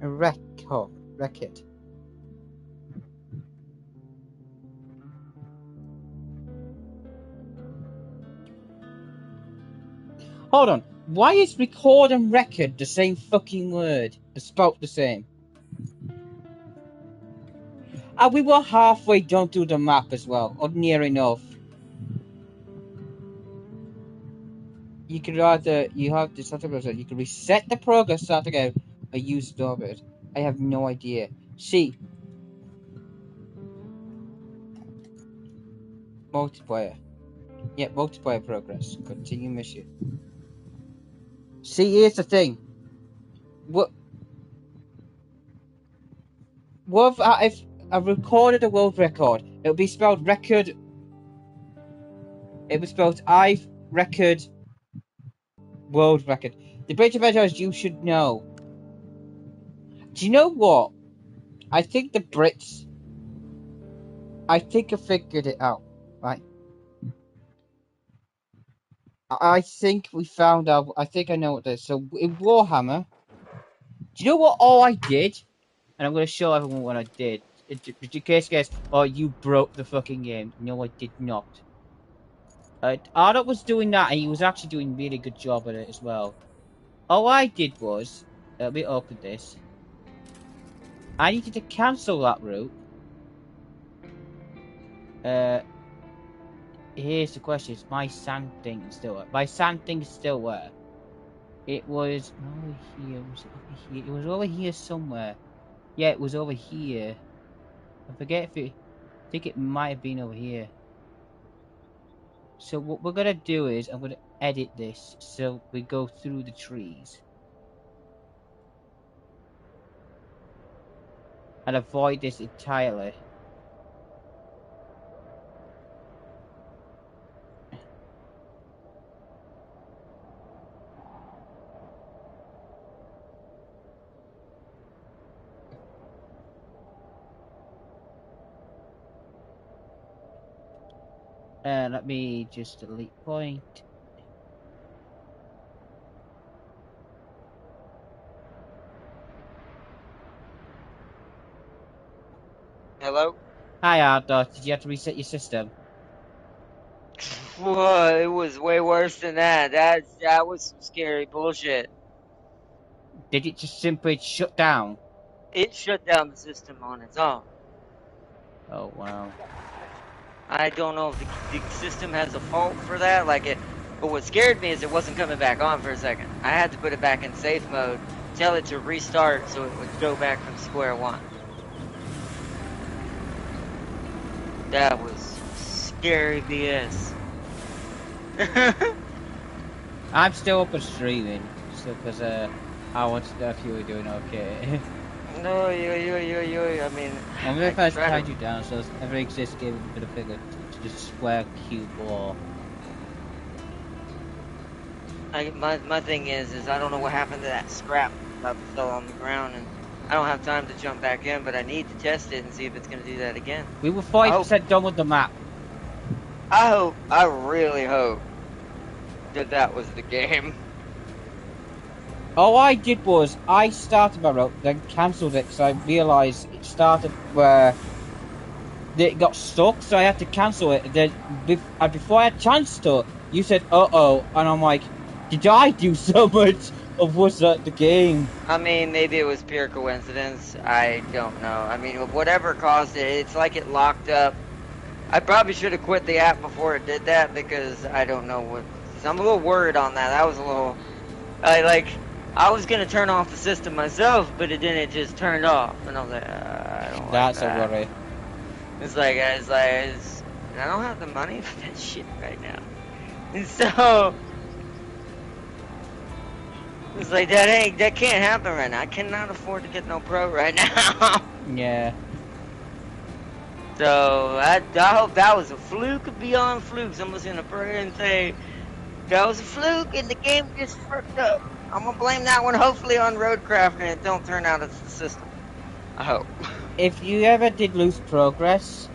[SPEAKER 1] a record? Record. Hold on. Why is record and record the same fucking word? They're spelled the same. We were halfway done through the map as well, or near enough. You could either you have this sort of you can reset the progress, start again, or you stop it. I have no idea. See, multiplayer. Yeah, multiplayer progress. Continue mission. See, here's the thing. What if I recorded a world record? It would be spelled record. It was spelled record world record. The British Adventures you should know. Do you know what? I think the Brits. I think I figured it out. Right. I think we found out. I think I know what this is. So in Warhammer, do you know what all I did? And I'm going to show everyone what I did. In case guys, oh, you broke the fucking game. No, I did not. Arnold was doing that, and he was actually doing a really good job at it as well. All I did was, let me open this. I needed to cancel that route. Here's the question: is my sand thing still there? My sand thing is still there. It was over here. Was it over here? It was over here somewhere. Yeah, it was over here. I forget if it. I think it might have been over here. So what we're gonna do is I'm gonna edit this so we go through the trees and avoid this entirely. And let me just delete point.
[SPEAKER 2] Hello?
[SPEAKER 1] Hi, Ardo. Did you have to reset your system?
[SPEAKER 2] Whoa, it was way worse than that. That was some scary bullshit.
[SPEAKER 1] Did it just simply shut down?
[SPEAKER 2] It shut down the system on its own.
[SPEAKER 1] Oh, wow.
[SPEAKER 2] I don't know if the system has a fault for that. But what scared me is it wasn't coming back on for a second. I had to put it back in safe mode, tell it to restart so it would go back from square one. That was scary BS.
[SPEAKER 1] I'm still up and streaming, so because I wanted to know if you were doing okay.
[SPEAKER 2] No, I mean,
[SPEAKER 1] I wonder
[SPEAKER 2] I
[SPEAKER 1] if I
[SPEAKER 2] try
[SPEAKER 1] tied
[SPEAKER 2] to.
[SPEAKER 1] you down so every exists gave it a bit of bigger to just square, cube, or
[SPEAKER 2] My thing is I don't know what happened to that scrap that fell on the ground, and I don't have time to jump back in, but I need to test it and see if it's gonna do that again.
[SPEAKER 1] we were
[SPEAKER 2] I hope,
[SPEAKER 1] 40% done with the map.
[SPEAKER 2] I really hope that that was the game.
[SPEAKER 1] All I did was I started my route, then cancelled it because I realised it started where it got stuck, so I had to cancel it. And then before I had a chance to, you said "uh-oh," and I'm like, did I do so much, or was that the game?
[SPEAKER 2] I mean, maybe it was pure coincidence. I don't know. I mean, whatever caused it, it's like it locked up. I probably should have quit the app before it did that because I don't know what. I'm a little worried on that. That was a little. I was gonna turn off the system myself, but it just turned off, and I was like, I don't like
[SPEAKER 1] That's a
[SPEAKER 2] that.
[SPEAKER 1] worry.
[SPEAKER 2] I don't have the money for that shit right now, and so it's like that can't happen right now. I cannot afford to get no pro right now.
[SPEAKER 1] Yeah.
[SPEAKER 2] So I hope that was a fluke beyond flukes. I'm just gonna pray and say that was a fluke, and the game just fucked up. I'm gonna blame that one hopefully on Roadcraft, and it don't turn out it's the system. I hope.
[SPEAKER 1] If you ever did lose progress,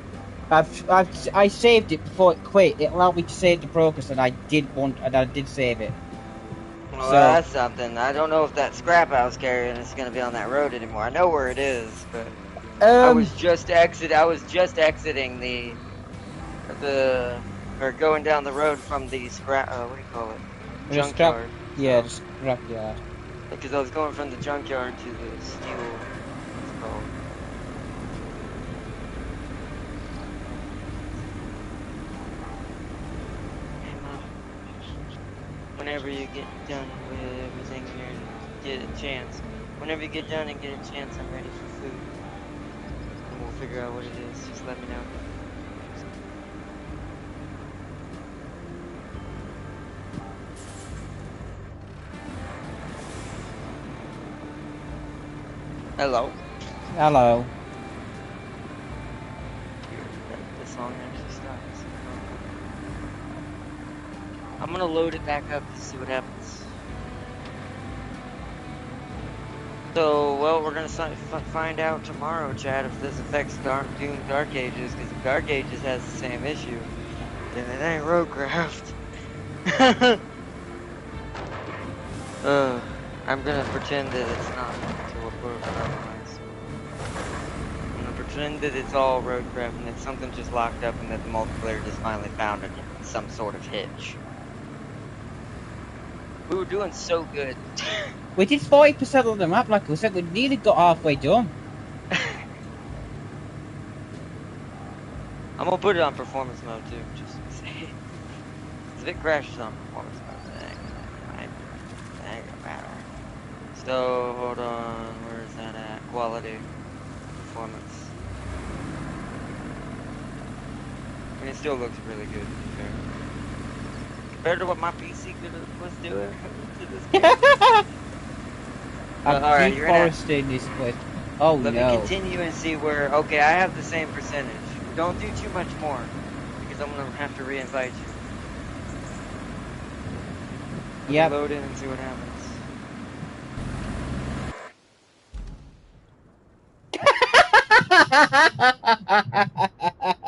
[SPEAKER 1] I saved it before it quit. It allowed me to save the progress, and I did save it.
[SPEAKER 2] Well,
[SPEAKER 1] So
[SPEAKER 2] that's something. I don't know if that scrap I was carrying is gonna be on that road anymore. I know where it is, but I was just exiting the or going down the road from the scrap. What do you call it? Junkyard.
[SPEAKER 1] Yeah, the scrapyard.
[SPEAKER 2] Because I was going from the junkyard to the steel. What's it called? Whenever you get done with everything and get a chance. Whenever you get done and get a chance, I'm ready for food. And we'll figure out what it is. Just let me know. Hello.
[SPEAKER 1] Hello.
[SPEAKER 2] The song actually stops. I'm gonna load it back up to see what happens. So, well, we're gonna find out tomorrow, Chad, if this affects Doom Dark Ages, because if Dark Ages has the same issue, then it ain't Roadcraft. I'm gonna pretend that it's not until we're both otherwise. I'm gonna pretend that it's all Roadcraft and that something just locked up and that the multiplayer just finally found some sort of hitch. We were doing so good.
[SPEAKER 1] We did 40% of the map, like I said. We nearly got halfway done.
[SPEAKER 2] I'm gonna put it on performance mode too, just to say. If it crashes on performance mode, it ain't gonna matter. So, hold on, where is that at? Quality. Performance. I mean, it still looks really good, to be fair. Compared to what my PC was doing to this game. Alright, you're gonna
[SPEAKER 1] deforesting this place. Oh
[SPEAKER 2] let
[SPEAKER 1] no.
[SPEAKER 2] me continue and see where. Okay, I have the same percentage. Don't do too much more, because I'm gonna have to re-invite you.
[SPEAKER 1] Yep.
[SPEAKER 2] Load in and see what happens.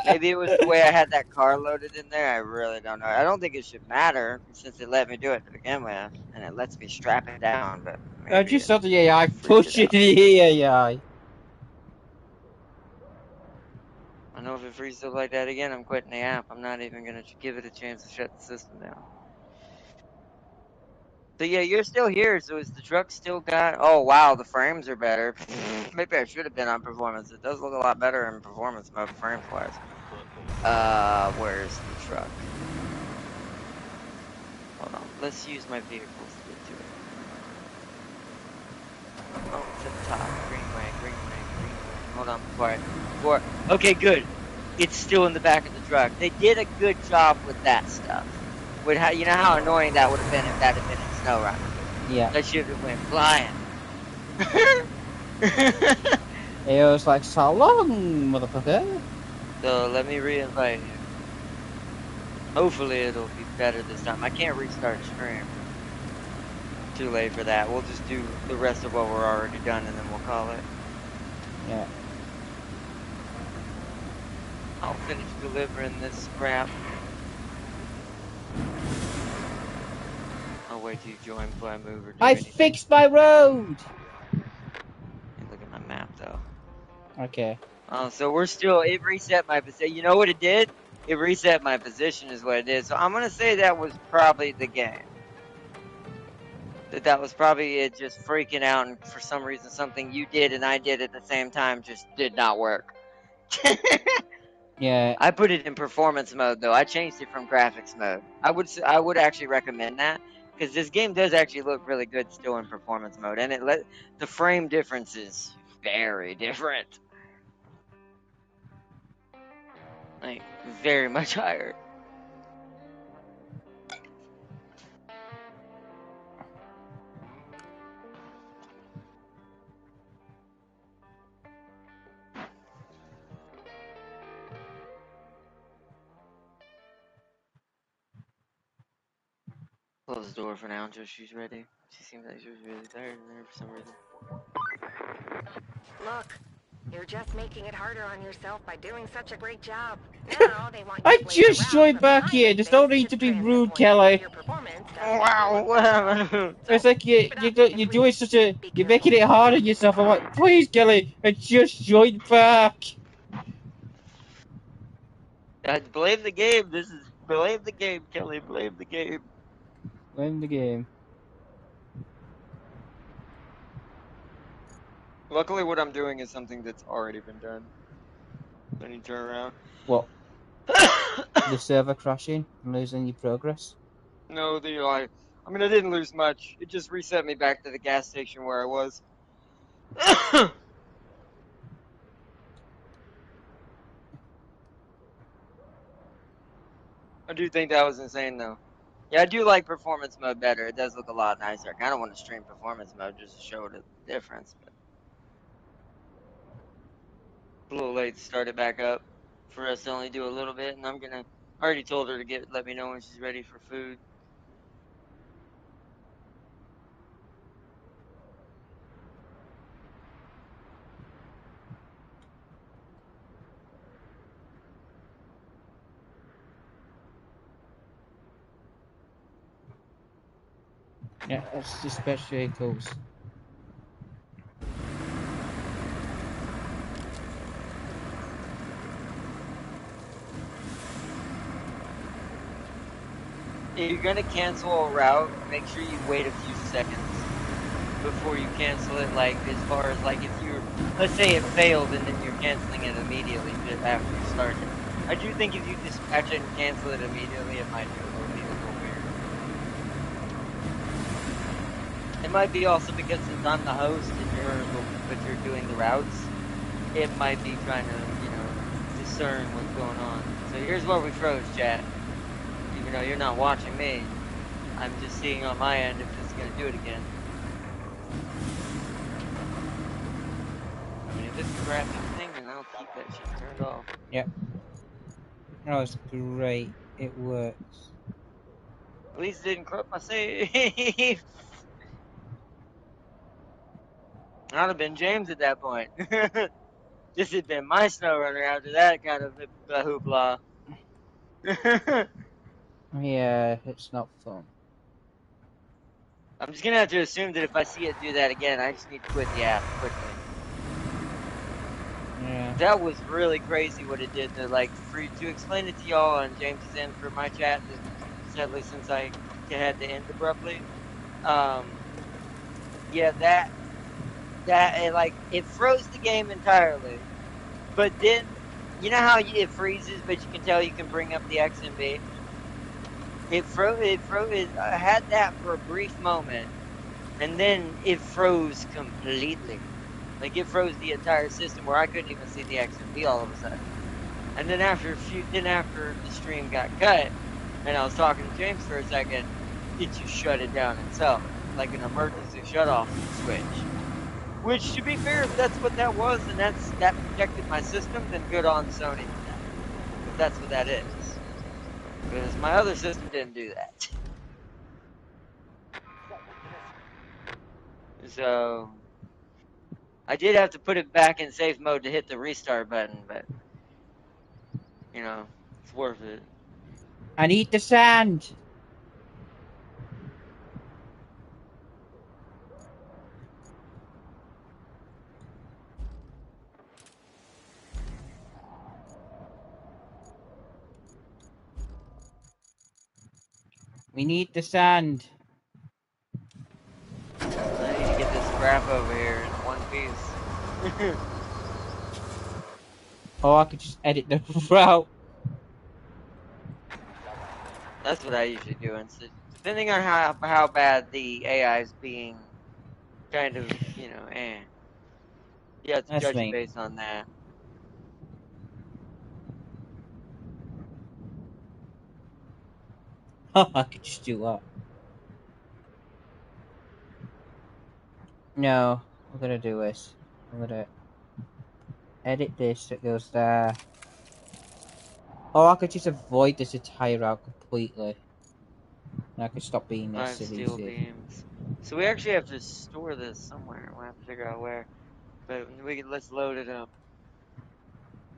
[SPEAKER 2] Maybe it was the way I had that car loaded in there. I really don't know. I don't think it should matter since it let me do it to begin with, and it lets me strap it down. But
[SPEAKER 1] I
[SPEAKER 2] maybe
[SPEAKER 1] just
[SPEAKER 2] it
[SPEAKER 1] saw the AI
[SPEAKER 2] freaked it
[SPEAKER 1] pushing
[SPEAKER 2] out.
[SPEAKER 1] the AI.
[SPEAKER 2] I know if it freezes up like that again, I'm quitting the app. I'm not even gonna give it a chance to shut the system down. So yeah, you're still here. So is the truck still got? Oh wow, the frames are better. Maybe I should have been on performance. It does look a lot better in performance mode, frames wise. Where's the truck? Hold on. Let's use my vehicles to get to it. Oh, it's at the top. Greenway. Hold on. Okay, good. it's still in the back of the truck. They did a good job with that stuff. With how, you know how annoying that would have been if that had been in SnowRunner.
[SPEAKER 1] Yeah.
[SPEAKER 2] That shit have went flying.
[SPEAKER 1] It was like, so long, motherfucker.
[SPEAKER 2] So let me re-invite you. Hopefully it'll be better this time. I can't restart stream. Too late for that. We'll just do the rest of what we're already done and then we'll call it.
[SPEAKER 1] Yeah.
[SPEAKER 2] I'll finish delivering this scrap. I'll wait till you join before I move or do
[SPEAKER 1] I
[SPEAKER 2] anything.
[SPEAKER 1] fixed my road!
[SPEAKER 2] Hey, look at my map though.
[SPEAKER 1] Okay.
[SPEAKER 2] Oh, so we're still, it reset my position. You know what it did? It reset my position is what it did. So I'm going to say that was probably the game. That was probably it just freaking out, and for some reason something you did and I did at the same time just did not work.
[SPEAKER 1] Yeah.
[SPEAKER 2] I put it in performance mode though. I changed it from graphics mode. I would actually recommend that because this game does actually look really good still in performance mode, and the frame difference is very different, like very much higher. Close the door for now until she's ready. She seems like she was really tired in there for some reason.
[SPEAKER 3] Look, you're just making it harder on yourself by doing such a great job. Now they want you
[SPEAKER 1] I
[SPEAKER 3] to play
[SPEAKER 1] just
[SPEAKER 3] the route
[SPEAKER 1] joined
[SPEAKER 3] from the
[SPEAKER 1] back here.
[SPEAKER 3] highway
[SPEAKER 1] There's no
[SPEAKER 3] space
[SPEAKER 1] need
[SPEAKER 3] to
[SPEAKER 1] to
[SPEAKER 3] the
[SPEAKER 1] be
[SPEAKER 3] transit
[SPEAKER 1] rude,
[SPEAKER 3] point.
[SPEAKER 1] Kelly.
[SPEAKER 3] Your performance doesn't
[SPEAKER 2] Wow,
[SPEAKER 3] look
[SPEAKER 2] what
[SPEAKER 3] so
[SPEAKER 2] happened?
[SPEAKER 3] good.
[SPEAKER 1] It's
[SPEAKER 3] So
[SPEAKER 1] like
[SPEAKER 3] keep it up and
[SPEAKER 1] you're doing
[SPEAKER 3] please
[SPEAKER 1] such a,
[SPEAKER 3] be
[SPEAKER 1] you're
[SPEAKER 3] careful.
[SPEAKER 1] making it hard on yourself. I'm like, please, Kelly, I just joined back.
[SPEAKER 2] Blame the game. Blame the game, Kelly. Blame the game.
[SPEAKER 1] Win the game.
[SPEAKER 2] Luckily, what I'm doing is something that's already been done. Then you turn around.
[SPEAKER 1] What? The server crashing and losing your progress?
[SPEAKER 2] No, I mean, I didn't lose much. It just reset me back to the gas station where I was. I do think that was insane, though. Yeah, I do like performance mode better. It does look a lot nicer. I kind of want to stream performance mode just to show the difference. But it's a little late to start it back up for us to only do a little bit. And I already told her to let me know when she's ready for food.
[SPEAKER 1] Yeah, that's dispatch vehicles.
[SPEAKER 2] If you're gonna cancel a route, make sure you wait a few seconds before you cancel it. Like as far as like if let's say it failed and then you're canceling it immediately after you start it. I do think if you dispatch it and cancel it immediately, it might be a little weird. It might be also because since I'm the host but you're doing the routes, it might be trying to discern what's going on. So here's where we froze, chat. Even though you're not watching me, I'm just seeing on my end if it's going to do it again. I mean, if it's a graphics thing, then I'll keep that shit turned off.
[SPEAKER 1] Yep. Oh, it's great. It works.
[SPEAKER 2] At least it didn't corrupt my save. I'd have been James at that point. This had been my SnowRunner after that kind of hoopla.
[SPEAKER 1] Yeah, it's not fun.
[SPEAKER 2] I'm just going to have to assume that if I see it do that again, I just need to quit the app quickly.
[SPEAKER 1] Yeah.
[SPEAKER 2] That was really crazy what it did to explain it to y'all on James's end for my chat, sadly since I had to end abruptly. Yeah, it froze the game entirely. But then, you know how it freezes, but you can tell you can bring up the XMB? It had that for a brief moment, and then it froze completely. Like, it froze the entire system where I couldn't even see the XMB all of a sudden. And then after the stream got cut, and I was talking to James for a second, it just shut it down itself, like an emergency shut-off switch. Which, to be fair, if that's what that was, and that protected my system, then good on Sony for that. If that's what that is, because my other system didn't do that. So I did have to put it back in safe mode to hit the restart button, but you know, it's worth it.
[SPEAKER 1] I need the sand. We need the sand.
[SPEAKER 2] I need to get this scrap over here in one piece.
[SPEAKER 1] Or I could just edit the route.
[SPEAKER 2] That's what I usually do. And so, depending on how bad the AI is being, kind of, you have to
[SPEAKER 1] That's
[SPEAKER 2] judge it
[SPEAKER 1] me.
[SPEAKER 2] based on that.
[SPEAKER 1] Oh, I could just do that. No, I'm gonna do this. I'm gonna edit this. It goes there. Or I could just avoid this entire route completely. And I could stop being this
[SPEAKER 2] 5
[SPEAKER 1] silly
[SPEAKER 2] steel
[SPEAKER 1] shit.
[SPEAKER 2] beams. So we actually have to store this somewhere. We'll have to figure out where. But let's load it up.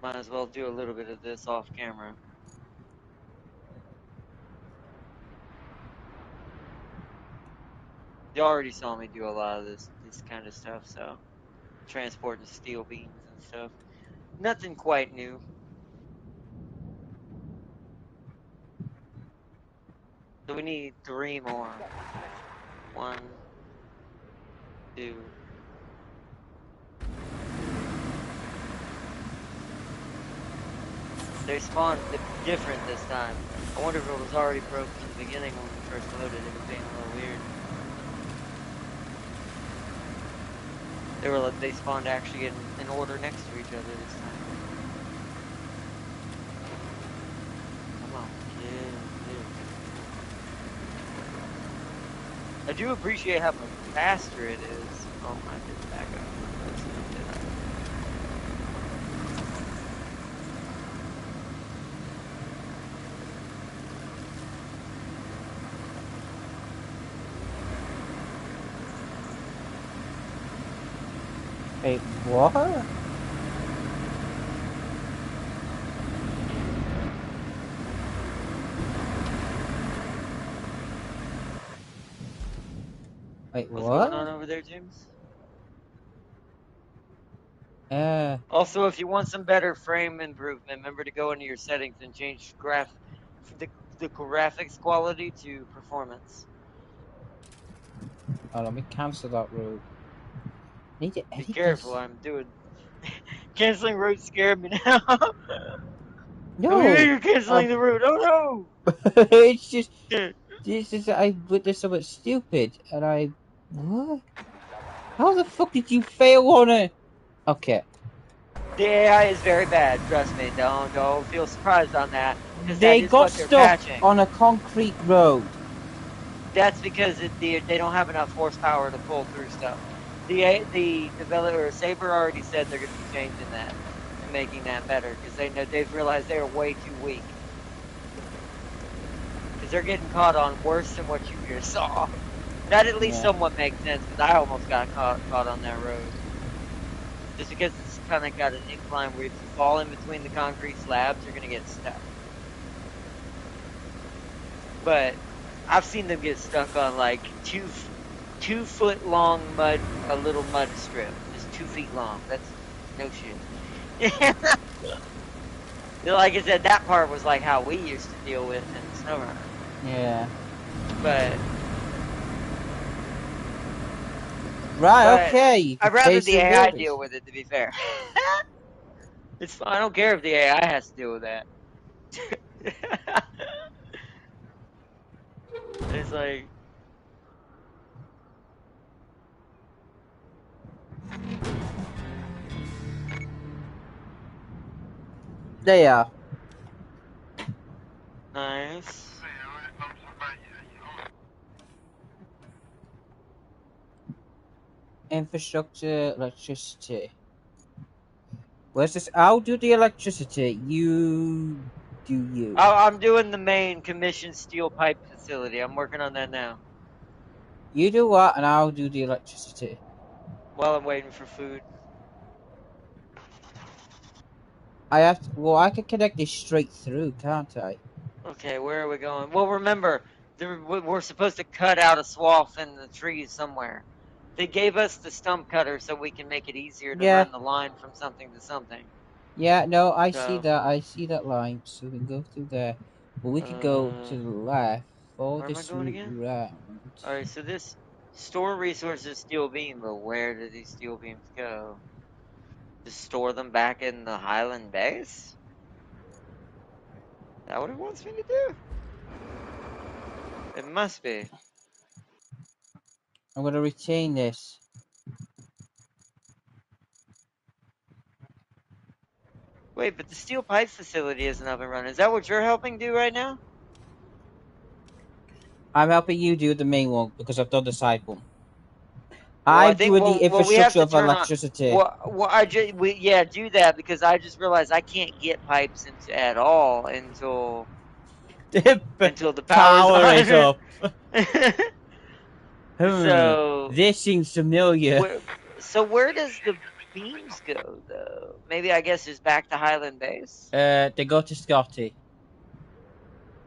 [SPEAKER 2] Might as well do a little bit of this off camera. You already saw me do a lot of this kind of stuff, so transporting steel beams and stuff. Nothing quite new. So we need 3 more. 1, 2. They spawned different this time. I wonder if it was already broken in the beginning when we first loaded it. It was being a little weird. They spawned actually in order next to each other this time. Come on, I do appreciate how much faster it is. Oh, I did back up.
[SPEAKER 1] Wait, what? Wait,
[SPEAKER 2] What's going
[SPEAKER 1] what?
[SPEAKER 2] on over there, James?
[SPEAKER 1] Uh,
[SPEAKER 2] Also, if you want some better frame improvement, remember to go into your settings and change the, the graphics quality to performance.
[SPEAKER 1] oh, let me cancel that route. Need to
[SPEAKER 2] Be
[SPEAKER 1] edit
[SPEAKER 2] careful,
[SPEAKER 1] this.
[SPEAKER 2] I'm doing canceling route scared me now. Oh,
[SPEAKER 1] No!
[SPEAKER 2] you're canceling the route. Oh
[SPEAKER 1] It's just,
[SPEAKER 2] no!
[SPEAKER 1] this is, I witnessed something stupid, and I, what? How the fuck did you fail on it? Okay.
[SPEAKER 2] The AI is very bad. Trust me. Don't feel surprised on that because that
[SPEAKER 1] They
[SPEAKER 2] is
[SPEAKER 1] got
[SPEAKER 2] what they're
[SPEAKER 1] stuck
[SPEAKER 2] patching.
[SPEAKER 1] on a concrete road.
[SPEAKER 2] That's because they don't have enough horsepower to pull through stuff. The developer Saber already said they're going to be changing that and making that better because they've realized they are way too weak because they're getting caught on worse than what you just saw. That at least
[SPEAKER 1] Yeah.
[SPEAKER 2] somewhat makes sense because I almost got caught on that road just because it's kind of got an incline where if you fall in between the concrete slabs, you're going to get stuck. But I've seen them get stuck on like 2 foot long a little mud strip, just 2 feet long. That's no shit. Like I said, that part was like how we used to deal with in SnowRunner.
[SPEAKER 1] Yeah.
[SPEAKER 2] But
[SPEAKER 1] Right, okay. You can
[SPEAKER 2] I'd rather
[SPEAKER 1] face
[SPEAKER 2] the
[SPEAKER 1] the
[SPEAKER 2] AI
[SPEAKER 1] buildings.
[SPEAKER 2] deal with it. To be fair, it's fine. I don't care if the AI has to deal with that. It's like
[SPEAKER 1] They are.
[SPEAKER 2] Nice.
[SPEAKER 1] Infrastructure, electricity. Where's this? I'll do the electricity. You do you.
[SPEAKER 2] I'm doing the main commissioned steel pipe facility. I'm working on that now.
[SPEAKER 1] You do what, and I'll do the electricity.
[SPEAKER 2] While I'm waiting for food.
[SPEAKER 1] I have to, well, I can connect this straight through, can't I?
[SPEAKER 2] Okay, where are we going? Well, remember, we're supposed to cut out a swath in the trees somewhere. They gave us the stump cutter so we can make it easier to
[SPEAKER 1] Yeah,
[SPEAKER 2] run the line from something to something.
[SPEAKER 1] yeah, no, I see
[SPEAKER 2] So,
[SPEAKER 1] that. I see that line. So we can go through there. But we could go to the left, follow
[SPEAKER 2] where am I
[SPEAKER 1] this
[SPEAKER 2] going
[SPEAKER 1] route
[SPEAKER 2] again?
[SPEAKER 1] round.
[SPEAKER 2] Alright, so this store resources steel beam, but where do these steel beams go? Just store them back in the Highland base? Is that what it wants me to do? It must be.
[SPEAKER 1] I'm gonna retain this.
[SPEAKER 2] Wait, but the steel pipe facility isn't up and running. Is that what you're helping do right now?
[SPEAKER 1] I'm helping you do the main one because I've done the side one.
[SPEAKER 2] Well, I
[SPEAKER 1] I'm
[SPEAKER 2] think
[SPEAKER 1] doing the
[SPEAKER 2] we have
[SPEAKER 1] infrastructure
[SPEAKER 2] to
[SPEAKER 1] of
[SPEAKER 2] turn on.
[SPEAKER 1] electricity.
[SPEAKER 2] Yeah, do that because I just realized I can't get pipes into at all until the power's
[SPEAKER 1] Power is
[SPEAKER 2] on.
[SPEAKER 1] up.
[SPEAKER 2] So
[SPEAKER 1] This seems familiar.
[SPEAKER 2] where where does the beams go though? Maybe I guess it's back to Highland Base.
[SPEAKER 1] They go to Scotty.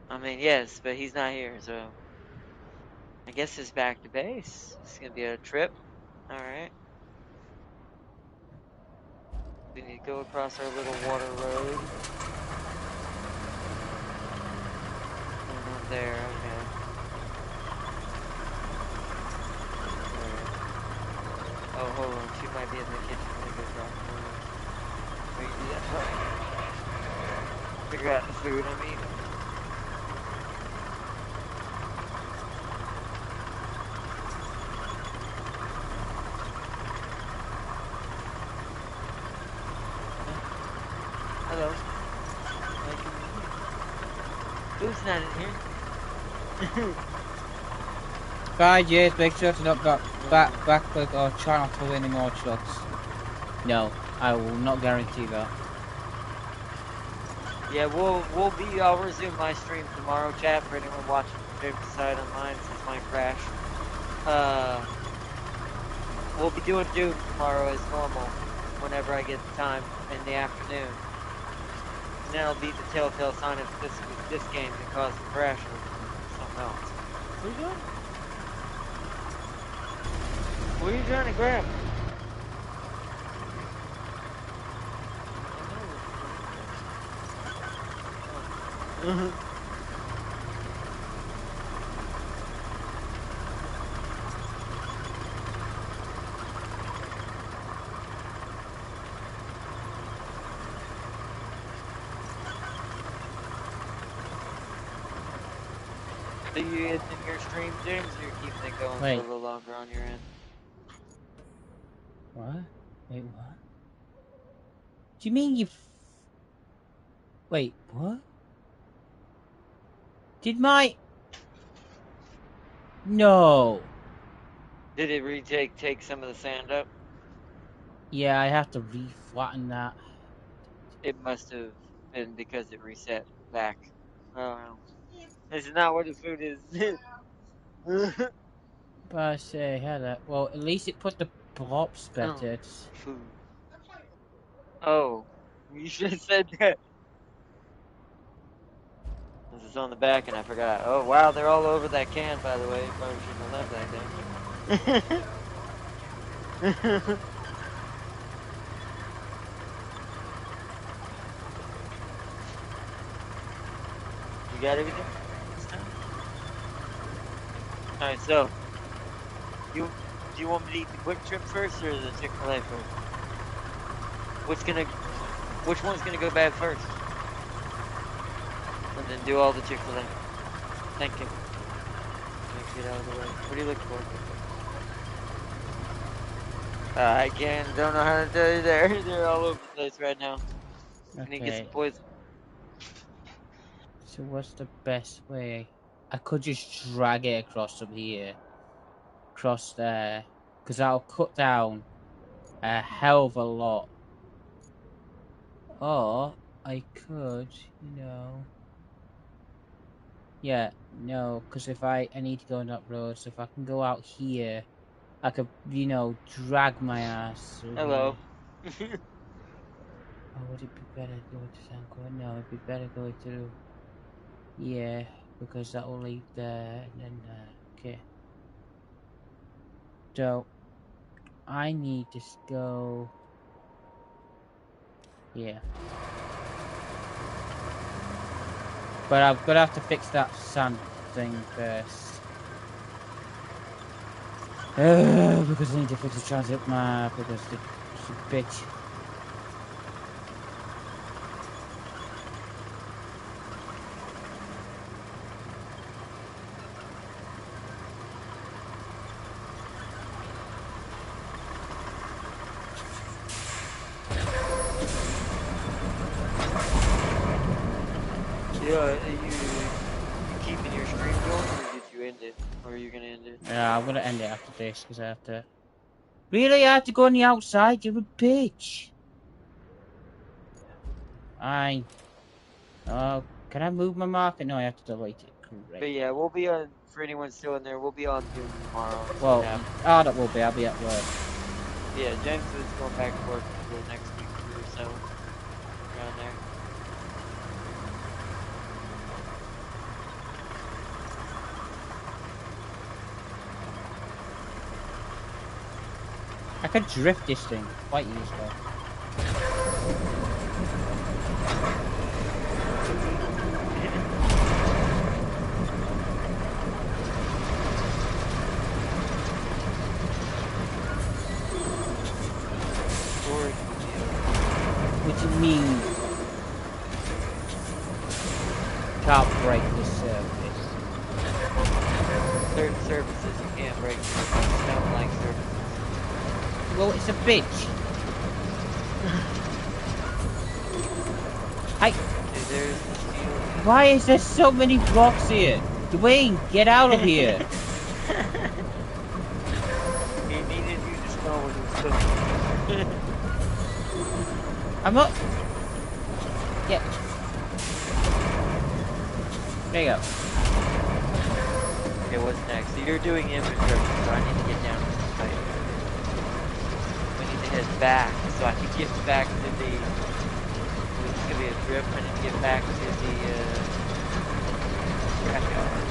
[SPEAKER 2] I mean, yes, but he's not here, so I guess it's back to base. It's gonna be a trip. All right. We need to go across our little water road. Oh, not there. Okay. Alright. Oh, hold on. She might be in the kitchen. Let me go drop her. We can do that part. Figure out the food I'm eating. Hello. Who's not in here?
[SPEAKER 1] Bye, Jays. Make sure to not backflip or try not to win any more shots. No, I will not guarantee that.
[SPEAKER 2] Yeah, I'll resume my stream tomorrow, chat, for anyone watching from James' side online since mine crashed. We'll be doing Doom tomorrow as normal, whenever I get the time in the afternoon. And then I'll beat the telltale sign of this game that caused the crash or something else. What are you doing? What are you trying to grab? So you ending your stream, James, or you're keeping it going for a little longer on your end?
[SPEAKER 1] What? Wait, what? Do you mean you... Wait, what? Did my... No.
[SPEAKER 2] Did it take some of the sand up?
[SPEAKER 1] Yeah, I have to re-flatten that.
[SPEAKER 2] It must have been because it reset back. Oh no. This is not where the food is.
[SPEAKER 1] But I say, had that. Well, at least it put the props
[SPEAKER 2] Oh,
[SPEAKER 1] better.
[SPEAKER 2] food. Oh, you should have said that. This is on the back and I forgot. Oh wow, they're all over that can, by the way. Probably shouldn't have left that there. You got everything this time? Alright, so do you want me to eat the quick trip first or the Chick-fil-A first? Which one's gonna go bad first? And then do all the Chick-fil-A. Thank you. Let's get out of the way. What are you looking for? I don't know how to tell you there. They're all over the place right now. I need to get some poison.
[SPEAKER 1] So what's the best way? I could just drag it across from here, across there, because that'll cut down a hell of a lot. Or I could, yeah, no, because if I need to go on that road, so if I can go out here, I could, drag my ass through
[SPEAKER 2] Hello.
[SPEAKER 1] here. Or would it be better going to San Quentin? No, it'd be better going through. Yeah, because that will lead there and then there. Okay. So I need to go. Yeah. But I'm gonna have to fix that sand thing first. Because I need to fix the transit map because it's a bitch.
[SPEAKER 2] Yeah, are you keeping your stream going, or did you end it? Or are you gonna end it?
[SPEAKER 1] Yeah, I'm gonna end it after this because I have to. Really, I have to go on the outside. You're a bitch. Oh, can I move my marker? No, I have to delete it.
[SPEAKER 2] But
[SPEAKER 1] Great.
[SPEAKER 2] yeah, we'll be on, for anyone still in there, we'll be on Doom tomorrow.
[SPEAKER 1] Well, that will be. I'll be at work.
[SPEAKER 2] Yeah, James is going back to work until next week or so. Around there.
[SPEAKER 1] I could drift this thing quite easily. What do you mean? Can't break this surface.
[SPEAKER 2] Certain surfaces you can't break. Stone-like surfaces.
[SPEAKER 1] Well, it's a bitch. Why is there so many blocks here? Dwayne, get out of here.
[SPEAKER 2] He needed you to smell what he was cooking.
[SPEAKER 1] I'm not. Yeah. There you go.
[SPEAKER 2] Okay, what's next? So you're doing infrastructure, so I need to get down to the site. We need to head back, so I can get back to the... It's gonna be a trip. I need to get back to the, scrapyard.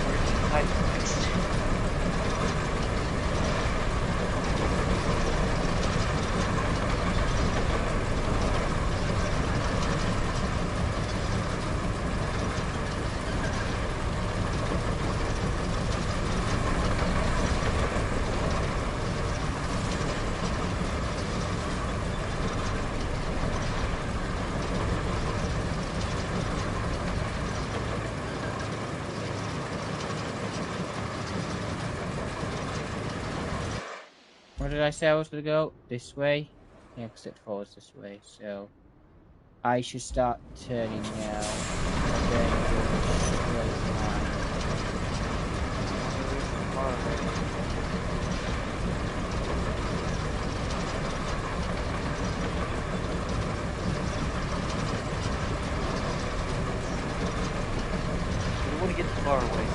[SPEAKER 2] Where's the site next?
[SPEAKER 1] Where did I say I was going to go? This way? Yeah, because it falls this way, so I should start turning now. And then go straight line.
[SPEAKER 2] We want to get far away.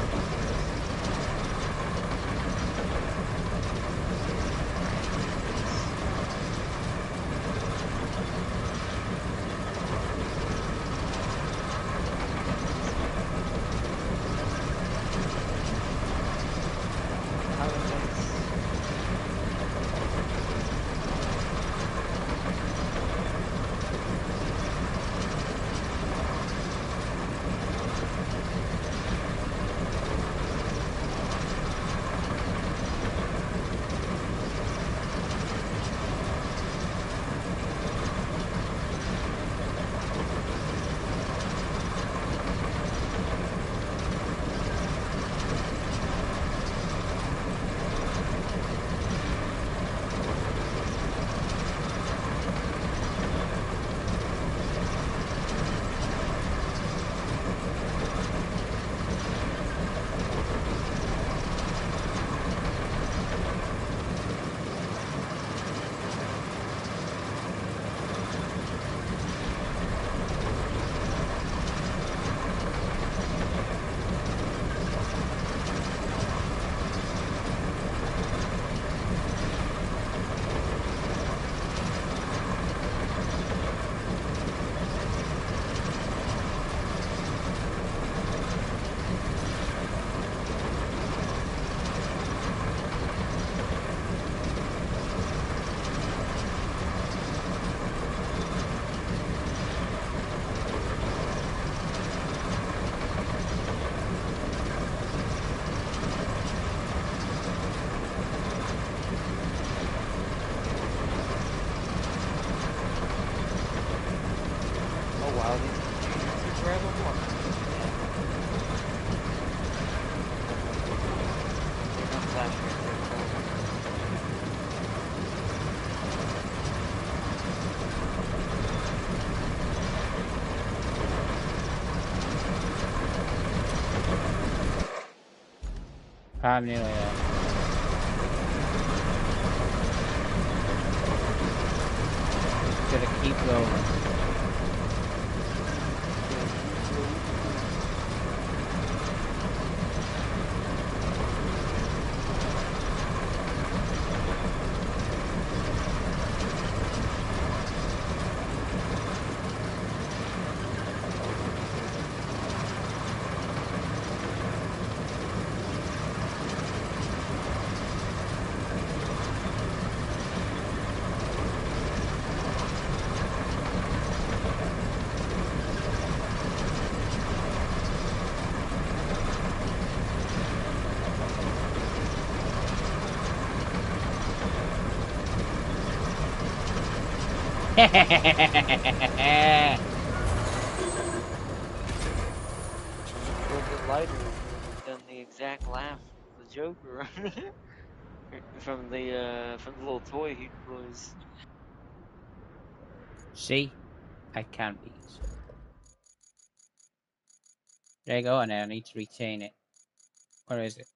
[SPEAKER 1] I'm nearly there. Gotta keep going.
[SPEAKER 2] The lighter would have done the exact laugh of the Joker from the little toy he was.
[SPEAKER 1] See? I can't beat it. There you go, and I need to retain it. Where is it?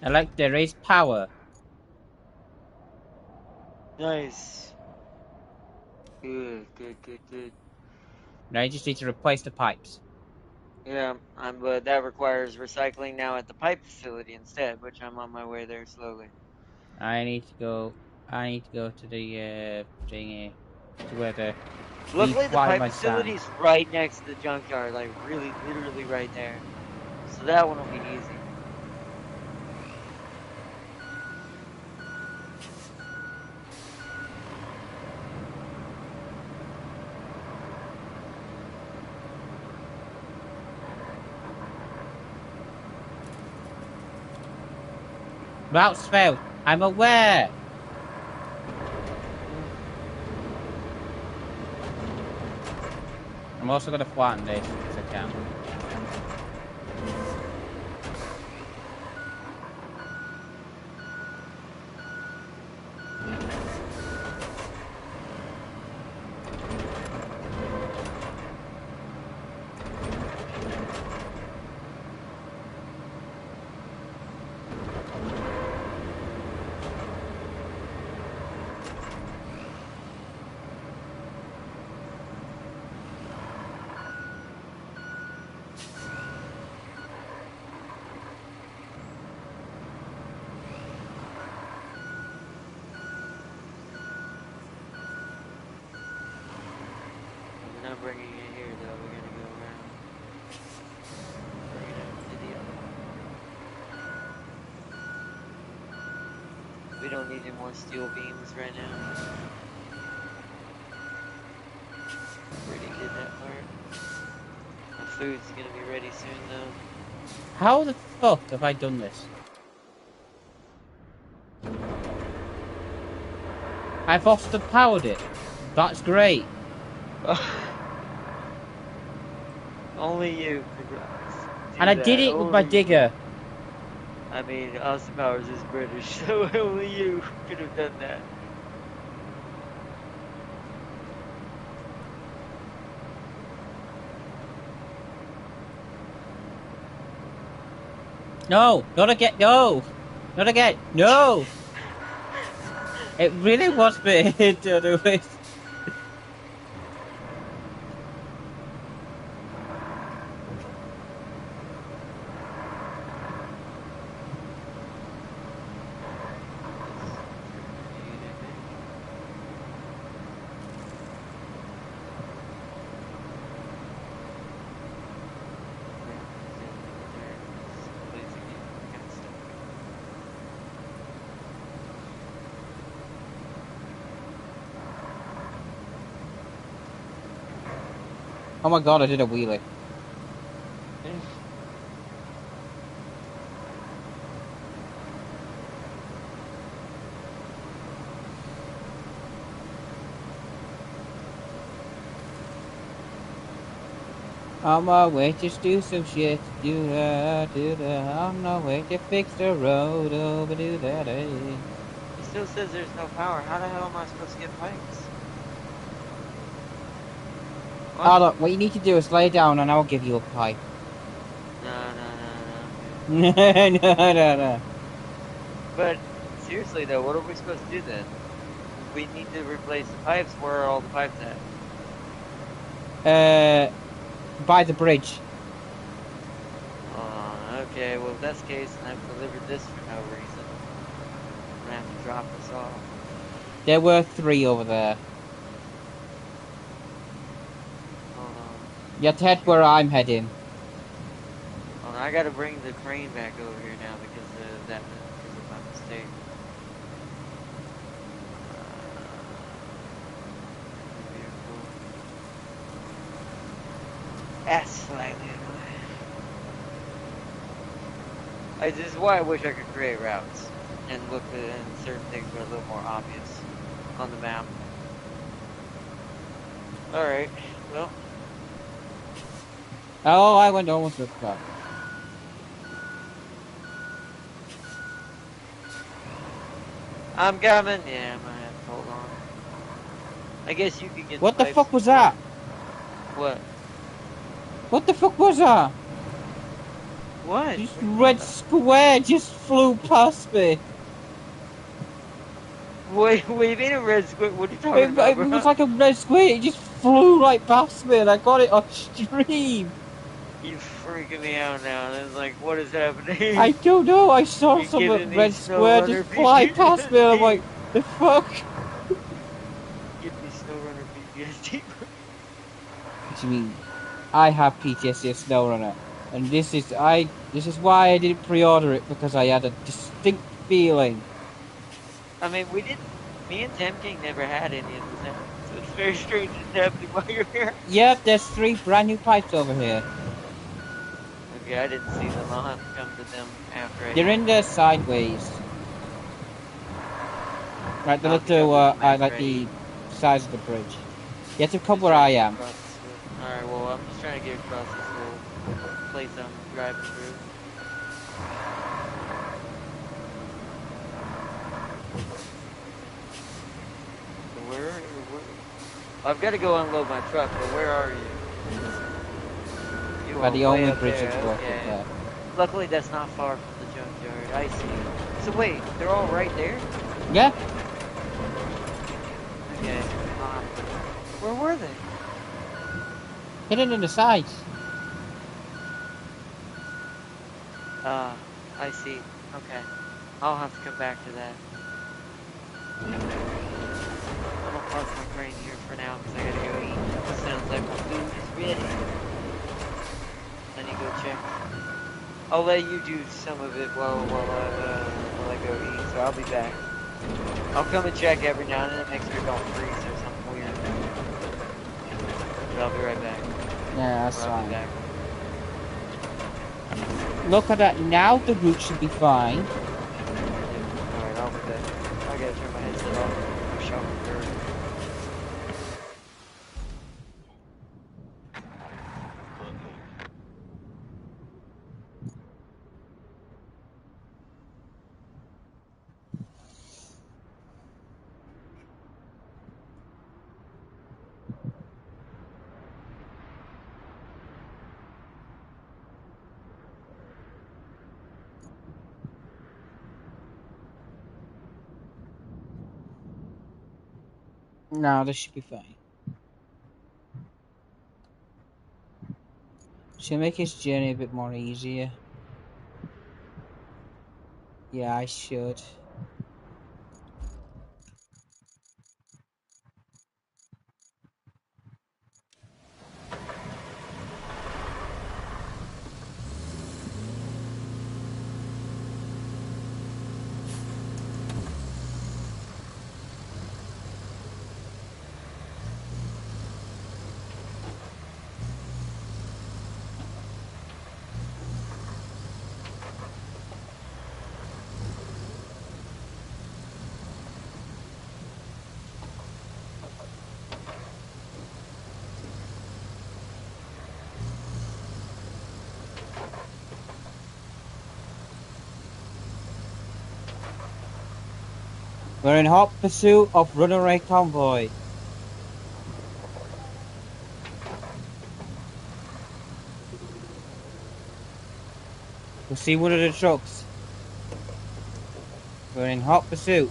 [SPEAKER 1] I like the raised power.
[SPEAKER 2] Nice. Good.
[SPEAKER 1] Now I just need to replace the pipes.
[SPEAKER 2] Yeah, but that requires recycling now at the pipe facility instead, which I'm on my way there slowly.
[SPEAKER 1] I need to go to the thingy, to where the
[SPEAKER 2] Luckily, the
[SPEAKER 1] require
[SPEAKER 2] pipe
[SPEAKER 1] my
[SPEAKER 2] facility
[SPEAKER 1] sand.
[SPEAKER 2] is right next to the junkyard, like really, literally right there. So that one will be easy.
[SPEAKER 1] Routes failed. I'm aware. I'm also gonna flatten this because I can.
[SPEAKER 2] We're not bringing it here though. We're gonna go around. Bring it over to the other one. We don't need any more steel beams right now. Already did that part. My food's gonna be ready soon though.
[SPEAKER 1] How the fuck have I done this? I've Austin powered it. That's great.
[SPEAKER 2] Only you could do
[SPEAKER 1] And I
[SPEAKER 2] that.
[SPEAKER 1] did it with my
[SPEAKER 2] Only you.
[SPEAKER 1] digger.
[SPEAKER 2] I mean, Austin Powers is British, so only you could have done that.
[SPEAKER 1] No, not again. No, not again. No. It really was me to do it. Oh my god, I did a wheelie. On my way to do some shit, do that. On my way to fix the road, over do that.
[SPEAKER 2] still says there's no power. How the hell am I supposed to get pipes? What?
[SPEAKER 1] Oh, look, what you need to do is lay down and I'll give you a pipe.
[SPEAKER 2] No.
[SPEAKER 1] No, no.
[SPEAKER 2] But seriously though, what are we supposed to do then? We need to replace the pipes. Where are all the pipes at?
[SPEAKER 1] By the bridge.
[SPEAKER 2] Okay, well if that's the case, and I've delivered this for no reason. I'm gonna have to drop this off.
[SPEAKER 1] There were 3 over there.
[SPEAKER 2] Hold on.
[SPEAKER 1] You have to head where I'm heading.
[SPEAKER 2] Hold on, I gotta bring the crane back over here now because of that, because of my mistake. Vehicle. That's slightly annoying. This is why I wish I could create routes and look at and certain things were a little more obvious on the map. Alright, well.
[SPEAKER 1] Oh, I went almost with that.
[SPEAKER 2] I'm coming. Yeah, I'm gonna have to hold on. I guess you could get
[SPEAKER 1] What the
[SPEAKER 2] pipes
[SPEAKER 1] fuck was
[SPEAKER 2] before-
[SPEAKER 1] that?
[SPEAKER 2] What?
[SPEAKER 1] What the fuck was that?
[SPEAKER 2] What?
[SPEAKER 1] This red square just flew past me.
[SPEAKER 2] Wait, you mean a red squid? What are you talking about,
[SPEAKER 1] It
[SPEAKER 2] bro?
[SPEAKER 1] was like a red square. It just flew right past me and I got it on stream.
[SPEAKER 2] You freaking me out now. It's like, what is happening?
[SPEAKER 1] I don't know. I saw
[SPEAKER 2] You're
[SPEAKER 1] some
[SPEAKER 2] giving me
[SPEAKER 1] red square
[SPEAKER 2] SnowRunner
[SPEAKER 1] just fly
[SPEAKER 2] PTSD.
[SPEAKER 1] past me and I'm like, the fuck?
[SPEAKER 2] Give me SnowRunner PTSD.
[SPEAKER 1] What do you mean? I have PTSD of SnowRunner, and this is why I didn't pre-order it, because I had a distinct feeling.
[SPEAKER 2] I mean, me and Tam King never had any of this happen, so it's very strange it's happening while you're here.
[SPEAKER 1] Yep, there's 3 brand new pipes over here.
[SPEAKER 2] Okay, I didn't see them. I'll have to come to them after
[SPEAKER 1] They're in there sideways. Right, they look to like the size of the bridge. You have to come where I am.
[SPEAKER 2] Alright, well, I'm just trying to get across this little place I'm driving through. So where I've got to go unload my truck, but where are you? You
[SPEAKER 1] By
[SPEAKER 2] are
[SPEAKER 1] the
[SPEAKER 2] way
[SPEAKER 1] only
[SPEAKER 2] up
[SPEAKER 1] bridge
[SPEAKER 2] there,
[SPEAKER 1] that's worth it
[SPEAKER 2] okay.
[SPEAKER 1] there.
[SPEAKER 2] Luckily, that's not far from the junkyard. I see. So wait, they're all right there?
[SPEAKER 1] Yeah.
[SPEAKER 2] Okay. Where were they?
[SPEAKER 1] Hidden in the sides.
[SPEAKER 2] I see. Okay. I'll have to come back to that. I'm gonna park my crane here for now because I gotta go eat. It sounds like my food is ready. I need to go check. I'll let you do some of it while I go eat, so I'll be back. I'll come and check every now and then, make sure it don't freeze or something weird. But I'll be right back.
[SPEAKER 1] Yeah, that's
[SPEAKER 2] I'll be
[SPEAKER 1] fine.
[SPEAKER 2] back.
[SPEAKER 1] Look at that. Now the route should be fine.
[SPEAKER 2] Alright, I'll be back. I gotta turn my headset off. I'm shopping for
[SPEAKER 1] No, this should be fine. Should make his journey a bit more easier. Yeah, I should. We're in hot pursuit of runaway convoy. We'll see one of the trucks. We're in hot pursuit.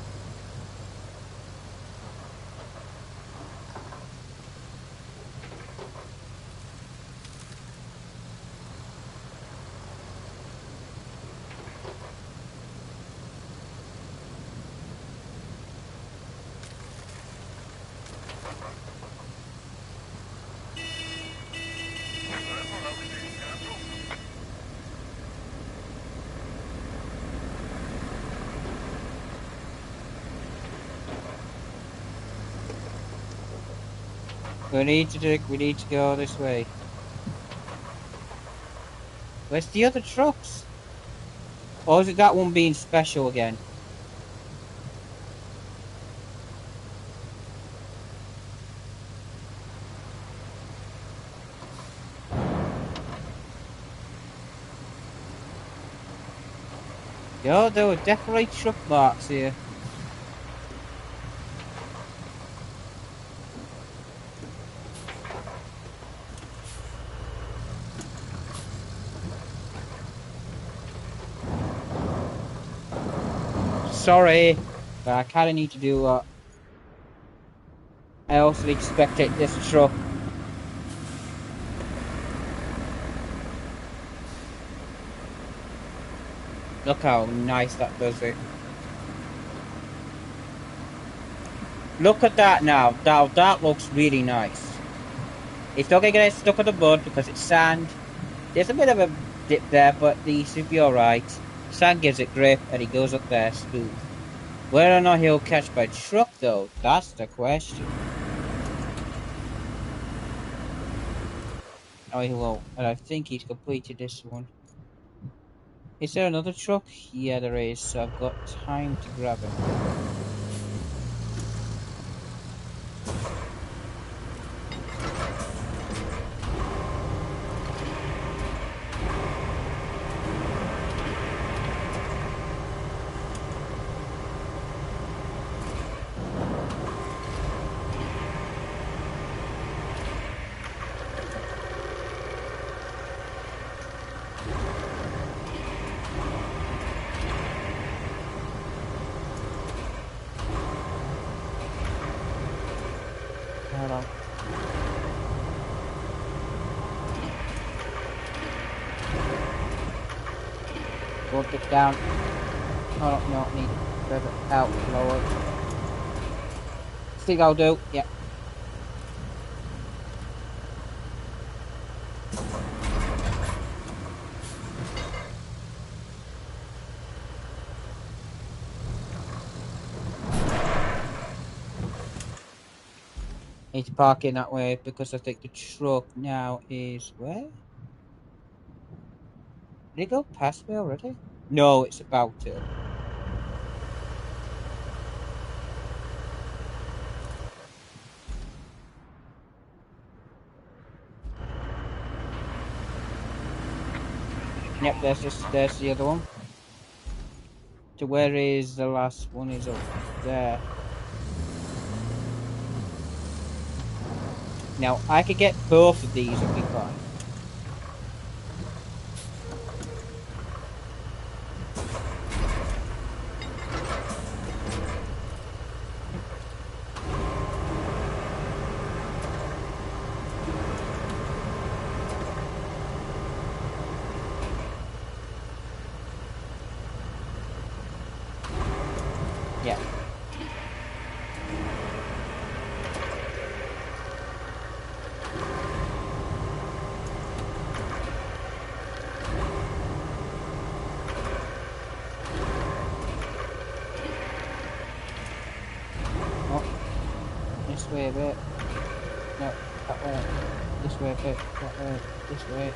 [SPEAKER 1] We need to go this way. Where's the other trucks? Or is it that one being special again? Yo, there were definitely truck marks here. Sorry, but I kinda need to do what I also expected this truck. Look how nice that does it. Look at that now. Now that looks really nice. It's not gonna get stuck on the mud because it's sand. There's a bit of a dip there, but the should be alright. Sand gives it grip and it goes up there smooth. Whether or not he'll catch by truck though, that's the question. Oh, he won't. And I think he's completed this one. Is there another truck? Yeah, there is. So I've got time to grab him. Hold on. Walk it down. Hold on, no, need further out, lower. Think I'll do. Yeah. Need to park in that way because I think the truck now is where? Did it go past me already? No, it's about to. Yep, there's the other one. To where is the last one? Is up there. Now I could get both of these and be fine. Yeah. Oh, this way a bit. No, that way. This way a bit. That way. This way.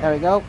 [SPEAKER 1] There we go.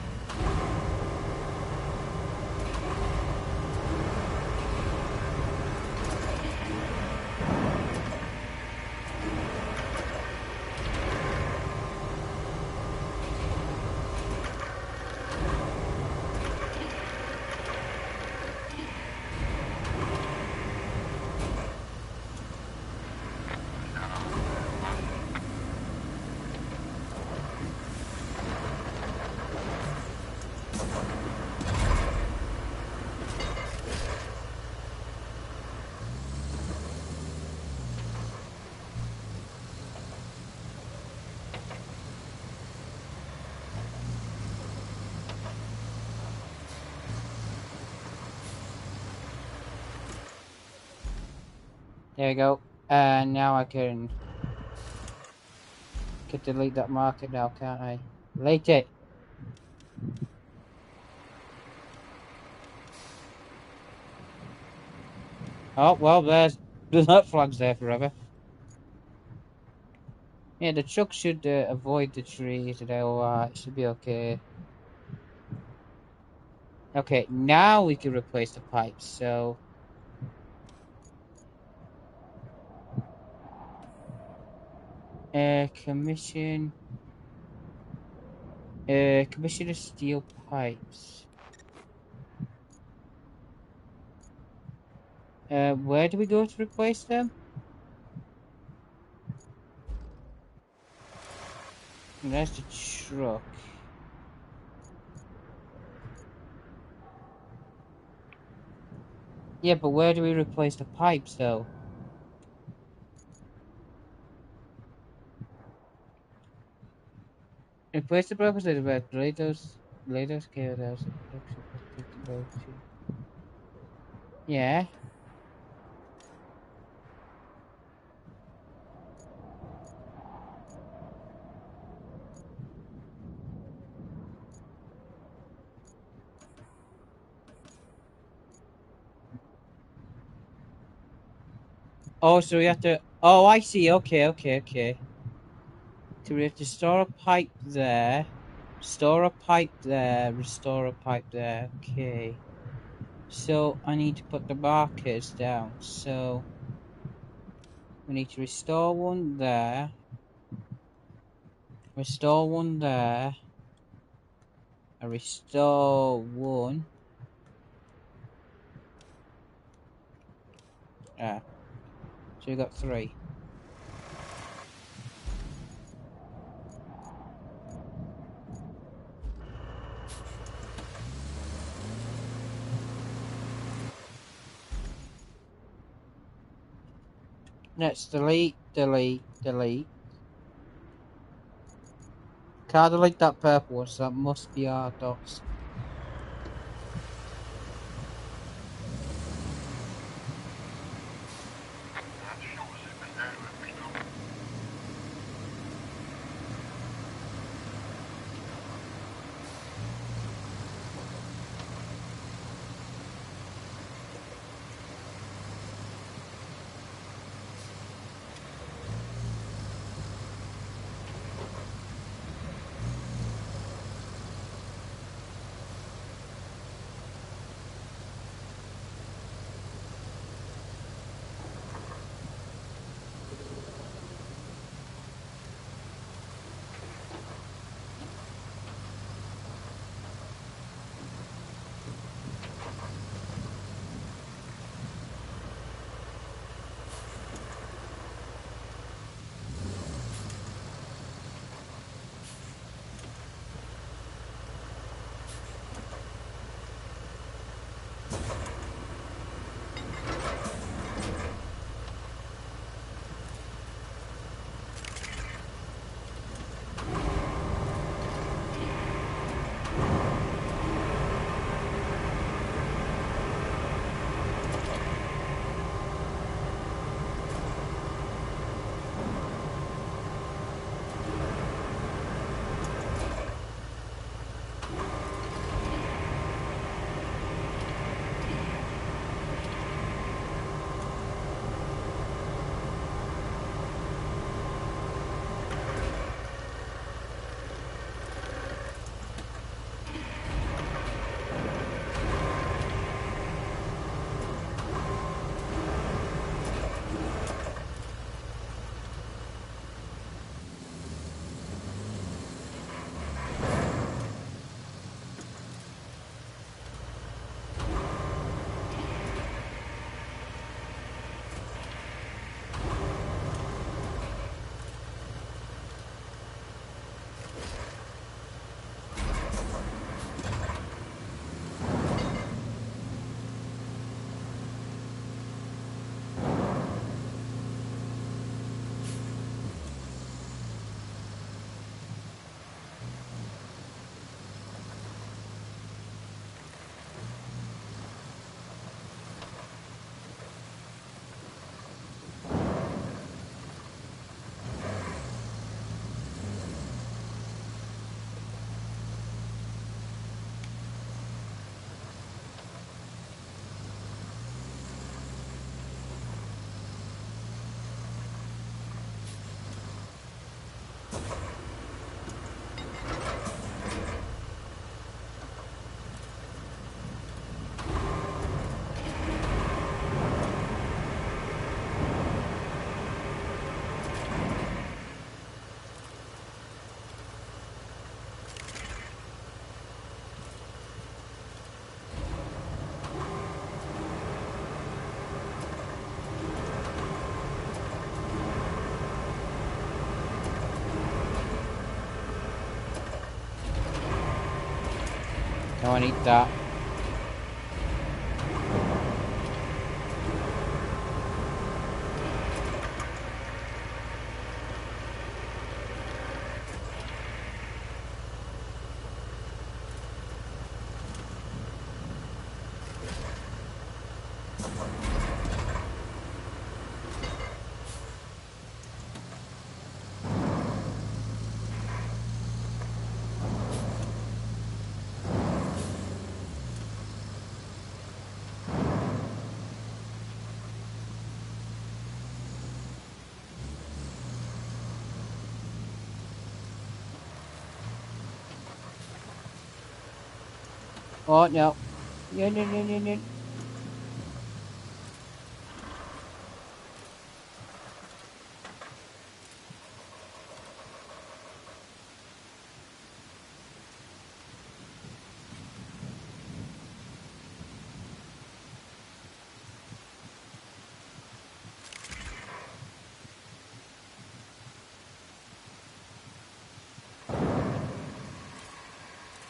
[SPEAKER 1] There we go. And now I can delete that marker now, can't I? Delete it. Oh, well, there's that flag's there forever. Yeah, the truck should avoid the trees and all that. It should be okay. Okay, now we can replace the pipes, so... commission... commission of steel pipes. Where do we go to replace them? There's the truck. Yeah, but where do we replace the pipes, though? Replace the purpose of the later scale as a production possibility. Yeah. Oh, so we have to... Oh, I see. Okay. So we have to store a pipe there. Store a pipe there. Restore a pipe there. Okay. So I need to put the markers down. So we need to restore one there. Restore one there. And restore one. Ah. So we got 3. Let's delete. Can't delete that purple one, so that must be our dots. No, I need that. Oh, no. No.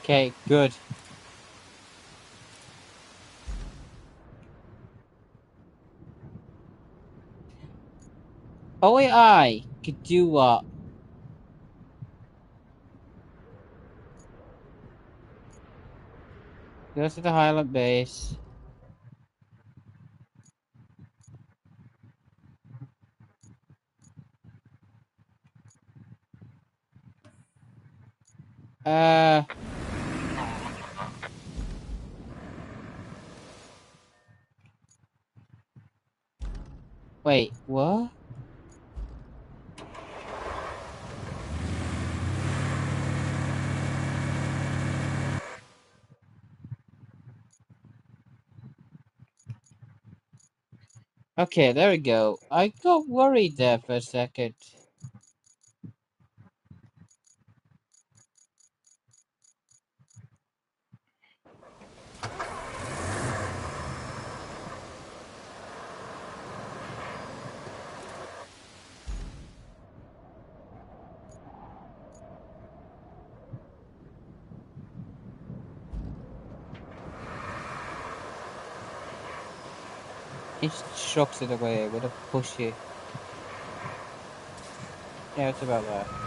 [SPEAKER 1] Okay, good. Only I could do what? Go to the Highland base. Wait, what? Okay, there we go. I got worried there for a second. He chucks it away with a pushy. Yeah, it's about that.